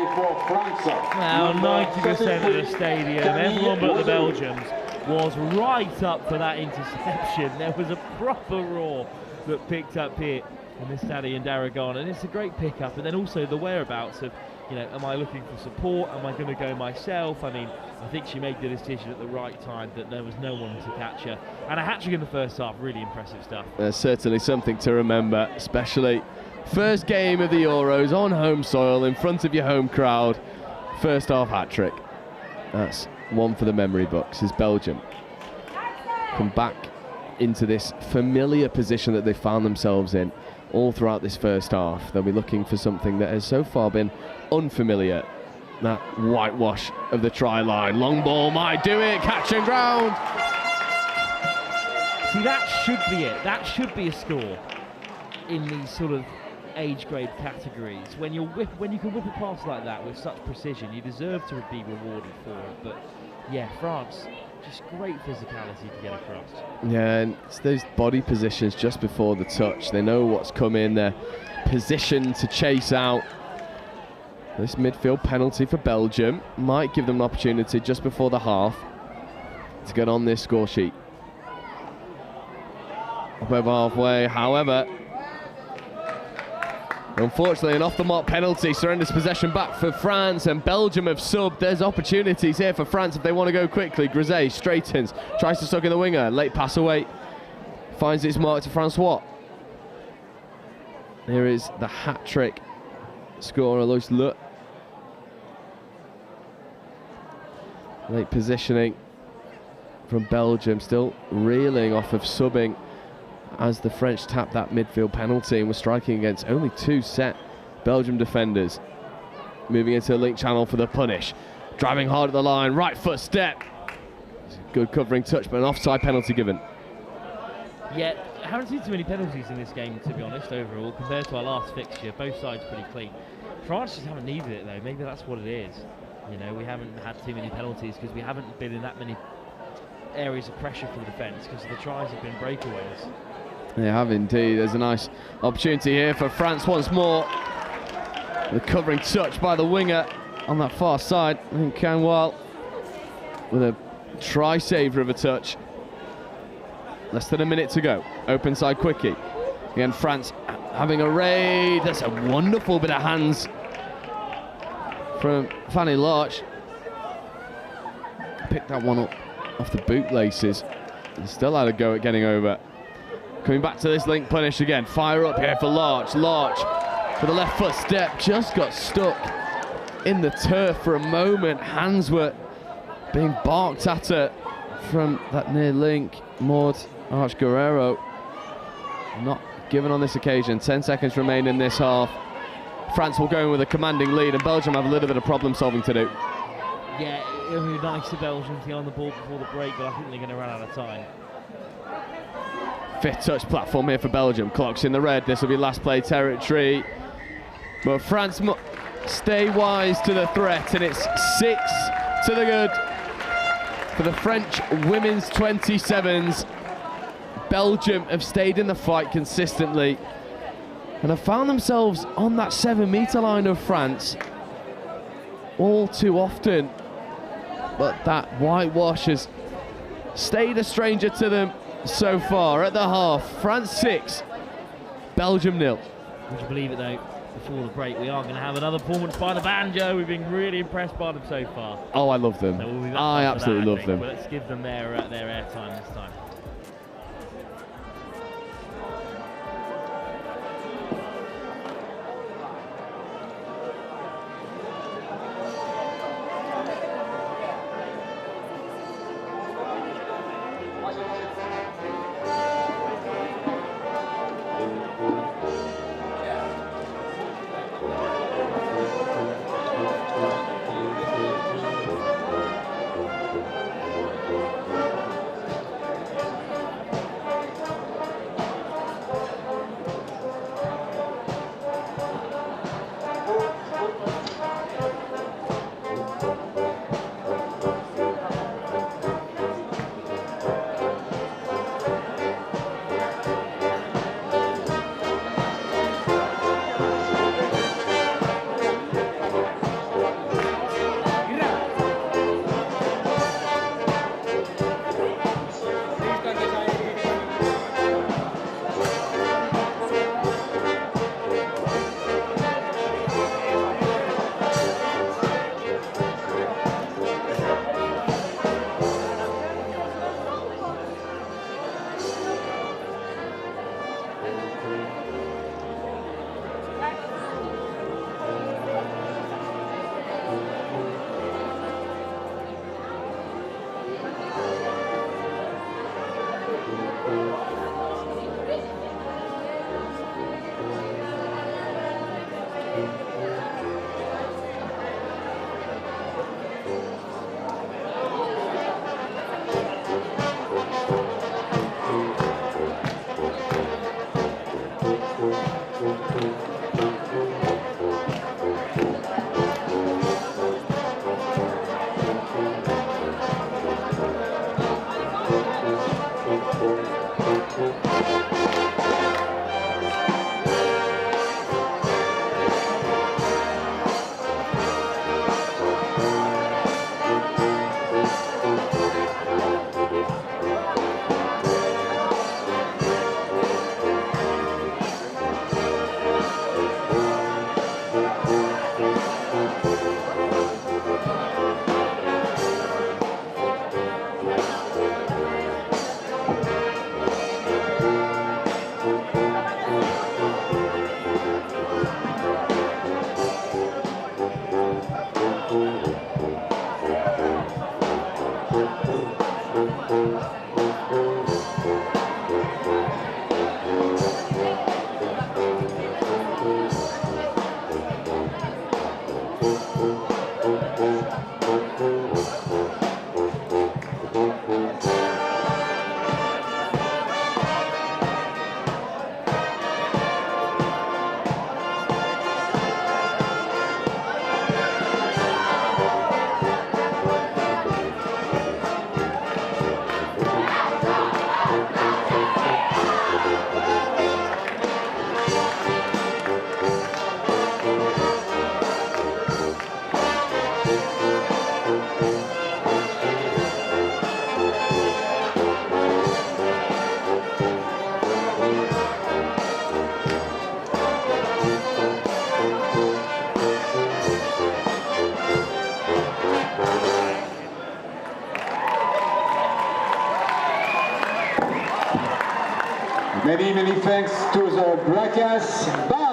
Now 90% of the stadium, everyone but the Belgians, was right up for that interception. There was a proper roar that picked up here in the Stadion d'Aragon, and it's a great pickup. And then also the whereabouts of, you know, am I looking for support? Am I going to go myself? I mean, I think she made the decision at the right time that there was no one to catch her. And a hat-trick in the first half, really impressive stuff. Certainly something to remember, especially first game of the Euros on home soil in front of your home crowd. First half hat-trick. That's one for the memory books as Belgium come back into this familiar position that they found themselves in all throughout this first half. They'll be looking for something that has so far been unfamiliar. That whitewash of the try line. Long ball might do it, catch and ground. See, that should be it. That should be a score in these sort of age grade categories. When you can whip a pass like that with such precision, you deserve to be rewarded for it. But yeah, France, just great physicality to get across. Yeah, and it's those body positions just before the touch. They know what's coming. They're positioned to chase out. This midfield penalty for Belgium might give them an opportunity just before the half to get on this score sheet. Up over halfway, however, unfortunately an off-the-mark penalty surrenders possession back for France, and Belgium have subbed. There's opportunities here for France if they want to go quickly. Grisey straightens, tries to suck in the winger, late pass away, finds its mark to Francois. Here is the hat-trick scorer, Lois Le. Late positioning from Belgium, still reeling off of subbing as the French tapped that midfield penalty and were striking against only two set Belgium defenders. Moving into the link channel for the punish. Driving hard at the line, right foot step. Good covering touch, but an offside penalty given. Yeah, I haven't seen too many penalties in this game, to be honest, overall, compared to our last fixture. Both sides pretty clean. France just haven't needed it, though. Maybe that's what it is. You know, we haven't had too many penalties because we haven't been in that many areas of pressure for the defence because the tries have been breakaways. They have indeed. There's a nice opportunity here for France once more. The covering touch by the winger on that far side. I think Canwell with a try saver of a touch. Less than a minute to go. Open side quickie. Again, France having a raid. That's a wonderful bit of hands from Fanny Larch. Picked that one up off the bootlaces. And still had a go at getting over. Coming back to this link punish again. Fire up here for Larch. Larch for the left foot step. Just got stuck in the turf for a moment. Hands were being barked at her from that near link. Maud Arch Guerrero not given on this occasion. 10 seconds remain in this half. France will go in with a commanding lead, and Belgium have a little bit of problem solving to do. Yeah, it'll be nice of Belgium to get on the ball before the break, but I think they're going to run out of time. Fifth touch platform here for Belgium. Clock's in the red. This will be last play territory. But France stay wise to the threat, and it's 6 to the good for the French women's 27s. Belgium have stayed in the fight consistently and have found themselves on that 7-metre line of France all too often, but that whitewash has stayed a stranger to them so far. At the half, France 6, Belgium 0. Would you believe it though, before the break we are going to have another performance by the banjo. We've been really impressed by them so far. Oh, I love them. So we'll be back I after absolutely that, love think. them. But let's give them their airtime this time. Many thanks to the Bracas Band.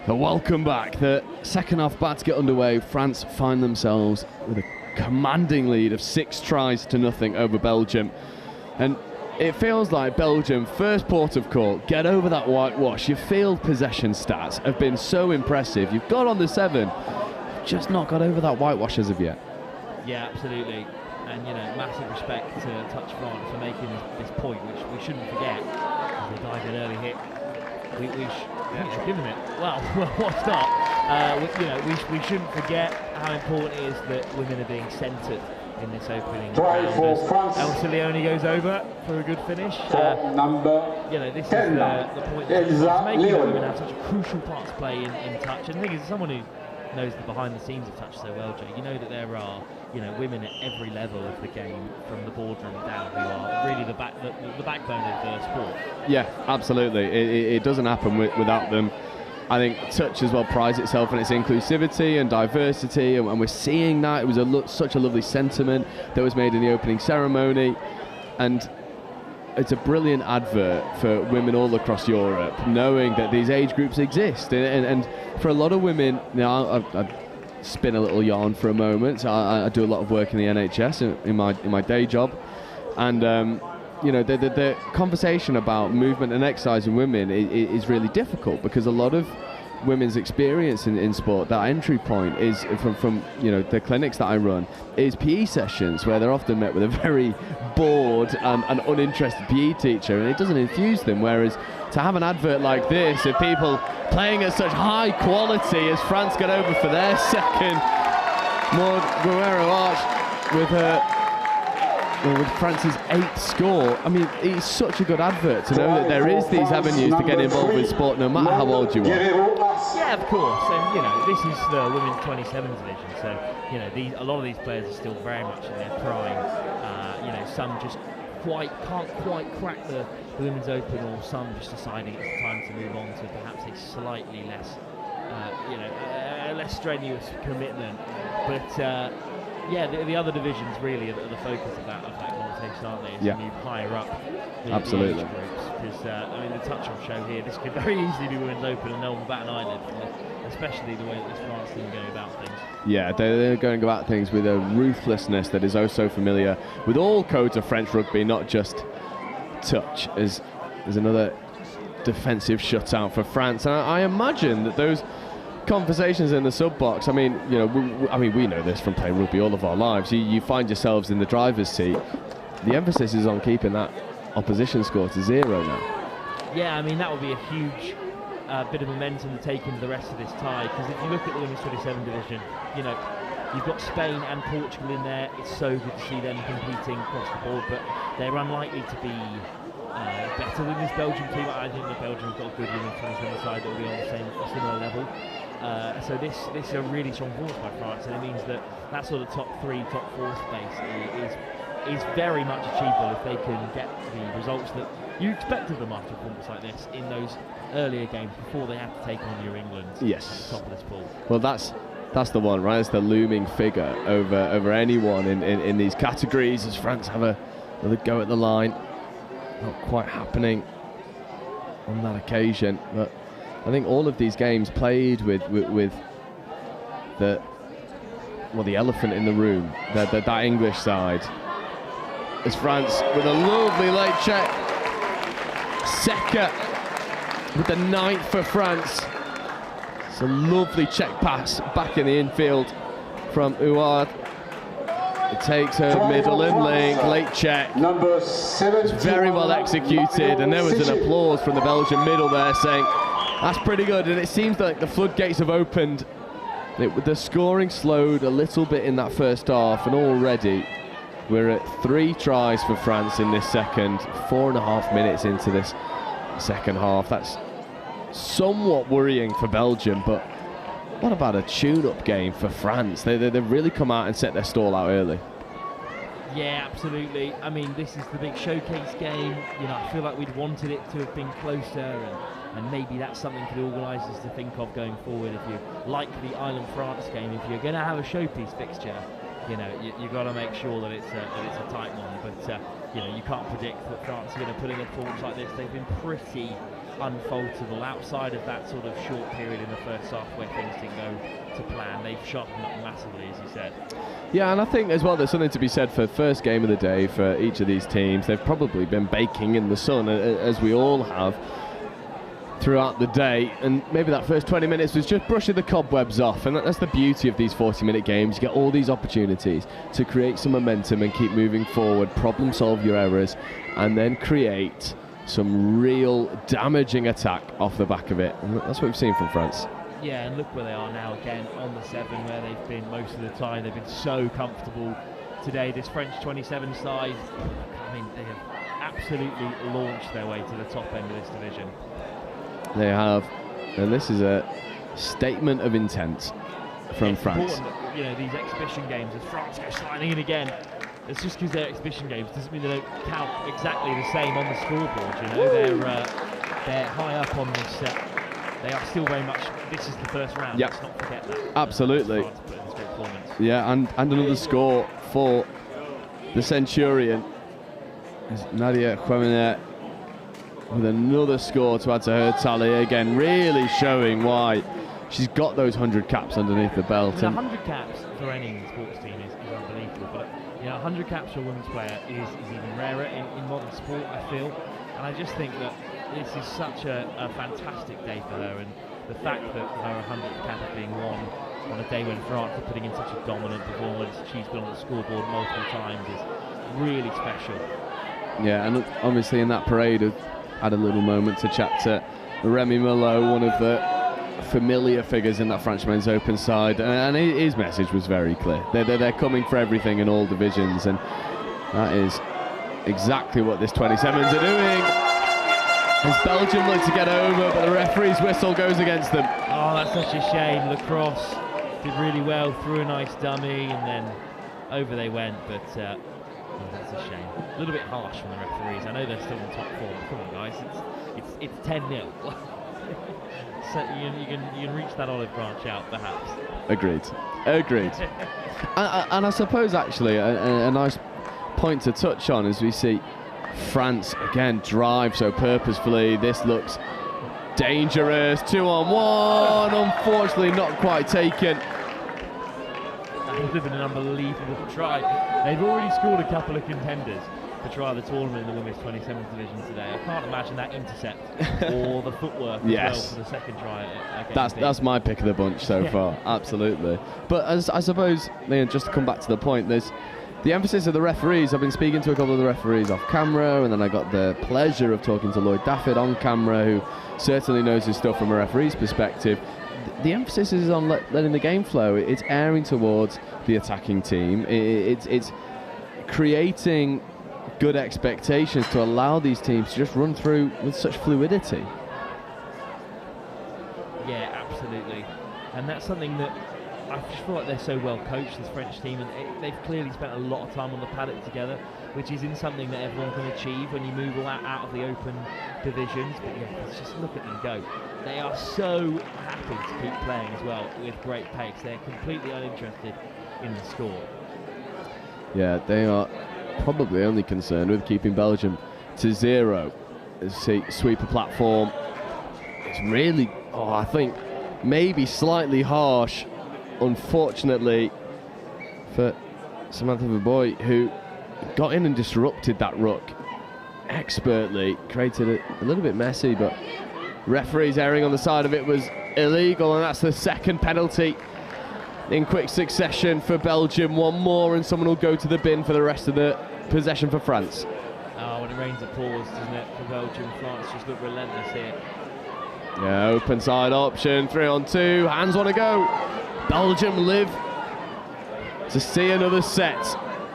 Welcome back. The second half about to get underway. France find themselves with a commanding lead of 6 tries to nothing over Belgium. And it feels like Belgium, first port of call, get over that whitewash. Your field possession stats have been so impressive. You've got on the 7, just not got over that whitewash as of yet. Yeah, absolutely. And, you know, massive respect to Touch France for making this point, which we shouldn't forget. As they dive in early hit, we should give them it. Well, what's not? We shouldn't forget how important it is that women are being centred in this opening round. Elsa Leone goes over for a good finish. You know, this is the point that it's making that women have such a crucial part to play in touch. And the thing is, as someone who knows the behind the scenes of touch so well, Jay, you know that there are, you know, women at every level of the game, from the boardroom down, who are really the backbone of the sport. Yeah, absolutely. It doesn't happen without them. I think touch as well prides itself on its inclusivity and diversity, and we're seeing that. It was such a lovely sentiment that was made in the opening ceremony, and it's a brilliant advert for women all across Europe, knowing that these age groups exist. And for a lot of women, you know, I spin a little yarn for a moment. I do a lot of work in the NHS in my day job, and you know, the conversation about movement and exercise in women is really difficult, because a lot of women's experience in sport, that entry point is from you know, the clinics that I run, is PE sessions, where they're often met with a very bored and uninterested PE teacher, and it doesn't infuse them. Whereas to have an advert like this of people playing at such high quality as France get over for their second, Maud Guerrero-Arch with her. With France's 8th score, I mean, it's such a good advert to know that there is these avenues to get involved with sport, no matter how old you are. Yeah, of course, and you know, this is the women's 27 division, so you know, a lot of these players are still very much in their prime. You know, some just can't quite crack the women's open, or some just deciding it's time to move on to perhaps a slightly less, less strenuous commitment, but. Yeah, the other divisions really are the focus of that conversation, aren't they? As you move higher up the age groups. Because I mean, the touch on show here, this could very easily be women's open and no one will bat an eyelid, especially the way that this France team going about things. Yeah, they're going about things with a ruthlessness that is oh so familiar with all codes of French rugby, not just touch. As another defensive shutout for France, and I imagine that those conversations in the sub box, I mean, you know, we know this from playing rugby all of our lives. You find yourselves in the driver's seat. The emphasis is on keeping that opposition score to 0 now. Yeah, I mean, that would be a huge bit of momentum to take into the rest of this tie, because if you look at the women's 27 division, you know, you've got Spain and Portugal in there. It's so good to see them competing across the board, but they're unlikely to be better than this Belgium team. I think that Belgium's got a good women's 27 side that will be on a similar level. So this is a really strong performance by France, and it means that sort of top 3, top 4 space is very much achievable if they can get the results that you expect of them after a performance like this in those earlier games before they have to take on your England. Yes. Top of this pool. Well, that's the one, right? It's the looming figure over anyone in these categories, as France have another go at the line. Not quite happening on that occasion, but I think all of these games played with the elephant in the room, that English side. As France with a lovely late check. Seka with the 9th for France. It's a lovely check pass back in the infield from Ouad. It takes her middle and link, late check. Number 7. It's very well executed, and there was an applause from the Belgian middle there saying, that's pretty good. And it seems like the floodgates have opened. The scoring slowed a little bit in that first half, and already we're at 3 tries for France in this second, 4.5 minutes into this second half. That's somewhat worrying for Belgium, but what about a tune-up game for France? They've really come out and set their stall out early. Yeah, absolutely. I mean, this is the big showcase game. You know, I feel like we'd wanted it to have been closer, and maybe that's something for the organisers to think of going forward. If you like the Ireland-France game, if you're going to have a showpiece fixture, you know, you've got to make sure that it's a tight one. But you know, you can't predict that France are going to put in a performance like this. They've been pretty unfaultable outside of that sort of short period in the first half where things didn't go to plan. They've sharpened up massively, as you said. Yeah, and I think as well there's something to be said for first game of the day for each of these teams. They've probably been baking in the sun, as we all have, throughout the day, and maybe that first 20 minutes was just brushing the cobwebs off, and that's the beauty of these 40-minute games. You get all these opportunities to create some momentum and keep moving forward, problem solve your errors, and then create some real damaging attack off the back of it. And that's what we've seen from France. Yeah, and look where they are now again, on the 7 where they've been most of the time. They've been so comfortable today. This French 27 side, I mean, they have absolutely launched their way to the top end of this division. They have, and this is a statement of intent from France. Important, you know, these exhibition games, as France go sliding in again, it's just because they're exhibition games doesn't mean they don't count exactly the same on the scoreboard. You know, they're high up on this. They are still very much. This is the first round. Yep. Let's not forget that. Absolutely. France put in this great performance. Yeah, and another score for the Centurion. Nadia Kouamenet with another score to add to her tally again, really showing why she's got those 100 caps underneath the belt. I mean, 100 caps for any sports team is unbelievable, but you know, 100 caps for a women's player is even rarer in modern sport, I feel. And I just think that this is such a fantastic day for her, and the fact that her 100th cap is being won on a day when France are putting in such a dominant performance, she's been on the scoreboard multiple times, is really special. Yeah, and obviously in that parade I've had a little moment to chat to Remy Malot, one of the familiar figures in that French men's open side, and his message was very clear. They're coming for everything in all divisions, and that is exactly what this 27s are doing. As Belgium look to get over, but the referee's whistle goes against them. Oh, that's such a shame. Lacrosse did really well, threw a nice dummy, and then over they went, but that's a shame. A little bit harsh from the referees. I know they're still in top form. Come on, guys, it's 10-0. So you can reach that olive branch out, perhaps. Agreed. And I suppose actually a nice point to touch on as we see France again drive so purposefully. This looks dangerous. 2-on-1, unfortunately not quite taken. That would have been an unbelievable try. They've already scored a couple of contenders to try the tournament in the women's 27th division today. I can't imagine that intercept or the footwork as well for the second try. That's my pick of the bunch so far, absolutely. But as I suppose, just to come back to the point, there's the emphasis of the referees. I've been speaking to a couple of the referees off camera, and then I got the pleasure of talking to Lloyd Dafford on camera, who certainly knows his stuff from a referee's perspective. The emphasis is on letting the game flow. It's airing towards the attacking team. It's creating good expectations to allow these teams to just run through with such fluidity. Yeah, absolutely. And that's something that I just feel like they're so well coached, this French team, and they've clearly spent a lot of time on the paddock together, which isn't something that everyone can achieve when you move all out of the open divisions. But yeah, let's just look at them go. They are so happy to keep playing as well with great pace. They're completely uninterested in the score. Yeah, they are probably only concerned with keeping Belgium to 0. As you see, sweeper platform. It's really, I think, maybe slightly harsh, unfortunately, for Samantha Verboy, who got in and disrupted that ruck expertly, created it a little bit messy, but referee's erring on the side of it was illegal, and that's the second penalty in quick succession for Belgium. One more and someone will go to the bin for the rest of the possession for France. Oh, when it rains it pours, doesn't it, for Belgium? France just look relentless here. Yeah, open side option, 3-on-2, hands want to go. Belgium live to see another set.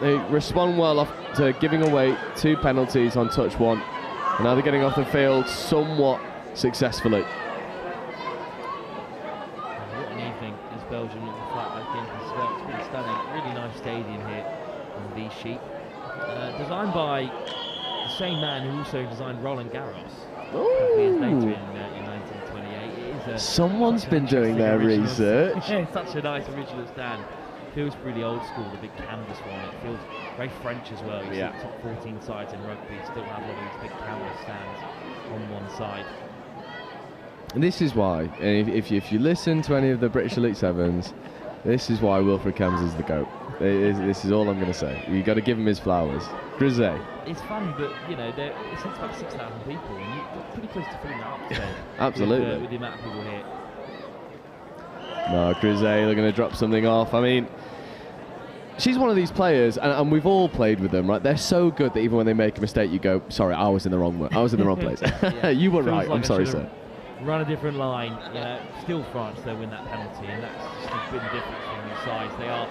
They respond well after giving away 2 penalties on touch 1. And now they're getting off the field somewhat successfully. What an evening as Belgium look the flat back in as well. It's been stunning. Really nice stadium here in Vichy. Designed by the same man who also designed Roland Garros. A couple years later in 1928. Someone's been doing their research. Yeah, such a nice original stand. Feels really old school, the big canvas one. It feels very French as well. You see the top 14 sides in rugby still have a lot of these big canvas stands on one side. And this is why, and if you listen to any of the British Elite Sevens, this is why Wilfred Kems is the GOAT. This is all I'm going to say. You got to give him his flowers. Grisey. It's funny, but you know, it's about 6,000 people, and you're pretty close to filling that up today. Absolutely. With the amount of people here. No, Grisey, they're going to drop something off. I mean, she's one of these players, and we've all played with them, right? They're so good that even when they make a mistake, you go, "Sorry, I was in the wrong place." Yeah. You were Feels right. like I'm I sorry, should've sir. Run a different line. Still France, they'll win that penalty, and that's just a bit of difference from the sides. They are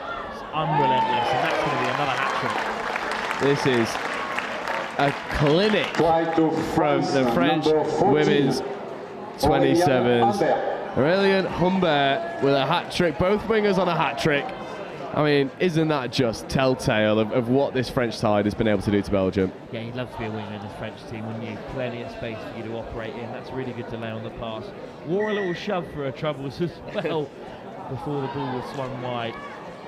unrelentless, and that's going to be another hat trick. This is a clinic from the French women's 27s. Aurélien Humbert with a hat-trick, both wingers on a hat-trick. I mean, isn't that just telltale of what this French side has been able to do to Belgium? Yeah, you'd love to be a winger in this French team, wouldn't you? Plenty of space for you to operate in. That's really good delay on the pass. Wore a little shove for her troubles as well before the ball was swung wide.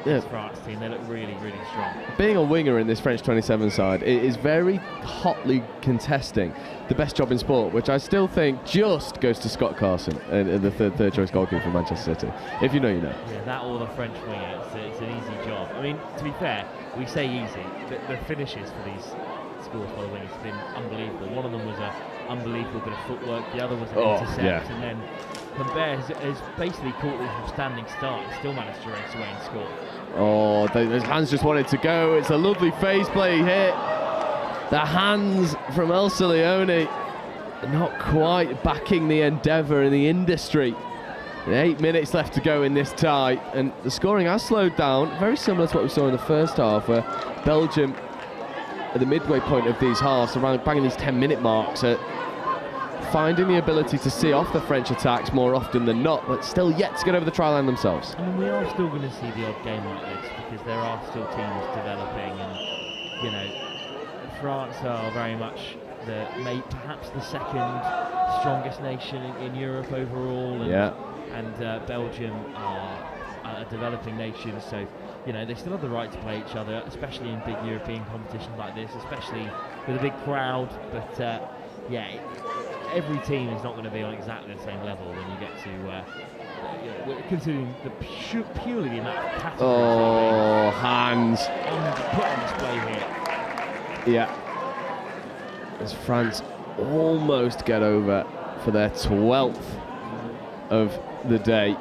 Yeah. This France team, they look really, really strong. Being a winger in this French 27 side is very hotly contesting the best job in sport, which I still think just goes to Scott Carson, and the third choice goalkeeper for Manchester City. If you know, you know. Yeah, that or the French winger, it's an easy job. I mean, to be fair, we say easy, but the finishes for these scores by the wingers have been unbelievable. One of them was an unbelievable bit of footwork, the other was an intercept, and then Humbert has basically caught them from standing start and still managed to race away and score. Oh, those hands just wanted to go. It's a lovely face play hit. The hands from Elsa Leone not quite backing the endeavour in the industry. 8 minutes left to go in this tie, and the scoring has slowed down, very similar to what we saw in the first half, where Belgium, at the midway point of these halves, around banging these 10-minute marks, finding the ability to see off the French attacks more often than not, but still yet to get over the try line themselves. I mean, we are still going to see the odd game like this because there are still teams developing, and you know, France are very much perhaps the second strongest nation in Europe overall, and Belgium are a developing nation, so you know they still have the right to play each other, especially in big European competitions like this, especially with a big crowd. But yeah, every team is not going to be on exactly the same level when you get to considering purely the amount of categories. Oh, hands put on display here. Yeah. As France almost get over for their 12th of the day.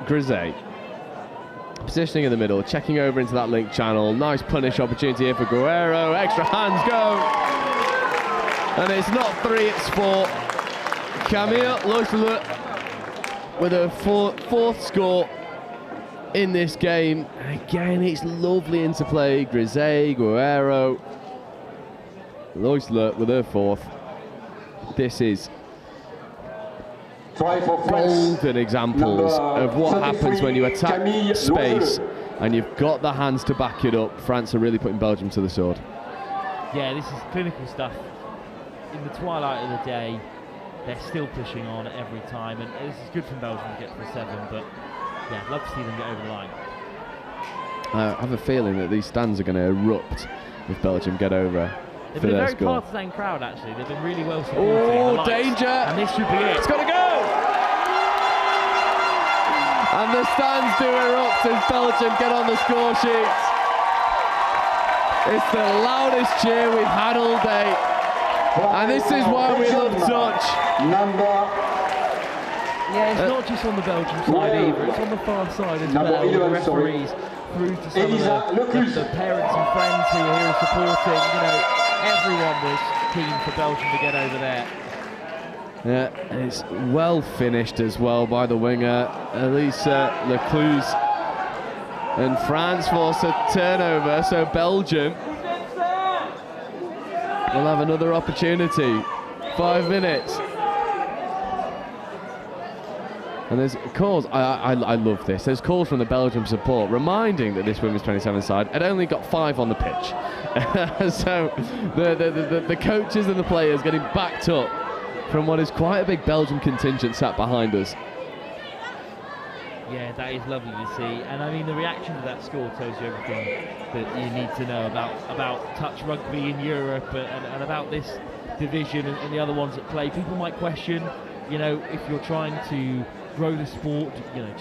Grisey positioning in the middle, checking over into that link channel. Nice punish opportunity here for Guerrero. Extra hands go. And it's not 3, it's 4. Camille Loiselot with a fourth score in this game. Again, it's lovely interplay. Grisey, Guerrero, Loiselot with her 4th. This is golden examples of what happens when you attack space and you've got the hands to back it up. France are really putting Belgium to the sword. Yeah, this is clinical stuff. In the twilight of the day, they're still pushing on every time, and this is good from Belgium to get to the 7, but yeah, I'd love to see them get over the line. I have a feeling that these stands are going to erupt if Belgium get over. They've been a very partisan crowd, actually. They've been really well supporting. Oh, danger! And this should be it. It's got to go! And the stands do erupt as Belgium get on the score sheet. It's the loudest cheer we've had all day. And this is why we love touch. Yeah, it's not just on the Belgian side either. It's on the far side as well. The referees through to some of the parents and friends who are here supporting. You know, everyone was keen for Belgium to get over there. Yeah, and it's well finished as well by the winger, Elisa Lecluse. And France force a turnover, so Belgium will have another opportunity. 5 minutes. And there's calls, I love this, there's calls from the Belgium support reminding that this women's 27 side had only got 5 on the pitch. So the coaches and the players getting backed up from what is quite a big Belgium contingent sat behind us. Yeah, that is lovely to see, and I mean the reaction to that score tells you everything that you need to know about touch rugby in Europe and about this division and the other ones that play. People might question You know, if you're trying to grow the sport, you know,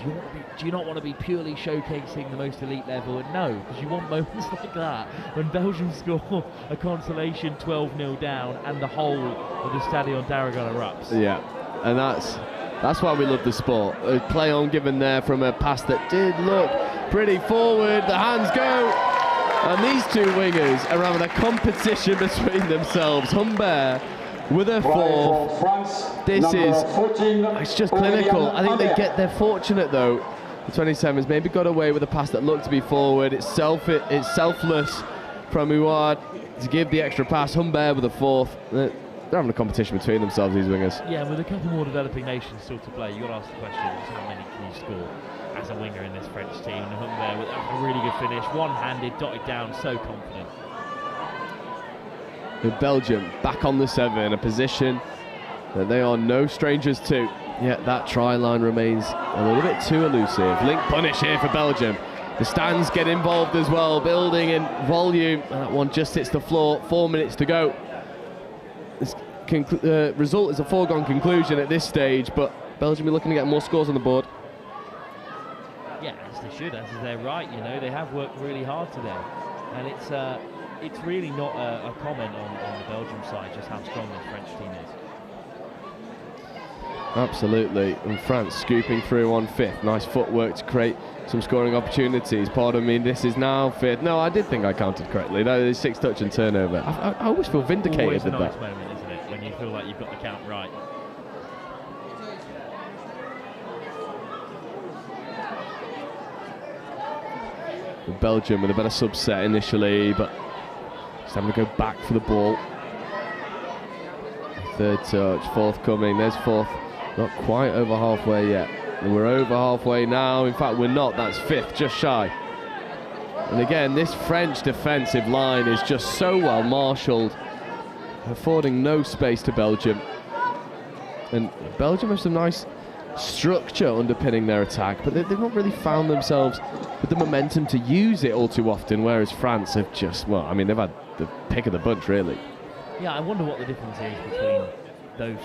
do you not want to be purely showcasing the most elite level? And no, because you want moments like that when Belgium score a consolation 12-0 down and the whole of the Stadion d'Aragon erupts. Yeah, and that's why we love the sport. A play on given there from a pass that did look pretty forward. The hands go, and these two wingers are having a competition between themselves. Humbert with a fourth. This is, it's just clinical. I think they're fortunate though. The 27s maybe got away with a pass that looked to be forward. It's selfless from Ouad to give the extra pass. Humbert with a fourth. They're having a competition between themselves, these wingers. Yeah, with a couple more developing nations still to play, you've got to ask the question, how many can you score as a winger in this French team? And Humbert with a really good finish, one-handed, dotted down, so confident. With Belgium back on the 7, a position that they are no strangers to. Yet that try line remains a little bit too elusive. Link punish here for Belgium. The stands get involved as well, building in volume. That one just hits the floor, 4 minutes to go. This result is a foregone conclusion at this stage, but Belgium are looking to get more scores on the board. Yeah, as they should, as they're right. You know, they have worked really hard today, and it's really not a comment on the Belgium side just how strong this French team is. Absolutely, and France scooping through on 5th. Nice footwork to create some scoring opportunities. Pardon me, this is now 5th. No, I did think I counted correctly. That is 6 touch and turnover. I always feel vindicated Always a with nice that. moment, isn't it, when you feel like you've got the count right. Belgium with a better subset initially, but just having to go back for the ball. 3rd touch, 4th coming. There's 4th, not quite over halfway yet. And we're over halfway now. In fact, we're not. That's 5th, just shy. And again, this French defensive line is just so well marshalled, affording no space to Belgium. And Belgium have some nice structure underpinning their attack, but they've not really found themselves with the momentum to use it all too often, whereas France have just, well, I mean, they've had the pick of the bunch, really. Yeah, I wonder what the difference is between those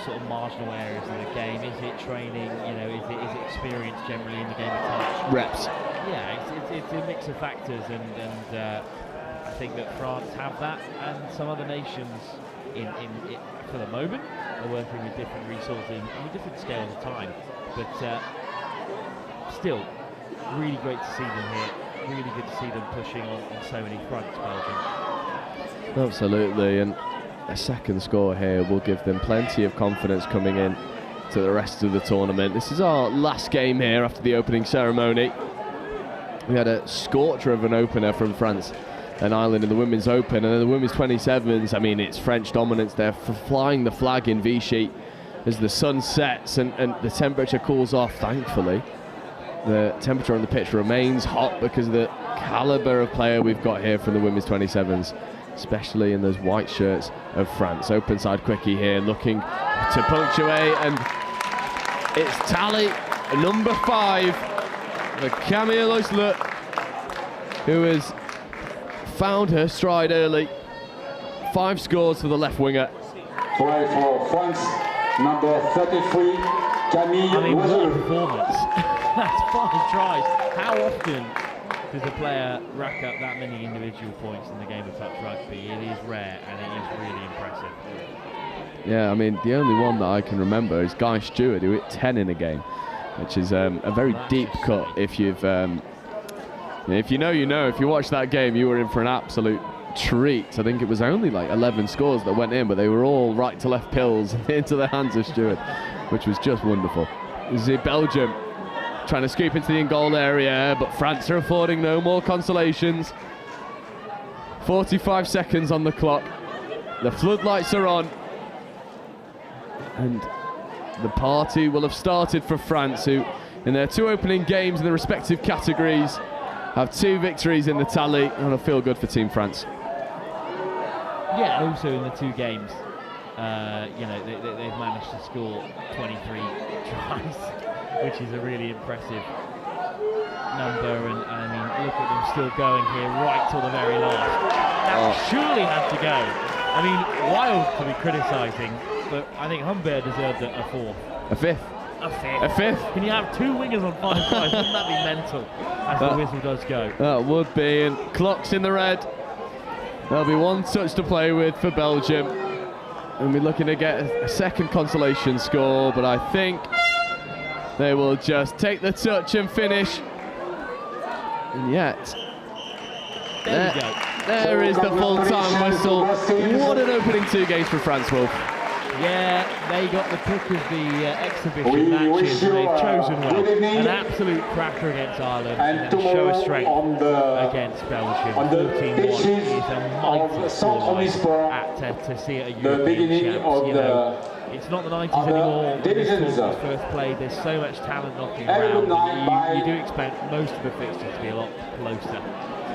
sort of marginal areas of the game. Is it training? You know, is it experience generally in the game of touch? Reps. Yeah, it's a mix of factors, and I think that France have that, and some other nations in for the moment are working with different resources and with different scales of time. But still, really great to see them here. Really good to see them pushing on so many fronts, Belgium. Absolutely, and a second score here will give them plenty of confidence coming in to the rest of the tournament. This is our last game here after the opening ceremony. We had a scorcher of an opener from France and Ireland in the Women's Open, and then the Women's 27s, I mean, it's French dominance. They're flying the flag in Vichy as the sun sets and the temperature cools off, thankfully. The temperature on the pitch remains hot because of the calibre of player we've got here from the Women's 27s, especially in those white shirts of France. Open side quickie here, looking to punctuate, and it's tally number 5 for Camille Oisler, who has found her stride early. 5 scores for the left winger. Play for France, number 33, Camille. I mean, what a performance. That's 5 tries. How often does a player rack up that many individual points in the game of touch rugby? It is rare, and it is really impressive. Yeah, I mean, the only one that I can remember is Guy Stewart, who hit 10 in a game, which is a very deep cut. If you've, if you know, you know. If you watch that game, you were in for an absolute treat. I think it was only like 11 scores that went in, but they were all right to left pills into the hands of Stewart, which was just wonderful. This is Belgium trying to scoop into the in-goal area, but France are affording no more consolations. 45 seconds on the clock. The floodlights are on. And the party will have started for France, who, in their 2 opening games in the respective categories, have 2 victories in the tally, and it'll feel good for Team France. Yeah, also in the 2 games, you know, they've managed to score 23 tries, which is a really impressive number, and I mean, look at them still going here right till the very last. That surely had to go. I mean, wild to be criticising but I think Humbert deserved a fourth. A fifth. A fifth. A fifth. Can you have 2 wingers on 5 tries? Wouldn't that be mental? As the whistle does go. That would be, and clock's in the red. There'll be 1 touch to play with for Belgium. And we're looking to get a second consolation score, but I think they will just take the touch and finish. And yet, there is the full-time whistle. What an opening 2 games for France, Wolf. Yeah, they got the pick of the exhibition matches, and they've chosen well. An absolute cracker against Ireland, and then a show of strength against Belgium. 14-1 is a mighty scoreline to see at a European champs. You know, it's not the 90s anymore when this tournament was first played. There's so much talent knocking around. You do expect most of the fixtures to be a lot closer.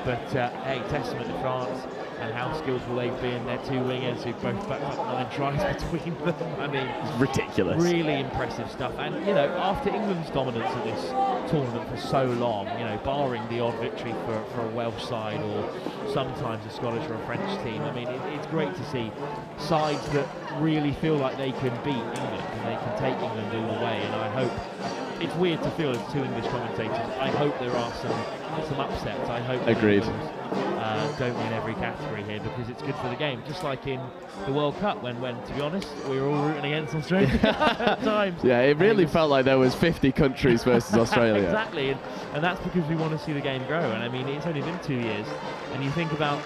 But hey, testament to France and how skillful they've been. Their 2 wingers who both backed up 9 tries between them. I mean, it's ridiculous. Really impressive stuff. And you know, after England's dominance of this tournament for so long, you know, barring the odd victory for a Welsh side or sometimes a Scottish or a French team, I mean, it's great to see sides that really feel like they can beat England and they can take England all the way. And I hope, it's weird to feel as 2 English commentators, I hope there are some upsets. I hope Agreed. Don't win every category here, because it's good for the game. Just like in the World Cup, when to be honest, we were all rooting against Australia at times. Yeah, it really felt like there was 50 countries versus Australia. Exactly, and that's because we want to see the game grow. And I mean, it's only been 2 years, and you think about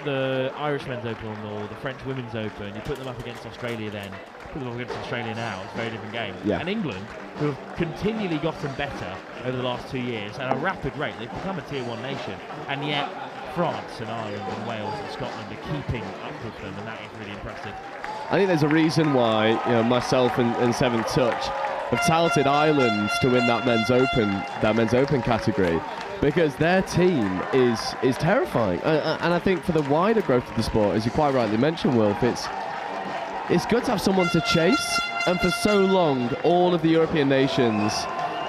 the Irish Men's Open or the French Women's Open, you put them up against Australia then, put them up against Australia now, it's a very different game. Yeah. And England, who have continually gotten better over the last 2 years at a rapid rate, they've become a tier 1 nation, and yet France and Ireland and Wales and Scotland are keeping up with them, and that is really impressive. I think there's a reason why, you know, myself and Seven Touch have touted Ireland to win that men's open category, because their team is terrifying. And I think for the wider growth of the sport, as you quite rightly mentioned, Wilf, it's good to have someone to chase. And for so long, all of the European nations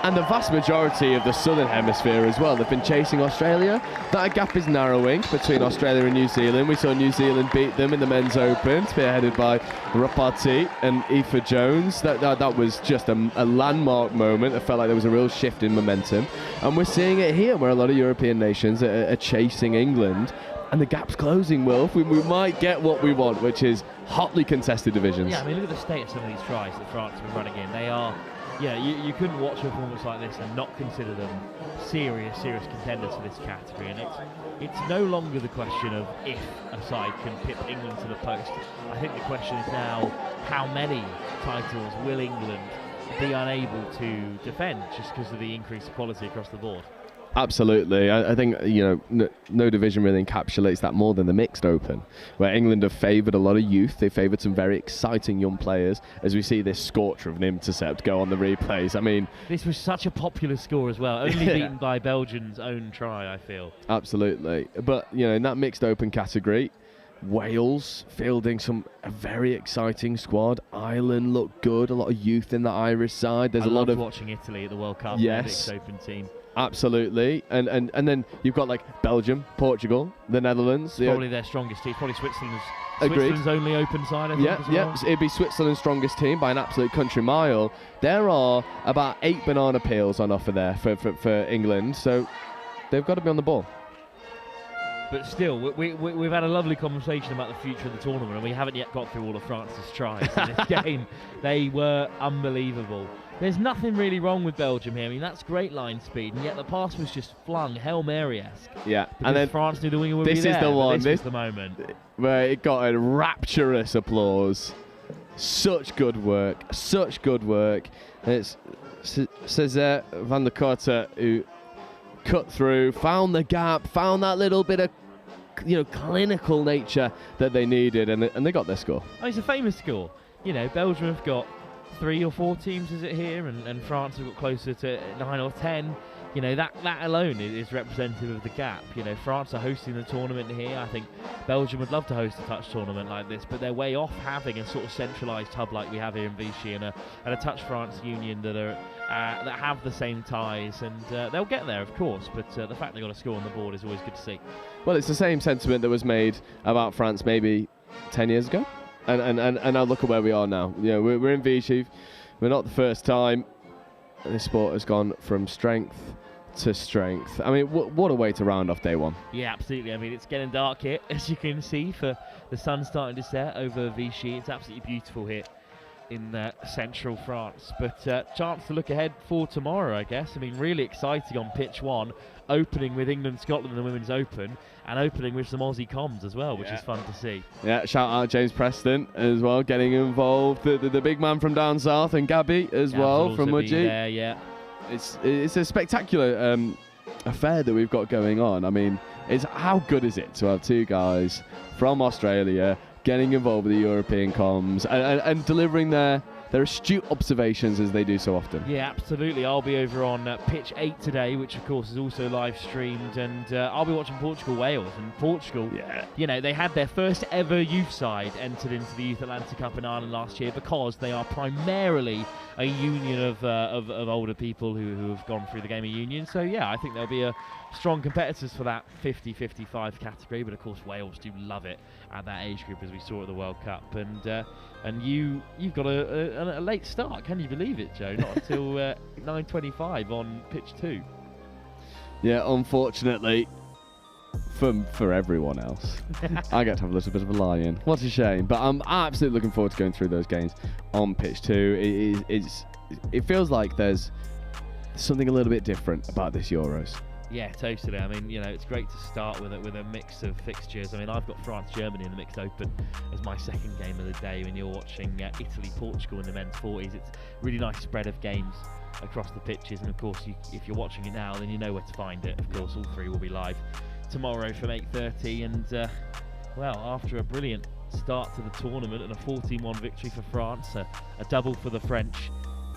and the vast majority of the Southern Hemisphere as well, they've been chasing Australia. That gap is narrowing between Australia and New Zealand. We saw New Zealand beat them in the Men's Open, spearheaded by Rapati and Aoife Jones. That was just a landmark moment. It felt like there was a real shift in momentum. And we're seeing it here, where a lot of European nations are chasing England. And the gap's closing, Wilf. We might get what we want, which is hotly contested divisions. Yeah, I mean, look at the state of some of these tries that France have been running in. They are... Yeah, you couldn't watch a performance like this and not consider them serious contenders for this category. And it's no longer the question of if a side can pip England to the post. I think the question is now, how many titles will England be unable to defend just because of the increased quality across the board? Absolutely. I think, you know, no division really encapsulates that more than the mixed open, where England have favoured a lot of youth. They favoured some very exciting young players, as we see this scorcher of an intercept go on the replays. I mean, this was such a popular score as well, only beaten by Belgium's own try, I feel. Absolutely. But, you know, in that mixed open category, Wales fielding a very exciting squad. Ireland looked good, a lot of youth in the Irish side. There's a lot of watching Italy at the World Cup. Yes. Mixed open team. Absolutely, and then you've got like Belgium, Portugal, the Netherlands. Probably their strongest team. Probably Switzerland's only open side, I think, as well. Yeah, it'd be Switzerland's strongest team by an absolute country mile. There are about 8 banana peels on offer there for England, so they've got to be on the ball. But still, we've had a lovely conversation about the future of the tournament, and we haven't yet got through all of France's tries in this game. They were unbelievable. There's nothing really wrong with Belgium here. I mean, that's great line speed, and yet the pass was just flung Hail Mary-esque. Yeah, and then France knew the winger would be there. This is the one. This was the moment where it got a rapturous applause. Such good work. Such good work. And it's César van der Korte who cut through, found the gap, found that little bit of, you know, clinical nature that they needed, and they got their score. Oh, it's a famous score. You know, Belgium have got 3 or 4 teams, is it here, and France have got closer to 9 or 10. You know, that alone is representative of the gap. You know, France are hosting the tournament here. I think Belgium would love to host a touch tournament like this, but they're way off having a sort of centralised hub like we have here in Vichy, and a Touch France union that have the same ties, and they'll get there, of course, but the fact they got a score on the board is always good to see. Well, it's the same sentiment that was made about France maybe 10 years ago. And now look at where we are now. We're in Vichy. We're not the first time. This sport has gone from strength to strength. I mean, what a way to round off day one. Yeah, absolutely. I mean, it's getting dark here, as you can see, for the sun starting to set over Vichy. It's absolutely beautiful here in central France. But chance to look ahead for tomorrow, I guess. I mean, really exciting on pitch 1, opening with England-Scotland in the Women's Open, and opening with some Aussie comms as well, which is fun to see. Yeah, shout out James Preston as well, getting involved. The big man from down south, and Gabby as well from Mudgee. Yeah. It's a spectacular affair that we've got going on. I mean, how good is it to have 2 guys from Australia getting involved with the European comms and delivering their astute observations as they do so often. Yeah, absolutely. I'll be over on pitch 8 today, which of course is also live streamed, and I'll be watching Portugal-Wales. And Portugal, they had their first ever youth side entered into the Youth Atlanta Cup in Ireland last year, because they are primarily a union of older people who have gone through the game of union. So yeah, I think there'll be strong competitors for that 50-55 category, but of course Wales do love it at that age group, as we saw at the World Cup. And you've got a late start, can you believe it, Joe? Not until 9:25 on pitch 2. Yeah, unfortunately for everyone else, I get to have a little bit of a lie-in. What a shame, but I'm absolutely looking forward to going through those games on pitch 2. It feels like there's something a little bit different about this Euros. Yeah, totally. I mean, it's great to start with a mix of fixtures. I mean, I've got France-Germany in the mixed open as my second game of the day. When you're watching Italy-Portugal in the men's 40s, it's a really nice spread of games across the pitches. And of course, if you're watching it now, then you know where to find it. Of course, all 3 will be live tomorrow from 8:30. And after a brilliant start to the tournament and a 14-1 victory for France, a double for the French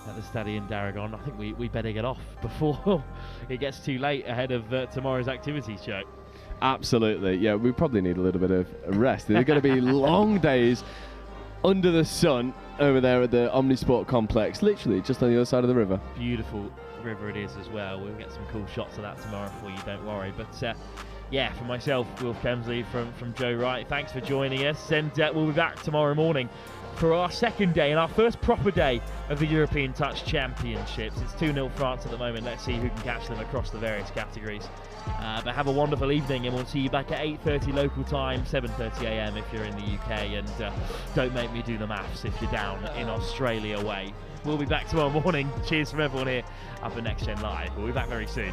at the Stade d'Aragon, I think we better get off before it gets too late ahead of tomorrow's activities, Joe. Absolutely. Yeah, we probably need a little bit of rest. There are going to be long days under the sun over there at the Omnisports complex, literally just on the other side of the river. Beautiful river it is as well. We'll get some cool shots of that tomorrow for you, don't worry. But for myself, Will Kemsley, from Joe Wright, thanks for joining us, and we'll be back tomorrow morning for our second day and our first proper day of the European Touch Championships. It's 2-0 France at the moment. Let's see who can catch them across the various categories. But have a wonderful evening, and we'll see you back at 8:30 local time, 7:30 a.m. if you're in the UK, and don't make me do the maths if you're down in Australia way. We'll be back tomorrow morning. Cheers from everyone here up at Next Gen Live. We'll be back very soon.